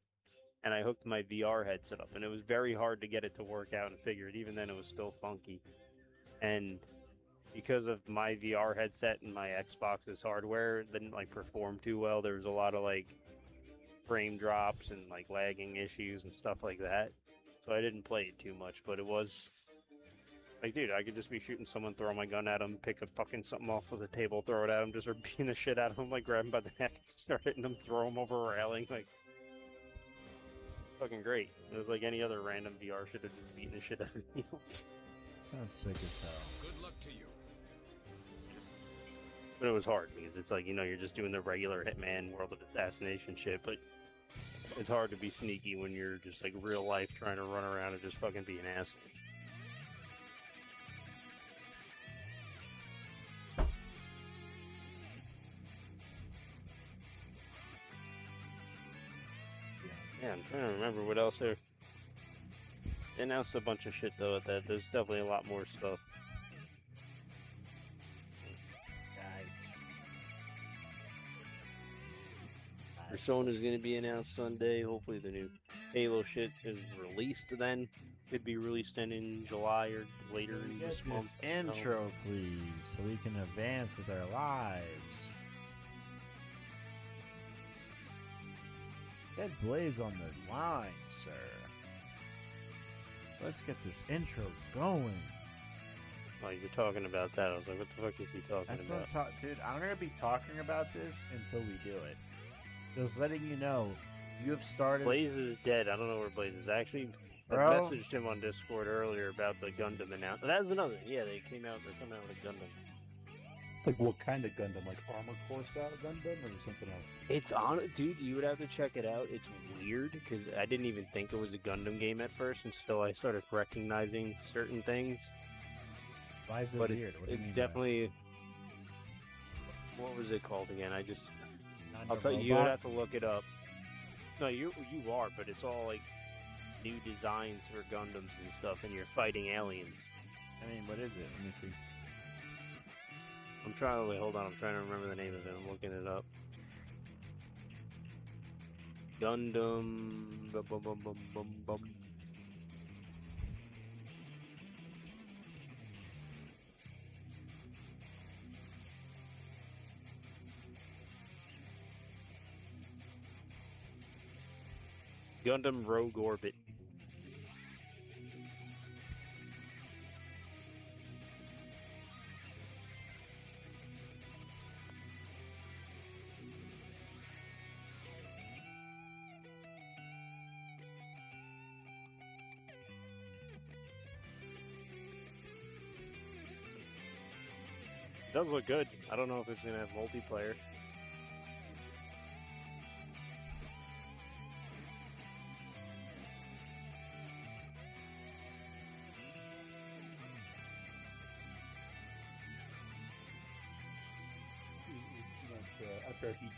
S2: And I hooked my VR headset up, and it was very hard to get it to work out and figure it. Even then, it was still funky. And because of my VR headset and my Xbox's hardware, it didn't like perform too well. There was a lot of like frame drops and like lagging issues and stuff like that. So I didn't play it too much, but it was Like, dude, I could just be shooting someone, throw my gun at him, pick a fucking something off of the table, throw it at him, just start beating the shit out of him, like grab him by the neck, start hitting him, throw him over a railing, like fucking great. It was like any other random VR should have just beaten the shit out of you.
S1: Sounds sick as hell.
S10: Good luck to you.
S2: But it was hard because it's like, you know, you're just doing the regular Hitman World of Assassination shit, but it's hard to be sneaky when you're just like real life trying to run around and just fucking be an asshole. Yeah, I'm trying to remember what else there. They announced a bunch of shit though at that. There's definitely a lot more stuff. Persona is going to be announced Sunday. Hopefully the new Halo shit is released then. Could be released then in July or later in
S1: Get
S2: this month.
S1: this intro, please, so we can advance with our lives. Get Blaze on the line, sir. Let's get this intro going.
S2: Like, you're talking about that. I was like, what the fuck is he talking
S1: That's
S2: about?
S1: what I'm talking, dude. I'm gonna be talking about this until we do it. Just letting you know, you have started.
S2: Blaze is dead. I don't know where Blaze is. Actually, I
S1: Bro.
S2: messaged him on Discord earlier about the Gundam announcement. That was another thing. Yeah, they're coming out with a Gundam.
S7: Like what kind of Gundam? Like Armored Core style Gundam or something else?
S2: It's on, dude. You would have to check it out. It's weird because I didn't even think it was a Gundam game at first until I started recognizing certain things.
S1: Why is it
S2: But
S1: weird? What do you
S2: it's
S1: mean by
S2: definitely. What was it called again?
S1: Not
S2: I'll
S1: a
S2: tell you. You would
S1: robot?
S2: have to look it up. No, you are, but it's all like new designs for Gundams and stuff, and you're fighting aliens.
S1: I mean, what is it? Let me see.
S2: I'm trying to wait. Hold on. I'm trying to remember the name of it. I'm looking it up. Gundam. Bum, bum, bum, bum, bum, bum. Gundam Rogue Orbit. It does look good. I don't know if it's gonna have multiplayer.
S7: That's after I beat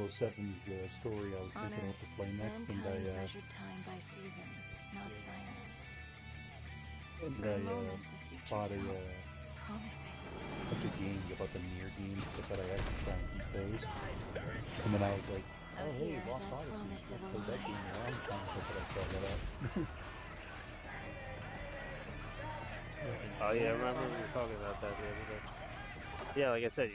S7: 007's story, I was
S16: On
S7: thinking what
S16: Earth,
S7: to play next, and
S16: mankind
S7: I
S16: measured time by seasons, not silence.
S7: and
S16: For a
S7: I
S16: moment, the future
S7: bought a
S16: felt promising.
S7: bunch of games about the Nier games. I thought I'd actually try and beat those. And then I was like, oh hey,
S16: here,
S7: Lost
S16: that
S7: Odyssey.
S16: promise is
S7: I've played that
S16: alive.
S7: game in a long time, so I thought I'd try that out.
S2: Oh yeah, I remember we were talking about that the other day. Yeah, like I said,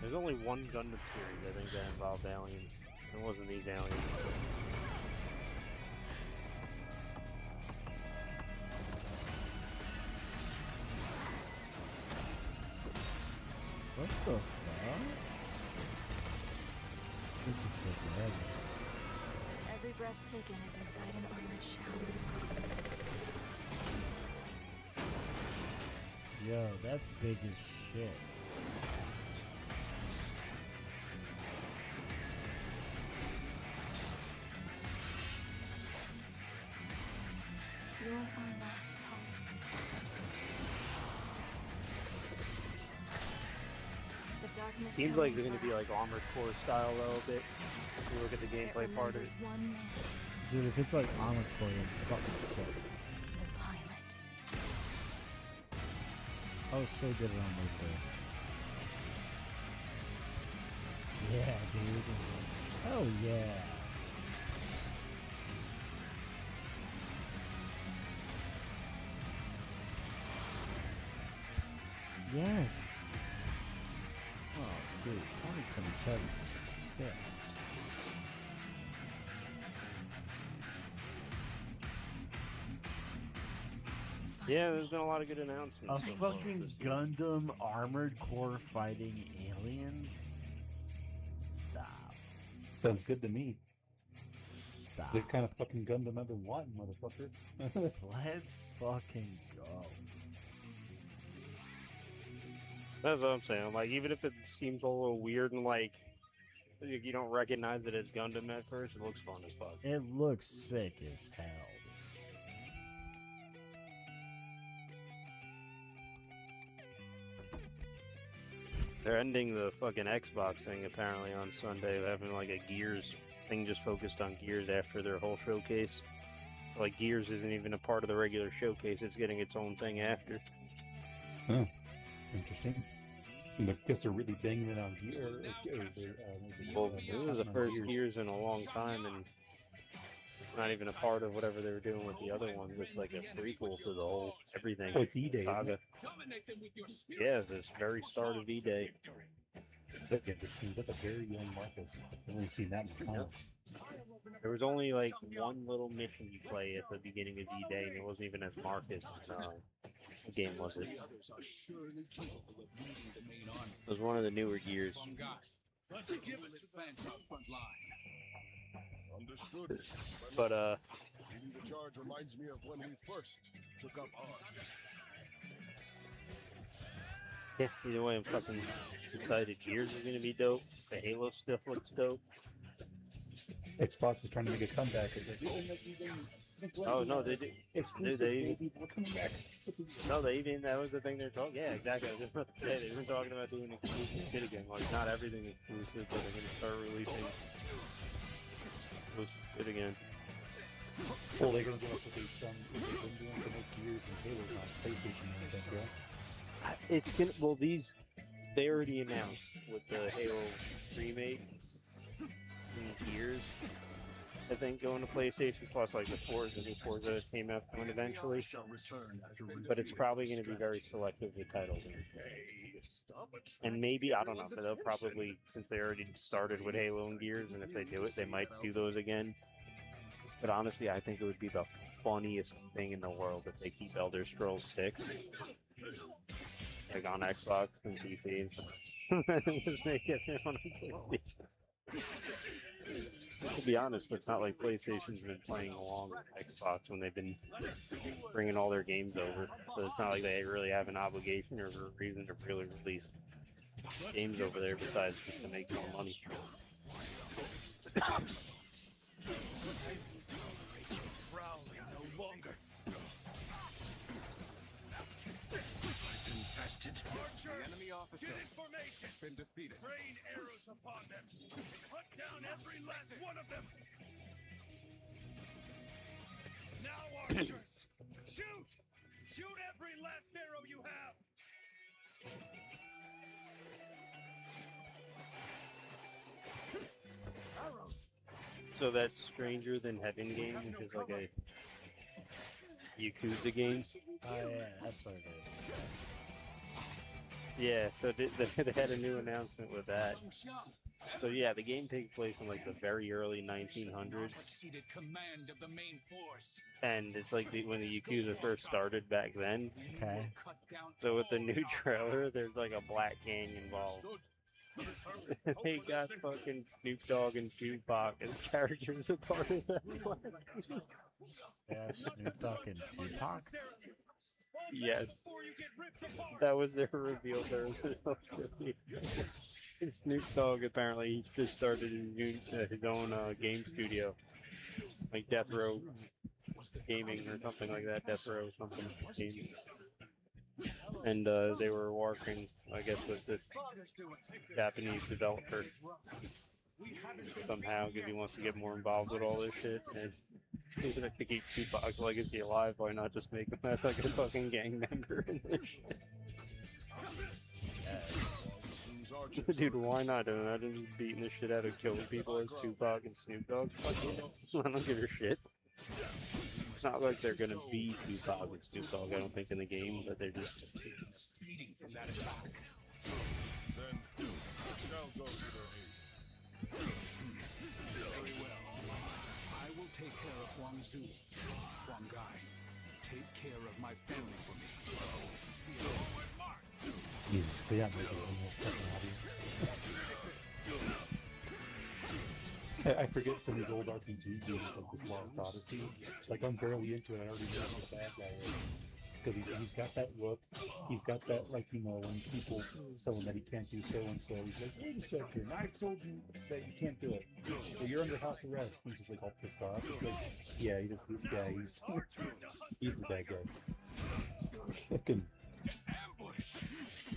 S2: there's only one Gundam series I think that involved aliens. It wasn't these aliens.
S1: What the fuck? This is so bad.
S16: Every breath taken is inside an armored shell.
S1: Yo, that's big as shit.
S16: You're our last hope. The darkness
S2: Seems like
S16: coming
S2: they're gonna be
S16: for
S2: like
S16: us.
S2: Armored Core style though a bit. If you look at the
S16: It
S2: gameplay part of
S16: remembers
S2: it.
S16: one man,
S1: Dude, if it's like Armored Core, it's fucking sick.
S16: the pilot.
S1: I was so good at Armored Core. Yeah, dude. Oh yeah. Yes. Oh, dude, 2027 is sick.
S2: Yeah, there's been a lot of good announcements.
S1: A
S2: so far
S1: fucking
S2: this year.
S1: Gundam Armored Core fighting aliens? Stop.
S7: Sounds good to me.
S1: Stop.
S7: The kind of fucking Gundam I've been wanting, motherfucker.
S1: Let's fucking go.
S2: That's what I'm saying. Like, even if it seems a little weird and like you don't recognize it as Gundam at first, it looks fun as fuck.
S1: It looks sick as hell,
S2: They're ending the fucking Xbox thing apparently on Sunday, having like a Gears thing just focused on Gears after their whole showcase. Like Gears isn't even a part of the regular showcase; it's getting its own thing after.
S7: Oh, interesting. And I guess they're really banging it on here.
S2: Well, this is the first Gears in a long time, and it's not even a part of whatever they were doing with the other one. It's like a prequel to the whole everything.
S7: Oh, it's E-Day, isn't
S2: saga.
S7: it?
S2: Yeah, this very start of E-Day.
S7: Look at this thing. That's a very young Marcus. I've only seen that in comics.
S2: There was only like one little mission you play at the beginning of E-Day, and it wasn't even as Marcus. What game was it? It was one of the newer Gears.
S11: Let's give it to fans on front line.
S8: Understood.
S2: But
S8: Leading the charge reminds me of when we first took up arms.
S2: yeah, either way, I'm fucking excited. Gears is gonna be dope. The Halo stuff looks dope.
S7: Xbox is trying to make a comeback. It's like,
S2: Oh no, they did.
S7: Exclusive,
S2: They
S7: baby. We're coming back.
S2: no, they even that was the thing they're talking. Yeah, exactly. I was just about to say they've been talking about doing exclusive shit again. Like not everything exclusive, but they're gonna start releasing exclusive shit again.
S7: Well, they're gonna do what they've been doing to make Gears and Halo on PlayStation, I think, yeah.
S2: It's gonna these they already announced with the Halo remake in Gears. I think going to PlayStation Plus, like the new Forza came out coming eventually, but it's probably going to be very selective with titles. And maybe, I don't know, but they'll probably, since they already started with Halo and Gears, and if they do it, they might do those again. But honestly, I think it would be the funniest thing in the world if they keep Elder Scrolls 6, like on Xbox and PC and stuff. Just make it on PlayStation. To be honest, it's not like PlayStation's been playing along with Xbox when they've been bringing all their games over. So it's not like they really have an obligation or a reason to really release games over there besides just to make more money.
S11: The enemy officer has been defeated.
S17: Rain arrows upon them. Cut down every last one of them. Now, archers, shoot! Shoot every last arrow you have. Arrows.
S2: So that's Stranger Than Heaven game, which is like a Yakuza game.
S1: Oh yeah, that's what it is.
S2: Yeah, so they had a new announcement with that. So yeah, the game takes place in like the very early 1900s, and it's like when the Yakuza first started back then.
S1: Okay.
S2: So with the new trailer, there's like a black gang involved. They got fucking Snoop Dogg and Tupac as characters a part of that.
S1: Yeah, Snoop Dogg and Tupac.
S2: Yes, that was their reveal. Snoop Dogg apparently he's just started his own game studio, like Death Row Gaming or something like that. Death Row something game. And they were working, I guess, with this Japanese developer somehow because he wants to get more involved with all this shit. And he's like to keep Tupac's legacy alive. Why not just make him as like a fucking gang member in this shit? Dude, why not? Imagine just beating the shit out of killing people as Tupac and Snoop Dogg. Fuck yeah. I don't give a shit. It's not like they're gonna be Tupac and Snoop Dogg, I don't think, in the game, but they're just.
S8: From that attack. Then shall go to their aid.
S11: Very well. I will take care of Huang Zu, Huang Gai. take care of my family for me.
S7: Jesus, they got making it fucking obvious. I forget some of these old RPG games like this Lost Odyssey. Like, I'm barely into it. I already know who the bad guy is. Because he's got that look. He's got that, like, you know, when people tell him that he can't do so-and-so, he's like, wait a second, I told you that you can't do it. Well, you're under house arrest. He's just, like, all pissed off. It's like, yeah, he's this guy. He's the bad guy. Fucking...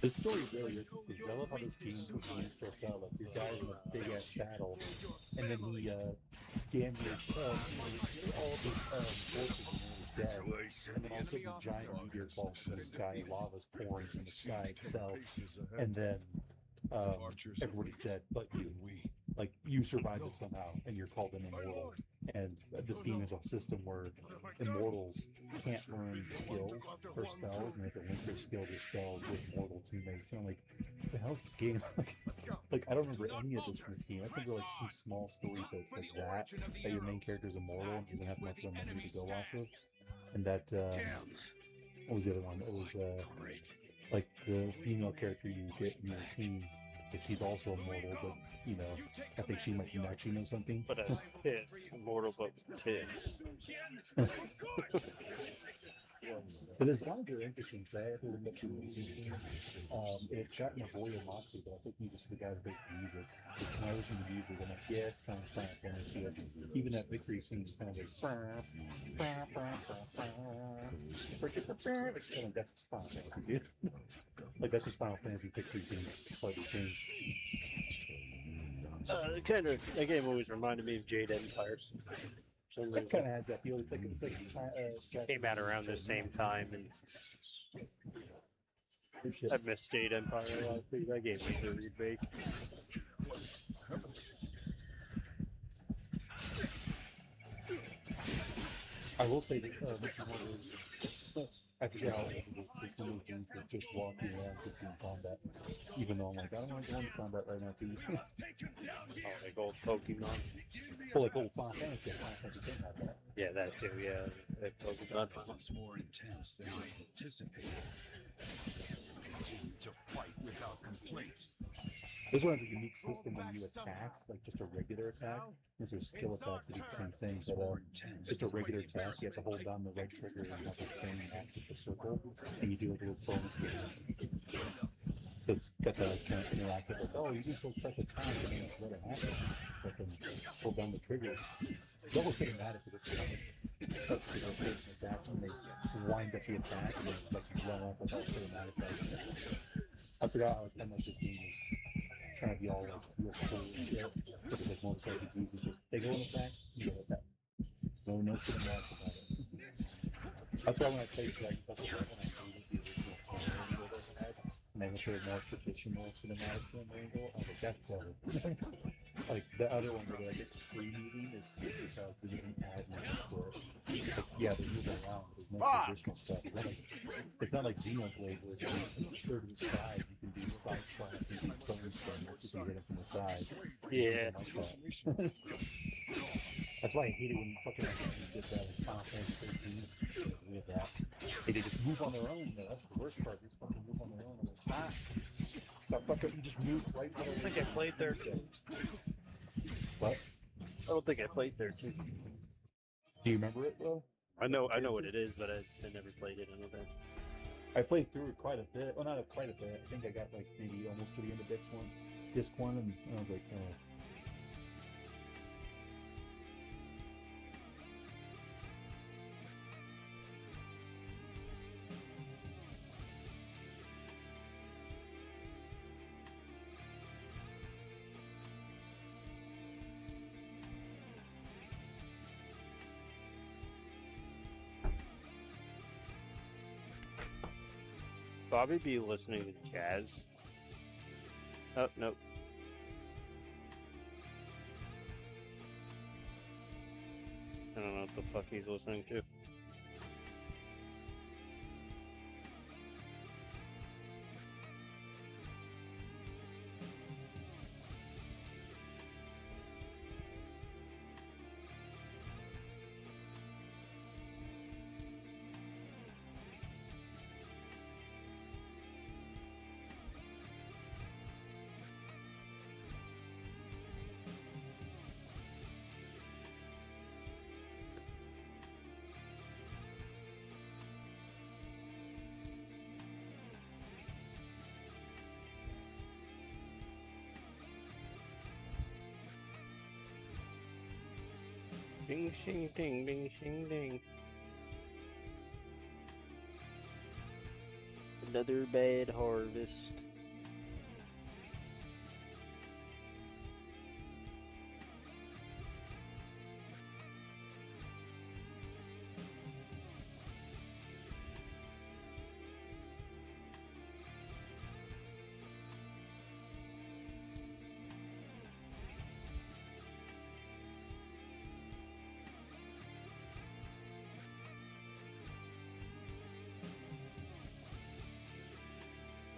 S7: This story is really interesting. I love how this game starts out like your guy's in a big ass battle, and then he damn near all of his forces are dead, and then all of a sudden a giant meteor falls from the sky, lava's pouring from the sky itself, and then everybody's dead but you. Like, you survived it somehow, and you're called an immortal. And this game is a system where immortals can't learn skills or spells, and they have to link their skills or spells with mortal teammates. And I'm like, what the hell's this game? Like, I don't remember any of this in this game. I remember, like, some small story bits like that your main character's immortal and doesn't have much of a money to go off of. And that, what was the other one? It was, like, the female character you get in your team, if she's also immortal, but, you know, I think she might actually know something.
S2: But as Tiss, immortal but Tiss.
S7: The designs are interesting, because I haven't looked at the music. It's got Nobuo Matsu, but I think he's just the guy that does the music. When I listen to the music, I'm like, yeah, it sounds Final Fantasy. Even that victory scene sounds like, that's Final Fantasy, dude. Like, that's just Final Fantasy victory being slightly changed.
S2: That game always reminded me of Jade Empire.
S7: It kind of has that feel. It's like
S2: came out around the same time, and I missed Jade Empire a lot. That game was a remake.
S7: I will say that this is one of those. I forget how it's one of those games that just walking around just in combat. Even though I'm like, I don't want to go into combat right now, please.
S2: Oh, like old Pokemon.
S7: Well, like old Final Fantasy. Final Fantasy didn't have that.
S2: Yeah, that too. Yeah, like Pokemon.
S11: Was more intense than I anticipated. To fight without complaint.
S7: This one has a unique system when you attack, like just a regular attack. These are skill attacks that do the same thing, but just a regular attack, you have to hold down the right trigger and have this thing act with the circle, and you do a little bonus damage. So it's got that kind of interactive, like, oh, you can still press attack and then just let it happen. Like, hold down the trigger. It's almost cinematic with this stuff. That's the person attack, and they wind up the attack, and then like run off with all cinematic. I forgot how it's kind of like this game is trying to be all like real cool and shit. Because like most RPGs is just they go in attack, you go attack. No cinematics about it. That's why when I played Dragon Quest XI, when I played the original Tornado that I had, and I went to a more traditional cinematic film angle, I was like, that's better. Like the other one where like it's free moving is how it doesn't add much to it. Like, yeah, they move around, but there's no traditional stuff. It's not like Xenoblade where if you go to the side, you can do side slots and do bonus damage if you hit it from the side.
S2: Yeah.
S7: Like that's why I hate it when fucking RPGs did that with Final Fantasy 13. We had that. They just move on their own. Though. That's the worst part. They just fucking move on their own and they stop. That fucking you just move right.
S2: I don't think I played 13.
S7: What?
S2: I don't think I played 13.
S7: Do you remember it though?
S2: I know what it is, but I never played it. I don't think.
S7: I played through it quite a bit. Well, not quite a bit. I think I got like maybe almost to the end of disc one, and I was like, oh.
S2: Bobby be listening to jazz? Oh, nope. I don't know what the fuck he's listening to. Ding, shing, ding, ding, shing, ding. Another bad harvest.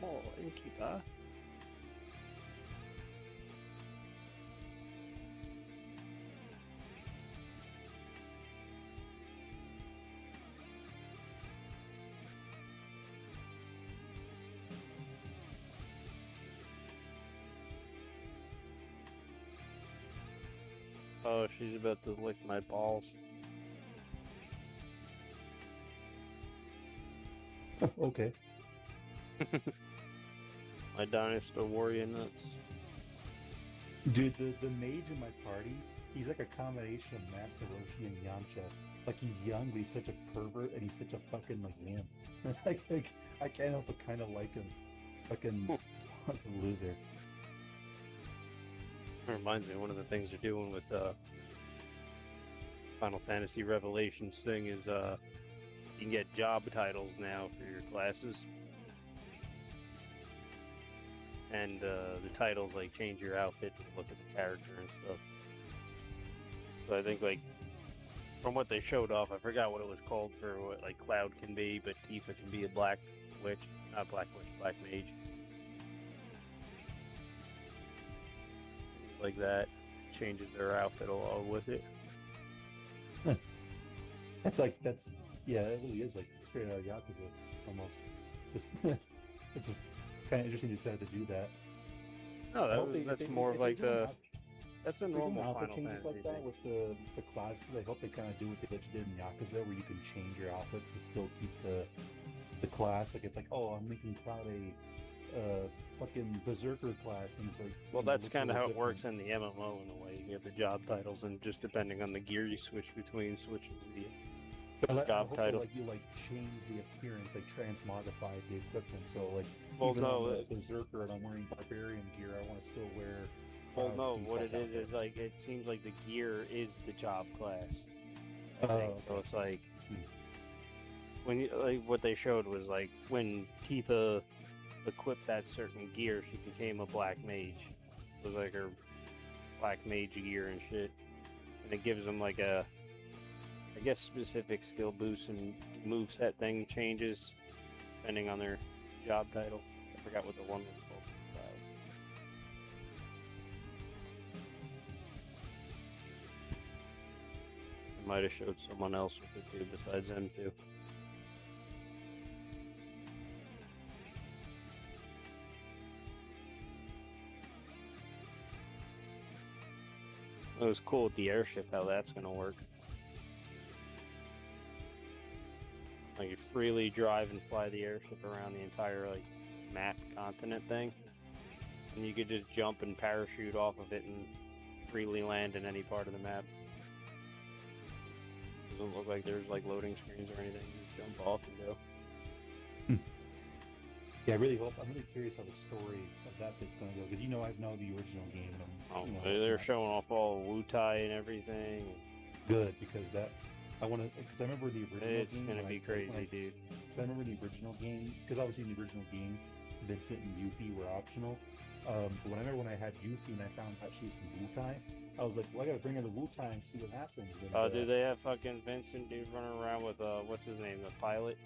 S2: Oh, innkeeper. Oh, she's about to lick my balls.
S7: Okay.
S2: My Dinosaur Warrior nuts.
S7: Dude, the mage in my party, he's like a combination of Master Roshi and Yamcha. Like, he's young, but he's such a pervert, and he's such a fucking, like, wimp. like, I can't help but kind of like him. Fucking loser.
S2: It reminds me of one of the things they're doing with Final Fantasy Revelations thing is you can get job titles now for your classes. And the titles like change your outfit and look at the character and stuff. So I think like from what they showed off, I forgot what it was called for what like Cloud can be, but Tifa can be a black witch, not black witch, black mage. Like that changes their outfit along with it.
S7: Yeah, it really is like straight out of Yakuza almost. Just it's just kind of interesting they decided to do that.
S2: No, that's more of like that's a normal
S7: outfit
S2: Final
S7: changes
S2: Fantasy
S7: like that
S2: thing.
S7: with the classes. I hope they kind of do what you did in Yakuza, where you can change your outfits but still keep the class. Like it's like, oh, I'm making Cloud a fucking berserker class, and he's like,
S2: Well,
S7: you know,
S2: that's
S7: looks a
S2: kind of how
S7: little
S2: it works in the MMO in a way. You have the job titles, and just depending on the gear you switch between, switches the
S7: But I
S2: job
S7: hope
S2: title.
S7: That, you change the appearance, transmogrify the equipment. So
S2: Well,
S7: even
S2: no,
S7: on the berserker and I'm wearing barbarian gear, I want to still wear.
S2: Well,
S7: Cloud's
S2: no, what
S7: default
S2: it is
S7: outfit.
S2: like it seems like the gear is the job class. I
S7: Oh,
S2: think. So
S7: okay.
S2: it's like when you like what they showed was like when Tifa equipped that certain gear, she became a black mage. It was like her black mage gear and shit, and it gives them like a, I guess, specific skill boost and moveset thing changes depending on their job title. I forgot what the one was called. I might have showed someone else with it too, besides them two. It was cool with the airship, how that's gonna work. Like you freely drive and fly the airship around the entire like map continent thing. And you could just jump and parachute off of it and freely land in any part of the map. Doesn't look like there's like loading screens or anything. You just jump off and go.
S7: Yeah, I really hope. I'm really curious how the story of that bit's gonna go, because I've known the original game. And
S2: They're showing off all Wutai and everything.
S7: Good, because I want to, because I remember the original
S2: It's
S7: game.
S2: gonna be crazy, dude.
S7: Because I remember the original game, because obviously in the original game, Vincent and Yuffie were optional. But when I had Yuffie and I found out she's from Wutai, I was like, well, I gotta bring her to Wutai and see what happens. And,
S2: Oh, dude, they have fucking Vincent, dude, running around with what's his name, the pilot.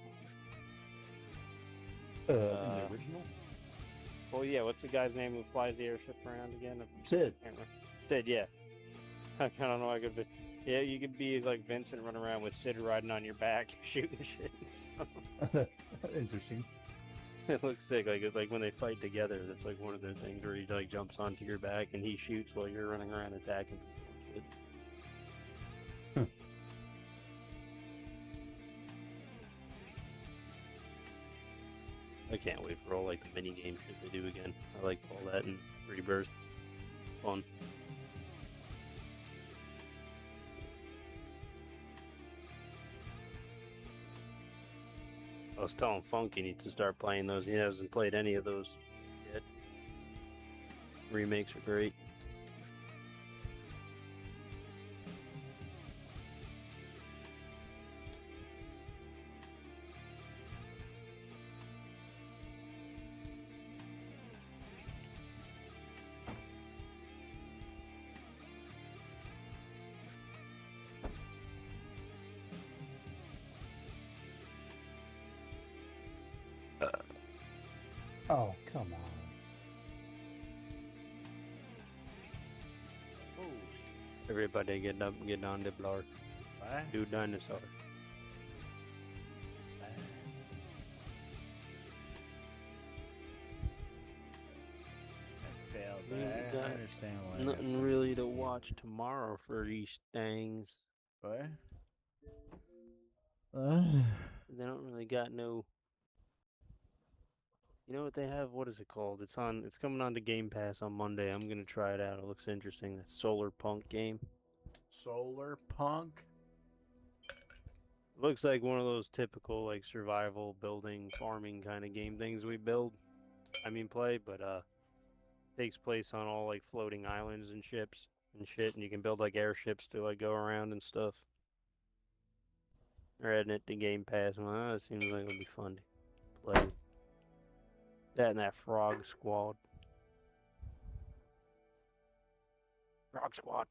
S7: in the original?
S2: Well, yeah, what's the guy's name who flies the airship around again?
S7: Sid.
S2: Sid, yeah. I don't know. I could be. Yeah, you could be like Vincent running around with Sid riding on your back, shooting shit.
S7: Interesting.
S2: It looks sick. Like when they fight together, that's like one of their things where he like jumps onto your back and he shoots while you're running around attacking people and shit. I can't wait for all like the mini game shit they do again. I like all that in Rebirth. Fun. I was telling Funk he needs to start playing those. He hasn't played any of those yet. Remakes are great.
S7: Oh, come on.
S2: Everybody getting up and getting on the block.
S1: What?
S2: Do dinosaur.
S1: I failed.
S2: We
S1: I
S2: got
S1: understand why.
S2: nothing really to watch tomorrow for these things.
S1: What?
S2: They don't really got no. You know what they have? What is it called? It's coming on to Game Pass on Monday. I'm gonna try it out. It looks interesting. That Solar Punk game.
S1: Solar Punk?
S2: Looks like one of those typical like survival building farming kind of game things we play, but takes place on all like floating islands and ships and shit, and you can build like airships to like go around and stuff. They're adding it to Game Pass. Well, it seems like it'll be fun to play. That and that Frog Squad. Frog Squad.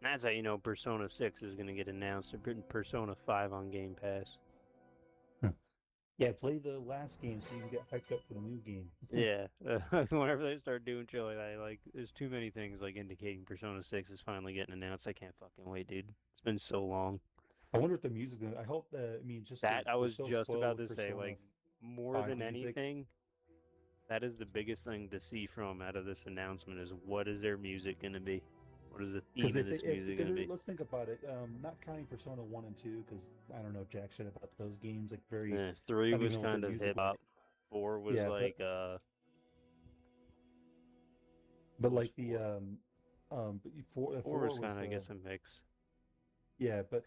S2: That's how you know Persona 6 is going to get announced. They're putting Persona 5 on Game Pass.
S7: Yeah, play the last game so you can get hyped up for the new game.
S2: Yeah, whenever they start doing shit like that, like, there's too many things like indicating Persona 6 is finally getting announced. I can't fucking wait, dude. It's been so long.
S7: I wonder if the music. I hope that. I mean, just
S2: That I
S7: we're
S2: was
S7: so
S2: just
S7: spoiled
S2: about
S7: with
S2: to say,
S7: Persona
S2: like, more
S7: 5
S2: than
S7: music.
S2: anything, that is the biggest thing to see from out of this announcement is what is their music going to be? What is the theme of this music going to be?
S7: Let's think about it. Not counting Persona 1 and 2, because I don't know jack shit about those games. Like very.
S2: Yeah, 3
S7: I don't
S2: was
S7: even know what
S2: kind
S7: their
S2: of
S7: music
S2: hip hop. 4 was
S7: Yeah,
S2: like
S7: But like the but 4
S2: 4 was kind of, I
S7: uh,
S2: guess, a mix.
S7: Yeah, but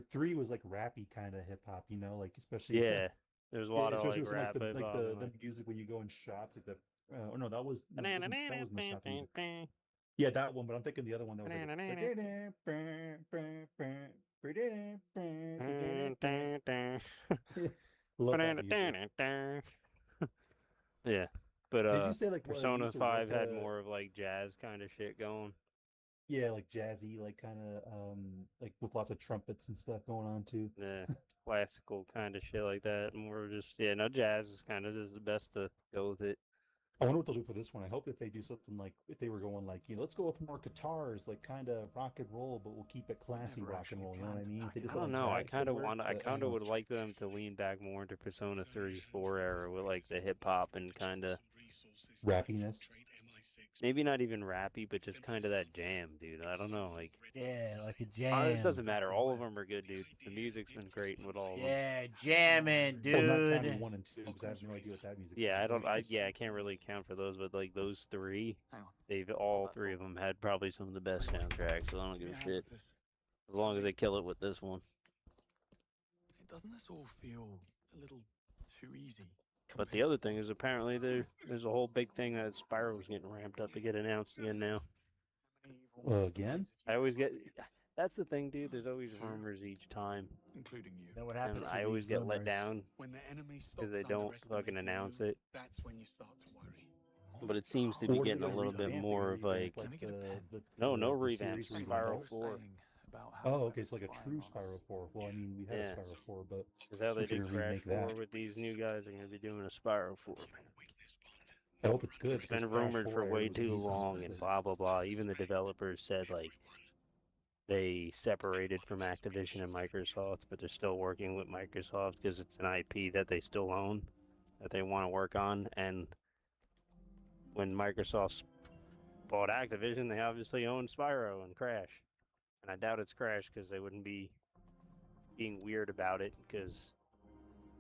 S7: 3 was like rappy kind of hip hop, you know, like especially
S2: Yeah, there's a lot of
S7: especially
S2: like
S7: with
S2: rap.
S7: like the
S2: hip-hop and,
S7: the
S2: like-
S7: music when you go in shops, like the oh no, that was no, that wasn't the shop music. Yeah, that one, but I'm thinking the other one that was like love that music.
S2: Yeah, but
S7: Did you say like what, you
S2: Persona
S7: used to
S2: 5
S7: work
S2: had
S7: at
S2: more of like jazz kind of shit going.
S7: yeah, like jazzy, like kind of like with lots of trumpets and stuff going on too.
S2: Yeah, classical kind of shit like that. More just no jazz is kind of just the best to go with it.
S7: I wonder what they'll do for this one. I hope if they do something like if they were going like, you know, let's go with more guitars, like kind of rock and roll, but we'll keep it classy rock and roll. You know what I mean? If they did
S2: I
S7: something
S2: don't know.
S7: like
S2: I
S7: that,
S2: kind of
S7: could work,
S2: want. I
S7: but
S2: kind of
S7: know.
S2: would like them to lean back more into Persona 3, 4 era with like the hip hop and kind of
S7: rappiness.
S2: maybe not even rappy, but just kind of that jam, dude. I don't know, like
S1: Yeah, like a jam.
S2: it doesn't matter. All of them are good, dude. The music's been great with all of them.
S1: Yeah, jamming,
S7: Well, not
S1: dude.
S7: counting 1 and 2 because I have no idea what that music.
S2: Yeah, I
S7: sounds
S2: don't.
S7: like.
S2: I can't really count for those, but like those 3, they've all 3 of them had probably some of the best soundtracks. So I don't give a shit as long as they kill it with this one.
S10: Doesn't this all feel a little too easy?
S2: But the other thing is apparently there's a whole big thing that Spyro's getting ramped up to get announced again now.
S7: Again?
S2: I always get. That's the thing, dude. There's always rumors each time.
S10: Including you.
S1: Know what
S2: And
S1: happens?
S2: I always get let down
S10: When the enemy
S2: because they
S10: stops
S2: don't fucking
S10: underestimating
S2: announce
S10: you,
S2: it.
S10: That's when you start to worry.
S2: But it seems to
S7: Or
S2: be
S7: do
S2: getting a
S7: they
S2: little bit
S7: revamp it,
S2: more
S7: or
S2: of
S7: revamp,
S2: like.
S7: the
S2: No
S7: the
S2: revamp.
S7: series
S2: Spyro
S7: remodel?
S2: 4.
S7: Oh, okay, so like a true Spyro 4. Well, I mean, we had a
S2: Yeah.
S7: Spyro 4, but
S2: Is how they
S7: since they're
S2: did
S7: gonna
S2: Crash
S7: remake
S2: 4
S7: that,
S2: with these new guys. They're gonna be doing a Spyro 4.
S7: I hope it's good.
S2: It's been
S7: because Crash
S2: rumored
S7: 4
S2: for way
S7: was
S2: too
S7: decent,
S2: long
S7: but-
S2: and blah blah blah. Even the developers said like they separated from Activision and Microsoft, but they're still working with Microsoft because it's an IP that they still own, that they want to work on. And when Microsoft bought Activision, they obviously own Spyro and Crash. And I doubt it's Crash because they wouldn't be being weird about it because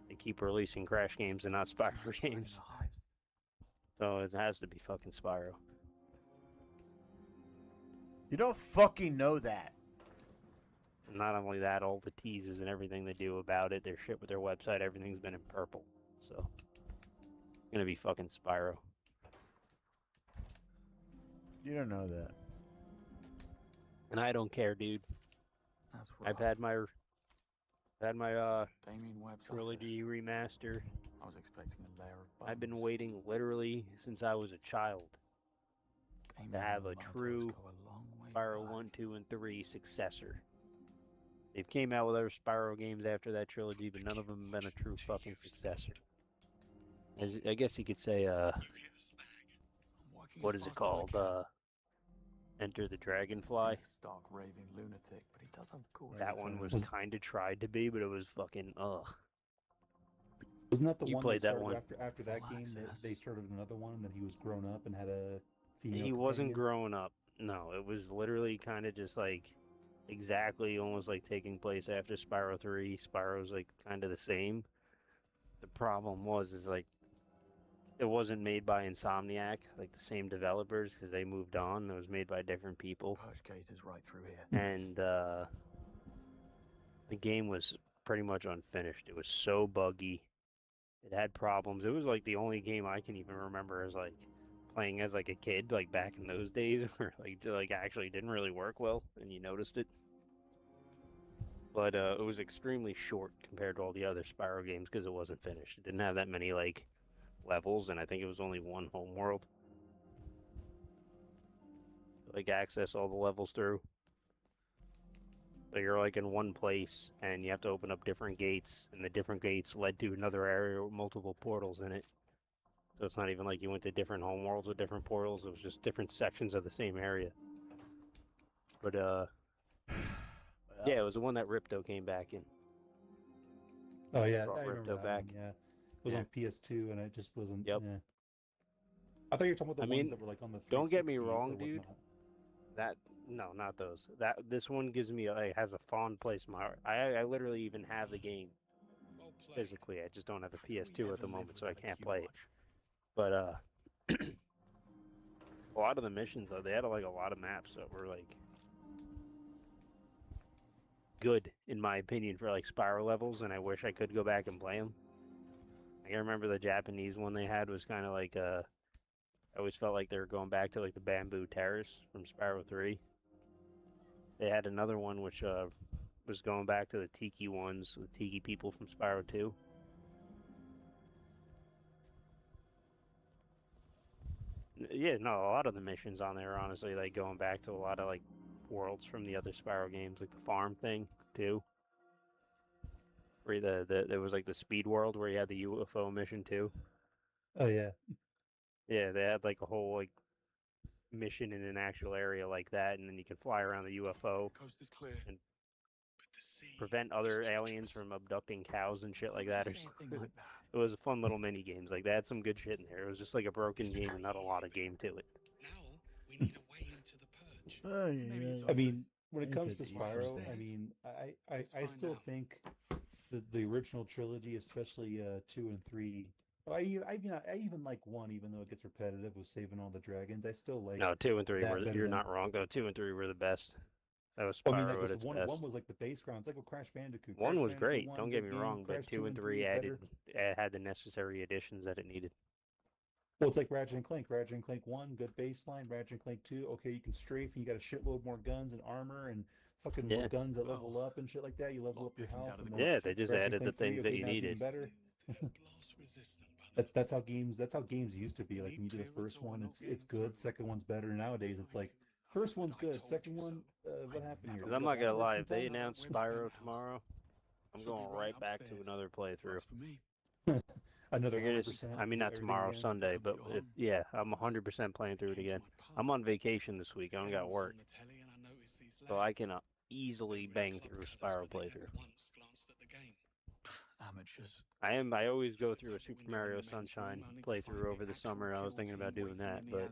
S2: they keep releasing Crash games and not Spyro games. So it has to be fucking Spyro.
S1: You don't fucking know that.
S2: Not only that, all the teases and everything they do about it, their shit with their website, everything's been in purple. So, it's gonna be fucking Spyro.
S1: You don't know that.
S2: And I don't care, dude.
S11: That's
S2: I've
S11: rough.
S2: had my
S11: Damien Webb's
S2: trilogy remaster.
S11: I was expecting a layer of bones.
S2: I've been waiting literally since I was a child to have a true Spyro 1, 2, and 3 successor. They've came out with other Spyro games after that trilogy, but none of them have been a true fucking successor. I guess you could say, what is it called? Enter the Dragonfly.
S11: He's a stark raving lunatic, but he does have cool.
S2: That one was kind of tried to be, but it was fucking ugh.
S7: Wasn't that the
S2: You
S7: one
S2: played that
S7: started
S2: one.
S7: after that game? They started another one, and then he was grown up and had a female.
S2: He wasn't
S7: companion?
S2: growing up. No, it was literally kind of just like exactly almost like taking place after Spyro 3. Spyro's like kind of the same. The problem is like it wasn't made by Insomniac, like the same developers, because they moved on. It was made by different people.
S11: Purge Gate is right through here.
S2: And the game was pretty much unfinished. It was so buggy. It had problems. It was like the only game I can even remember as like playing as like a kid, like back in those days, where like actually didn't really work well, and you noticed it. But it was extremely short compared to all the other Spyro games because it wasn't finished. It didn't have that many like levels, and I think it was only one home world. Like access all the levels through. So you're like in one place, and you have to open up different gates, and the different gates led to another area with multiple portals in it. So it's not even like you went to different homeworlds with different portals, it was just different sections of the same area. But, yeah, it was the one that Ripto came back in.
S7: Oh yeah,
S2: Brought
S7: I remember
S2: Ripto
S7: that
S2: back.
S7: one, yeah. It was on PS2, and it just wasn't.
S2: Yep.
S7: Yeah. I thought you were talking about the
S2: I
S7: ones
S2: mean,
S7: that were like on the 360.
S2: don't get me
S7: or
S2: wrong, dude.
S7: whatnot.
S2: No, not those. This one gives me has a fond place in my heart. I literally even have the game physically. I just don't have a PS2 at the moment, so I can't play it. But a lot of the missions though, they had like a lot of maps that were like good in my opinion for like Spyro levels, and I wish I could go back and play them. I remember the Japanese one they had was kind of like I always felt like they were going back to like the Bamboo Terrace from Spyro 3. They had another one which was going back to the Tiki ones with Tiki people from Spyro 2. Yeah, no, a lot of the missions on there are honestly like going back to a lot of like worlds from the other Spyro games, like the farm thing too. Where there was like the speed world where you had the UFO mission too.
S7: Oh yeah.
S2: Yeah, they had like a whole like mission in an actual area like that, and then you can fly around the UFO
S11: Coast is clear.
S2: and prevent other aliens from abducting cows and shit like that. Or something. It was a fun little mini games. Like they had some good shit in there. It was just like a broken game and not a lot of game to it.
S7: I mean, when it comes to Spyro, I mean, I still think the original trilogy, especially 2 and 3. I even like 1, even though it gets repetitive with saving all the dragons. I still like.
S2: No, 2 and 3
S7: that
S2: were.
S7: better
S2: You're
S7: than-
S2: not wrong though. 2 and 3 were the best. That was
S7: I
S2: Spyro
S7: mean, like,
S2: at its
S7: one
S2: best.
S7: was like the base ground. It's like with Crash Bandicoot.
S2: One
S7: Crash
S2: was
S7: Bandicoot
S2: great.
S7: 1,
S2: Don't
S7: good
S2: get me
S7: game.
S2: wrong,
S7: Crash
S2: but 2 and 3
S7: better.
S2: had the necessary additions that it needed.
S7: Well, it's like Ratchet and Clank. Ratchet and Clank 1, good baseline. Ratchet and Clank 2, okay, you can strafe and you got a shitload more guns and armor and fucking more guns that level up and shit like that. You level up your health. And then
S2: Yeah, they just
S7: Ratchet and
S2: added the
S7: Clank 3,
S2: things that
S7: okay,
S2: you
S7: now it's even
S2: needed.
S7: better. That's how games used to be. Like when you do the first one, it's good. Second one's better. Nowadays, it's like first one's good. Second one, what happened here?
S2: 'Cause I'm not gonna lie, if they announce Spyro tomorrow, I'm going right back to another playthrough.
S7: Another
S2: You're gonna
S7: 100%.
S2: I mean, not
S7: everything
S2: tomorrow,
S7: again.
S2: Sunday, but yeah, I'm 100% playing through it again. I'm on vacation this week. I don't got work, so I can easily bang through a Spyro playthrough.
S11: Amateurs.
S2: I always go through a Super Mario Sunshine playthrough over the summer. I was thinking about doing that, but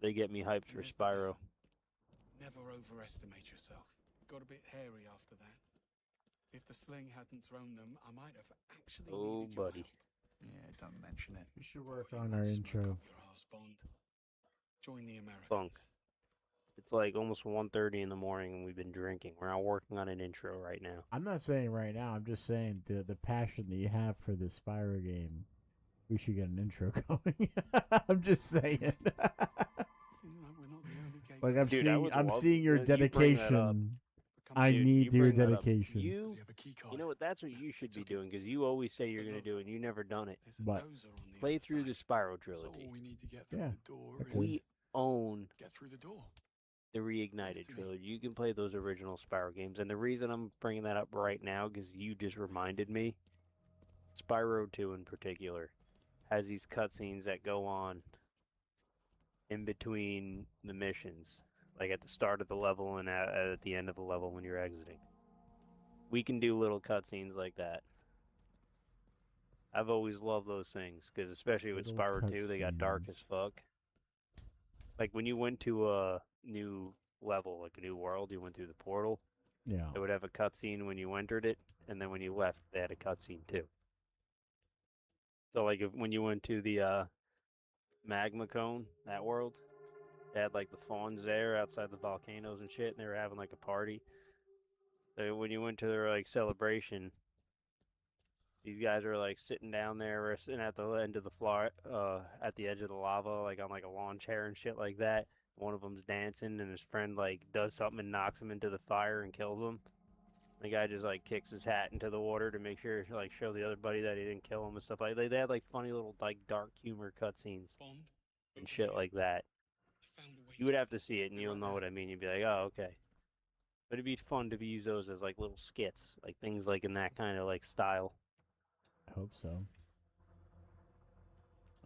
S2: they get me hyped for Spyro.
S11: Never overestimate yourself. Got a bit hairy after that. If the sling hadn't thrown them, I might have actually
S2: Oh,
S11: needed your
S2: buddy.
S11: help. Yeah, don't mention it.
S1: We should work on our intro.
S11: Bond. Join the Americans.
S2: Funk. It's like almost 1:30 in the morning, and we've been drinking. We're out working on an intro right now.
S18: I'm not saying right now. I'm just saying the passion that you have for the Spyro game. We should get an intro going. I'm just saying. Like I'm seeing your dedication. I need your dedication.
S2: You know what? That's what you should be doing because you always say you're gonna do it, and you never done it.
S18: But
S2: play through the Spyro trilogy.
S18: Yeah.
S2: We own
S11: Get through the door.
S2: the Reignited trilogy. You can play those original Spyro games, and the reason I'm bringing that up right now because you just reminded me. Spyro 2 in particular has these cutscenes that go on in between the missions, like at the start of the level and at the end of the level when you're exiting. We can do little cutscenes like that. I've always loved those things because, especially with
S18: Little
S2: Spyro 2, they got dark as fuck. Like when you went to a new level, like a new world, you went through the portal.
S18: Yeah.
S2: It would have a cutscene when you entered it, and then when you left, they had a cutscene too. So, like when you went to the Magma Cone, that world, they had like the fawns there outside the volcanoes and shit, and they were having like a party. So when you went to their like celebration, these guys are like sitting down there, or sitting at the end of the floor, at the edge of the lava, like on like a lawn chair and shit like that. One of them's dancing, and his friend like does something and knocks him into the fire and kills him. The guy just like kicks his hat into the water to make sure, like, show the other buddy that he didn't kill him and stuff like that. They had like funny little like dark humor cutscenes and shit like that. You would have to see it, and you'll know what I mean. You'd be like, oh, okay. But it'd be fun to use those as like little skits, like things like in that kind of like style.
S18: I hope so.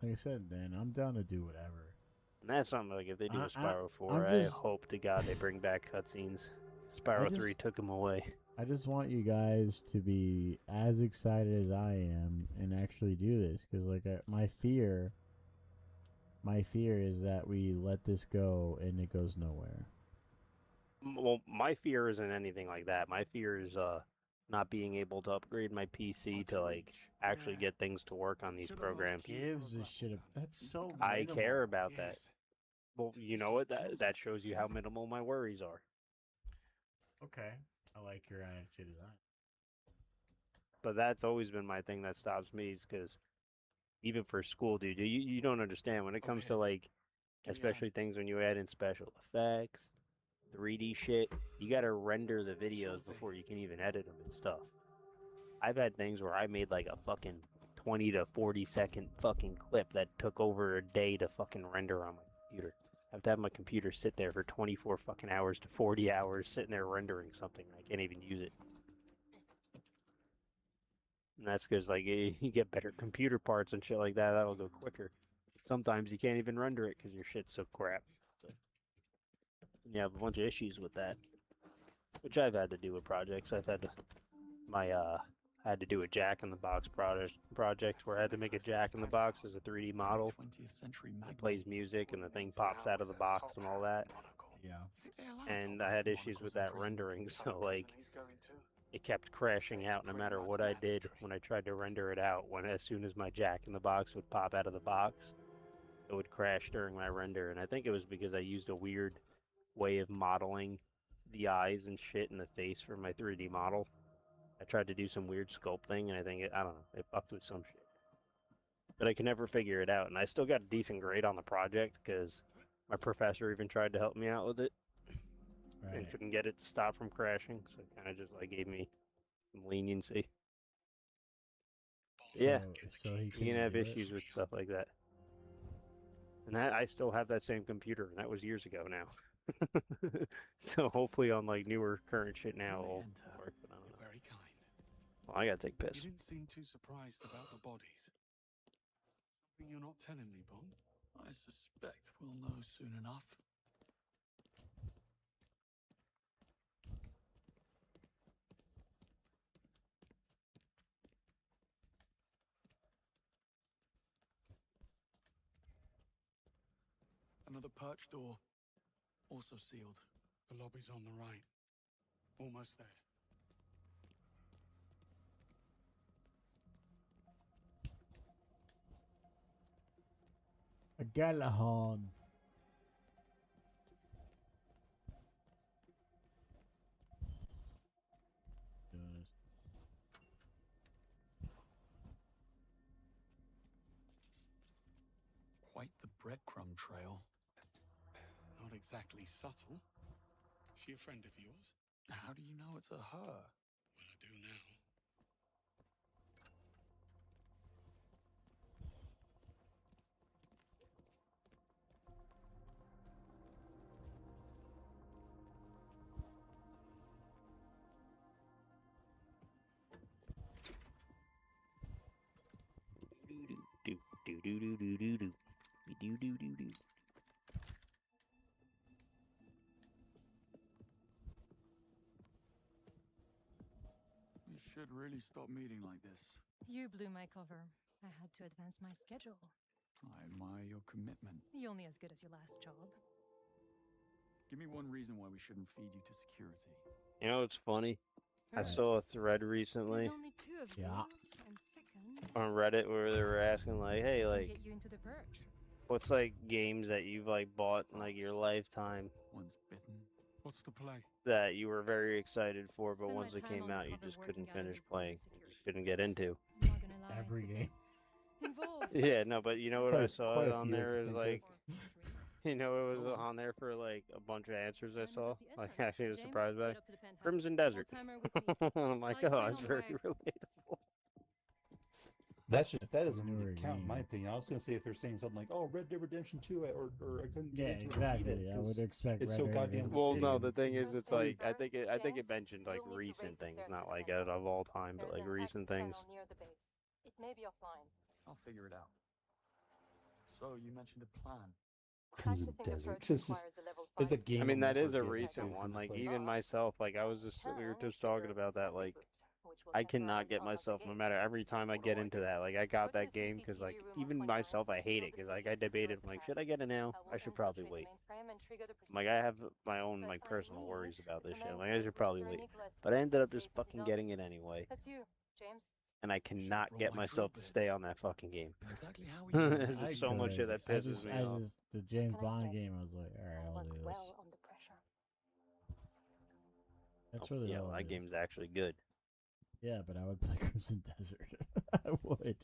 S18: Like I said, man, I'm down to do whatever.
S2: And that's something like if they do a Spyro 4,
S18: I'm just-
S2: I hope to God they bring back cutscenes. Spyro 3 took them away.
S18: I just want you guys to be as excited as I am and actually do this because, like, my fear is that we let this go and it goes nowhere.
S2: Well, my fear isn't anything like that. My fear is not being able to upgrade my PC to like actually get things to work on these programs.
S1: Gives a shit. That's so.
S2: I
S1: minimal.
S2: care about that. Well, you know what? That shows you how minimal my worries are.
S1: Okay, I like your attitude to that.
S2: But that's always been my thing that stops me is because even for school, dude, you don't understand when it comes to like, especially things when you add in special effects, 3D shit, you gotta render the videos before you can even edit them and stuff. I've had things where I made like a fucking 20 to 40 second fucking clip that took over a day to fucking render on my computer. I have to have my computer sit there for 24 fucking hours to 40 hours sitting there rendering something. I can't even use it. And that's because like you get better computer parts and shit like that. That'll go quicker. Sometimes you can't even render it because your shit's so crap. So, you have a bunch of issues with that, which I've had to do with projects. I've had to had to do a Jack in the Box project where I had to make a Jack in the Box as a 3D model. It plays music and the thing pops out of the box and all that.
S18: Yeah.
S2: And I had issues with that rendering, so like it kept crashing out no matter what I did when I tried to render it out. When as soon as my Jack in the Box would pop out of the box, it would crash during my render. And I think it was because I used a weird way of modeling the eyes and shit in the face for my 3D model. I tried to do some weird sculpt thing, and I think I don't know, it fucked with some shit. But I could never figure it out, and I still got a decent grade on the project because my professor even tried to help me out with it, and couldn't get it to stop from crashing, so it kind of just like gave me some leniency. Yeah,
S18: So he
S2: you can
S18: couldn't
S2: have
S18: do it?
S2: issues with stuff like that. And that I still have that same computer, and that was years ago now. So hopefully on like newer current shit now it'll work. But I don't know.
S11: Very kind.
S2: Well, I gotta take piss.
S11: You didn't seem too surprised about the bodies. Something you're not telling me, Bond?
S10: I suspect we'll know soon enough.
S11: Another perch door, also sealed.
S10: The lobby's on the right. Almost there.
S18: A Galahorn.
S11: quite the breadcrumb trail. Not exactly subtle. She a friend of yours? How do you know it's a her? Well, I do now.
S2: Do do do do do do do do do do do.
S11: You should really stop meeting like this.
S16: You blew my cover. I had to advance my schedule.
S11: I admire your commitment.
S16: You're only as good as your last job.
S11: Give me one reason why we shouldn't feed you to security.
S2: You know what's funny? I
S16: First,
S2: saw a thread recently
S16: there's only 2 of you. And second,
S2: on Reddit where they were asking like, hey,
S16: I can
S2: like,
S16: get you into the purge.
S2: what's like games that you've like bought in like your lifetime
S11: Once bitten. What's the play?
S2: that you were very excited for, but
S16: Spend
S2: once
S16: my
S2: it
S16: time
S2: came
S16: on the
S2: out, you
S16: cover
S2: just
S16: working
S2: couldn't
S16: out a
S2: finish
S16: report
S2: playing.
S16: on
S2: You just couldn't get into.
S16: I'm not gonna lie,
S18: Every
S16: it's a
S18: game.
S16: bit involved.
S2: Yeah, no, but you know what
S7: Quite
S2: I
S7: a-
S2: saw
S7: quite a
S2: on
S7: few I
S2: there
S7: can
S2: is
S7: think of.
S2: like, you know, it was on there for like a bunch of answers I saw. Like, actually, I was surprised by Crimson Desert. I'm like, oh, it's very relatable.
S7: That doesn't
S18: Newer
S7: even count, in my
S18: game.
S7: opinion. I was gonna say if they're saying something like, "Oh, Red Dead Redemption 2," or I couldn't
S18: Yeah,
S7: get into it or beat
S18: exactly.
S7: it
S18: I would
S7: 'cause
S18: expect
S7: it's
S18: Red
S7: so
S18: Dead
S7: goddamn
S18: Redemption
S2: Well, no,
S7: shitty.
S2: the thing is, it's
S16: First
S2: like
S16: things
S2: I think it
S16: James,
S2: mentioned like
S16: you'll need to
S2: recent
S16: raise the
S2: things,
S16: stairs
S2: not
S16: to the
S2: like
S16: penthouse.
S2: of all time, but
S16: There's
S2: like
S16: an
S2: recent
S16: access
S2: things.
S16: panel near the base. It may be offline.
S13: I'll figure it out.
S11: So you mentioned a plan.
S7: Crimson
S16: Practicing the
S7: Desert.
S16: purge
S7: This is
S16: requires a level
S7: it's a
S16: 5
S7: game.
S2: I mean,
S7: I'll
S2: that
S7: never
S2: is a
S7: get
S2: recent
S7: into,
S2: one.
S7: so
S2: Like
S7: it's
S2: even myself, like I was just we were
S16: can
S2: just talking
S16: trigger a
S2: about that.
S16: system
S2: Like
S16: reboot, which will
S2: I cannot
S16: temporarily
S2: get
S16: unlock the
S2: myself, no
S16: gates.
S2: matter every time I
S11: What
S2: get
S11: do I
S2: into
S11: do?
S2: that. Like I got
S16: Go to
S2: that
S16: the
S2: game because
S16: CCTV
S2: like
S16: room on
S2: even
S16: 29th,
S2: myself, I hate
S16: secure
S2: it
S16: the
S2: because like
S16: fuse,
S2: I debated,
S16: clear
S2: I'm like,
S16: us
S2: should I
S16: across.
S2: get it now?
S16: I will
S2: I should probably
S16: infiltrate the
S2: wait.
S16: mainframe and trigger the
S2: Like
S16: procedure.
S2: I have my own
S16: But
S2: like
S16: I
S2: personal
S16: need
S2: worries about
S16: the
S2: this shit. I'm
S16: command
S2: like I should
S16: code
S2: probably
S16: Sir
S2: wait.
S16: Nicholas
S2: But I
S16: keeps
S2: ended
S16: me
S2: up just
S16: safe in his
S2: fucking getting it
S16: office.
S2: anyway,
S16: That's you, James.
S2: and I cannot
S11: brought
S2: get
S11: my
S2: myself to
S11: drill
S2: stay
S11: bits.
S2: on that fucking game.
S11: Exactly how we
S2: There's
S18: I
S2: just so much shit
S18: could.
S2: that pisses me
S18: I
S2: off.
S18: just the James
S16: What can I
S18: Bond
S16: say?
S18: game. I was like, all right,
S16: I
S18: I'll
S16: worked
S18: do this.
S16: well under pressure.
S18: That's really
S2: Yeah,
S18: all
S2: well,
S18: it
S2: that
S18: is.
S2: game's actually good.
S18: Yeah, but I would play Crimson Desert. I would.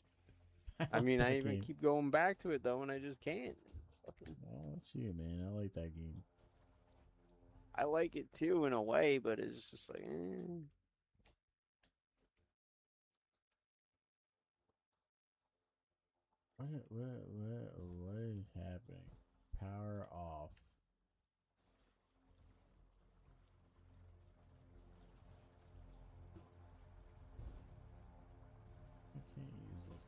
S2: I
S18: like
S2: mean,
S18: that
S2: I even
S18: game.
S2: keep going back to it though, and I just can't. Fucking,
S18: Well, that's you, man. I like that game.
S2: I like it too in a way, but it's just like, eh.
S18: What is happening? Power off. I can't use this.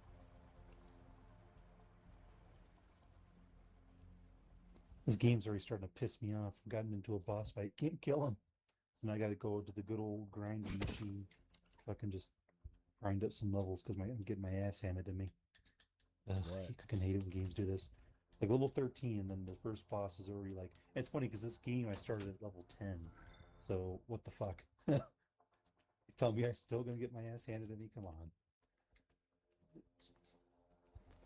S7: This game's already starting to piss me off. I've gotten into a boss fight, can't kill him, so now I got to go to the good old grinding machine. Fucking just grind up some levels because I'm getting my ass handed to me. Ugh, I fucking hate it when games do this. Like level 13, and then the first boss is already like. And it's funny because this game I started at level 10, so what the fuck? You tell me I'm still gonna get my ass handed to me? Come on,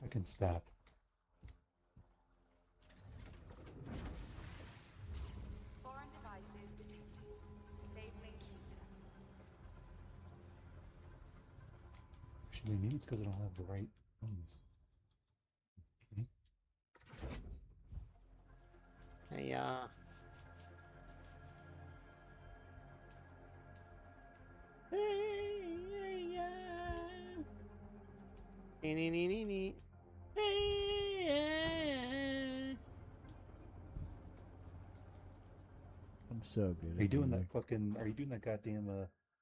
S7: fucking stop.
S15: Foreign devices detected. Disabling heater.
S7: Actually, maybe it's because I don't have the right ones. Okay.
S2: Hey,
S18: I'm so good.
S7: Are you
S18: at
S7: doing that
S18: music.
S7: fucking? Are you doing that goddamn?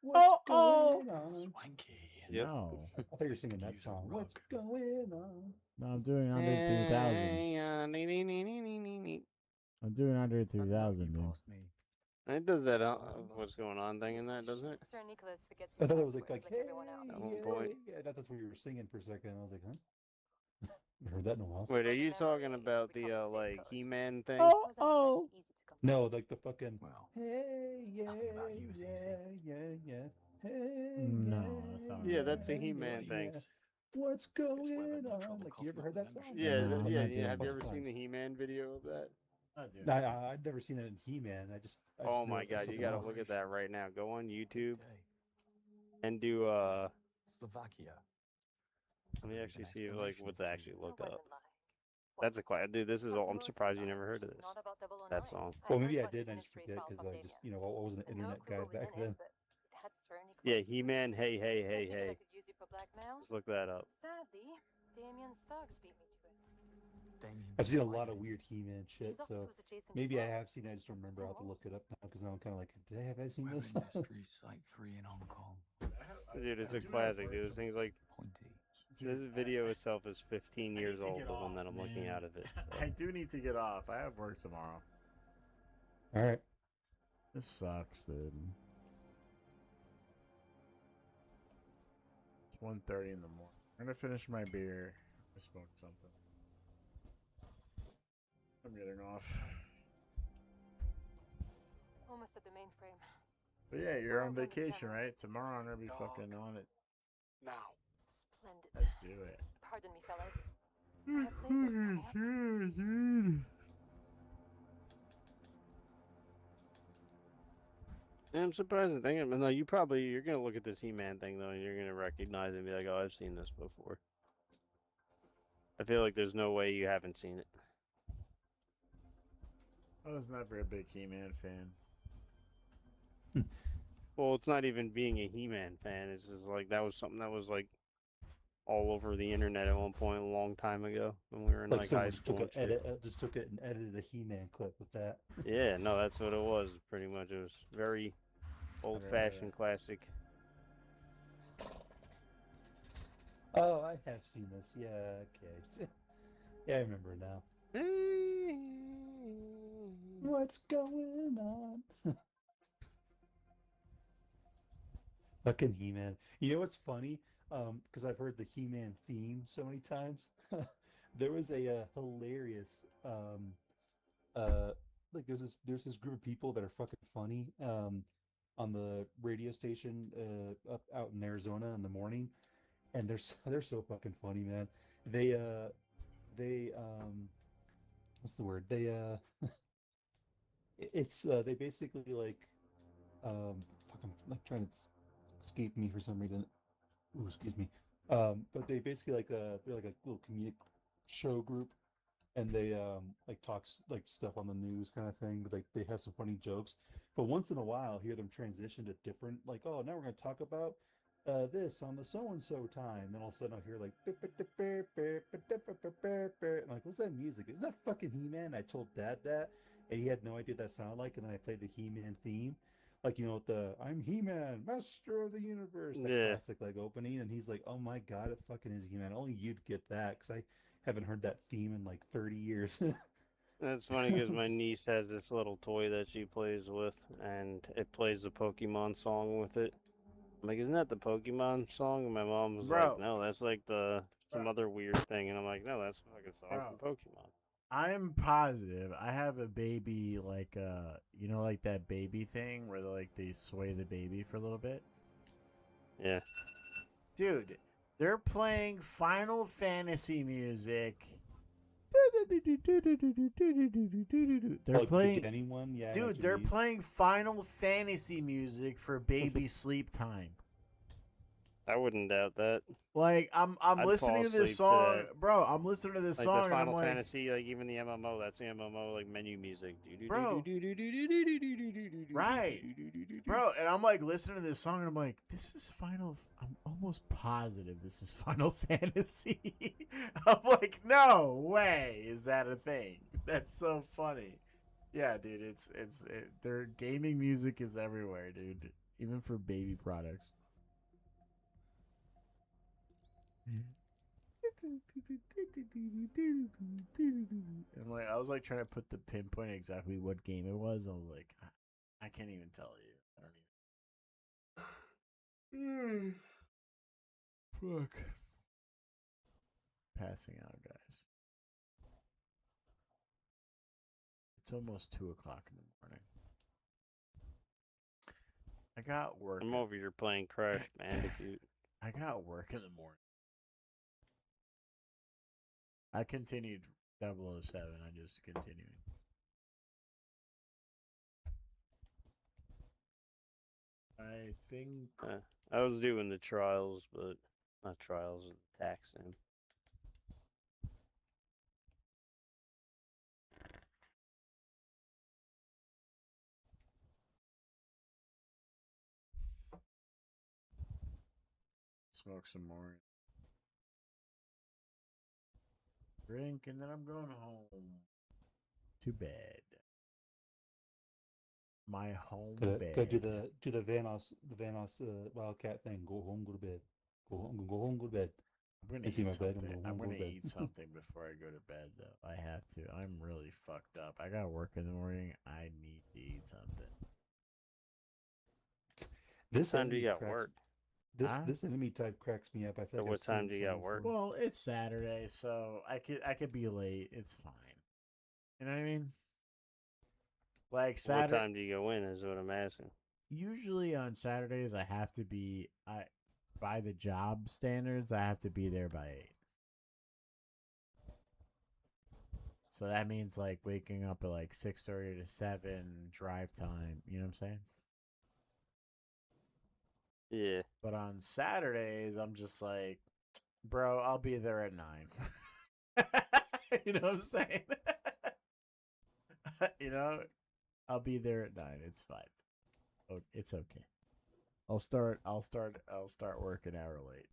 S7: What's going on?
S11: Swanky.
S2: Yep.
S18: No.
S7: I thought you were singing that song. What's going on?
S18: No, I'm doing under 3000. I'm doing under 3000, dude.
S2: It does that what's going on thing in that, doesn't it?
S16: Sir Nicholas forgets
S7: I
S16: his
S7: thought it was
S16: passwords
S7: like
S16: like everyone else.
S2: At one point.
S7: yeah, that's what you were singing for a second. I was like, huh? Never heard that in a while.
S2: Wait, are you talking about the like He-Man thing?
S18: Oh.
S7: No, like the fucking.
S11: Well,
S7: hey, yeah,
S11: nothing about you is
S7: yeah. Hey,
S18: No, that's not
S2: Yeah,
S18: right.
S2: that's a He-Man thing.
S7: yeah. What's going on? Like, you ever heard that song?
S2: Yeah,
S18: No, I'm
S2: yeah,
S18: not
S2: yeah.
S18: doing
S2: Have you
S18: that.
S2: ever seen the He-Man video of that?
S7: I've never seen it in He-Man. I just
S2: Oh
S7: knew
S2: my
S7: it from
S2: god, you
S7: something
S2: gotta
S7: else.
S2: look at that right now. Go on YouTube and do
S13: Slovakia.
S2: let me actually see like what to actually look up. That's a quiet dude. This is all. I'm surprised you never heard of this. That song.
S7: Well, maybe I did. I just forget because I just, I wasn't an internet guy back then.
S2: Yeah, He-Man. Hey, hey, hey, hey. Let's look that up.
S16: Sadly, Damien's thugs beat me to it.
S7: I've seen a lot of weird He-Man shit, so maybe I have seen it. I just don't remember. I'll have to look it up now because now I'm kind of like, have I seen this?
S11: Site 3 in Hong Kong.
S2: Dude, it's a classic, dude. This thing's like, this video itself is 15 years old, the one that I'm looking out of it. So.
S1: I do need to get off. I have work tomorrow.
S7: All right.
S18: This sucks, dude.
S1: It's 1:30 in the morning. I'm gonna finish my beer. I smoked something. I'm getting off.
S16: Almost at the mainframe.
S1: But yeah, you're on vacation, right? Tomorrow I'm gonna be fucking on it.
S11: Now.
S16: Splendid.
S1: Let's do it.
S16: Pardon me, fellas. I have lasers coming up.
S2: Yeah, I'm surprised. No, you're gonna look at this He-Man thing though, and you're gonna recognize it and be like, "Oh, I've seen this before." I feel like there's no way you haven't seen it.
S1: I was never a big He-Man fan.
S2: Well, it's not even being a He-Man fan. It's just like that was something that was like all over the internet at one point a long time ago when we were in like high school.
S7: Just took it and edited a He-Man clip with that.
S2: Yeah, no, that's what it was. Pretty much, it was very old-fashioned classic.
S7: Oh, I have seen this. Yeah, okay. Yeah, I remember now. What's going on? Fucking He-Man. You know what's funny? Because I've heard the He-Man theme so many times. There was a hilarious like there's this group of people that are fucking funny on the radio station up out in Arizona in the morning, and they're so fucking funny, man. They what's the word? They it's they basically like fuck, I'm like trying to escape me for some reason. Ooh, excuse me. But they basically like they're like a little comedic show group, and they like talk like stuff on the news kind of thing, but like they have some funny jokes. But once in a while, hear them transition to different, like, oh, now we're going to talk about this on the so and so time. Then all of a sudden I'll hear like and like, what's that music? Is that fucking He-Man? I told Dad that, and he had no idea what that sounded like, and then I played the He-Man theme. Like, the I'm He-Man, Master of the Universe, that classic like opening, and he's like, oh my god, it fucking is He-Man. Only you'd get that, because I haven't heard that theme in like 30 years.
S2: That's funny because my niece has this little toy that she plays with, and it plays the Pokemon song with it. I'm like, isn't that the Pokemon song? And my mom was like, no, that's like some other weird thing. And I'm like, no, that's a fucking song from Pokemon.
S1: I'm positive I have a baby like like that baby thing where they sway the baby for a little bit.
S2: Yeah.
S1: Dude, they're playing Final Fantasy music. They're playing
S7: anyone, yeah.
S1: Dude, they're playing Final Fantasy music for baby sleep time.
S2: I wouldn't doubt that.
S1: Like I'm listening to this song, bro. I'm listening to this
S2: like
S1: song,
S2: the Final
S1: and I'm
S2: Fantasy, like even the MMO. That's the MMO like menu music.
S1: Bro. Right, bro. And I'm like listening to this song, and I'm like, this is Final. I'm almost positive this is Final Fantasy. I'm like, no way is that a thing. That's so funny. Yeah, dude. It's their gaming music is everywhere, dude. Even for baby products. And like I was like trying to put the pinpoint exactly what game it was. I was like, I can't even tell you. I don't even. Fuck. Passing out, guys. It's almost 2:00 in the morning. I got work.
S2: I'm over here playing Crash Bandicoot.
S1: I got work in the morning. I continued 007. I'm just continuing. I think
S2: I was doing the trials, but not trials, tax sim.
S1: Smoke some more. Drink, and then I'm going home. To bed. My home bed.
S7: Gotta do the Vanos Wildcat thing. Go home, go to bed. Go home, go to bed.
S1: I'm gonna eat something. I'm gonna eat something before I go to bed, though. I have to. I'm really fucked up. I gotta work in the morning. I need to eat something.
S7: This
S2: time do
S7: enemy
S2: you got
S7: cracks-
S2: work?
S7: This enemy type cracks me up. I feel
S2: So
S7: like
S2: what
S7: I've seen
S2: time do you got
S7: some
S2: work?
S7: before.
S1: Well, it's Saturday, so I could be late. It's fine. You know what I mean? Like
S2: What
S1: Saturday.
S2: time do you go in? Is what I'm asking.
S1: Usually on Saturdays, I have to be. By the job standards, I have to be there by 8. So that means like waking up at like 6:30 to 7, drive time. You know what I'm saying?
S2: Yeah.
S1: But on Saturdays, I'm just like, bro, I'll be there at 9. You know what I'm saying? You know, I'll be there at 9. It's fine. Oh, it's okay. I'll start work an hour late.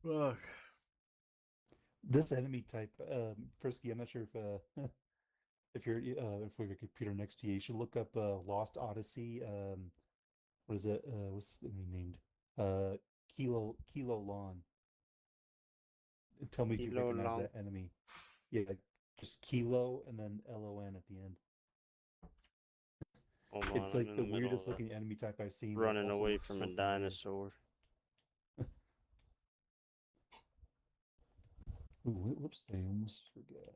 S1: Look.
S7: This enemy type, Frisky. I'm not sure if you're if you have your computer next to you, you should look up Lost Odyssey. What is it? What's this enemy named? Kilo Lon. Tell me if you
S2: Kilo
S7: recognize
S2: Lon.
S7: that enemy. Yeah, just Kilo and then LON at the end.
S2: Hold on,
S7: It's
S2: I'm
S7: like
S2: in
S7: the
S2: middle
S7: weirdest
S2: of
S7: looking enemy type I've seen. that
S2: running
S7: also
S2: away
S7: looks
S2: from
S7: so
S2: a
S7: familiar.
S2: dinosaur.
S7: Ooh, whoops! I almost forgot.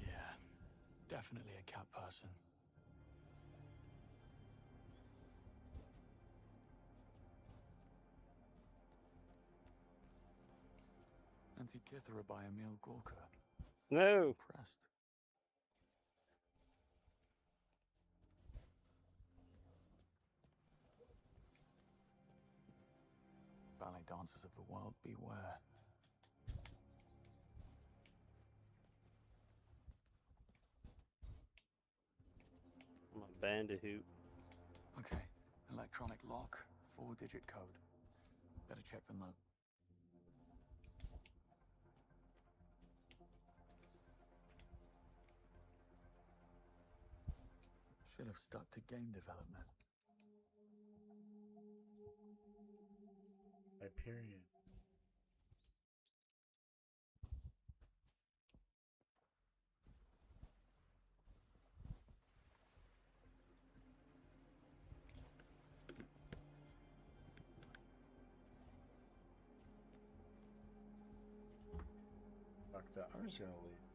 S11: Yeah, definitely a cat person. Antikythera by Emil Gorka.
S2: No.
S11: Impressed. Ballet dancers of the world, beware.
S2: I'm a bandihoot.
S11: Okay, electronic lock, 4-digit code. Better check the note. Should have stuck to game development.
S1: Period. Fucked up. I'm just gonna leave.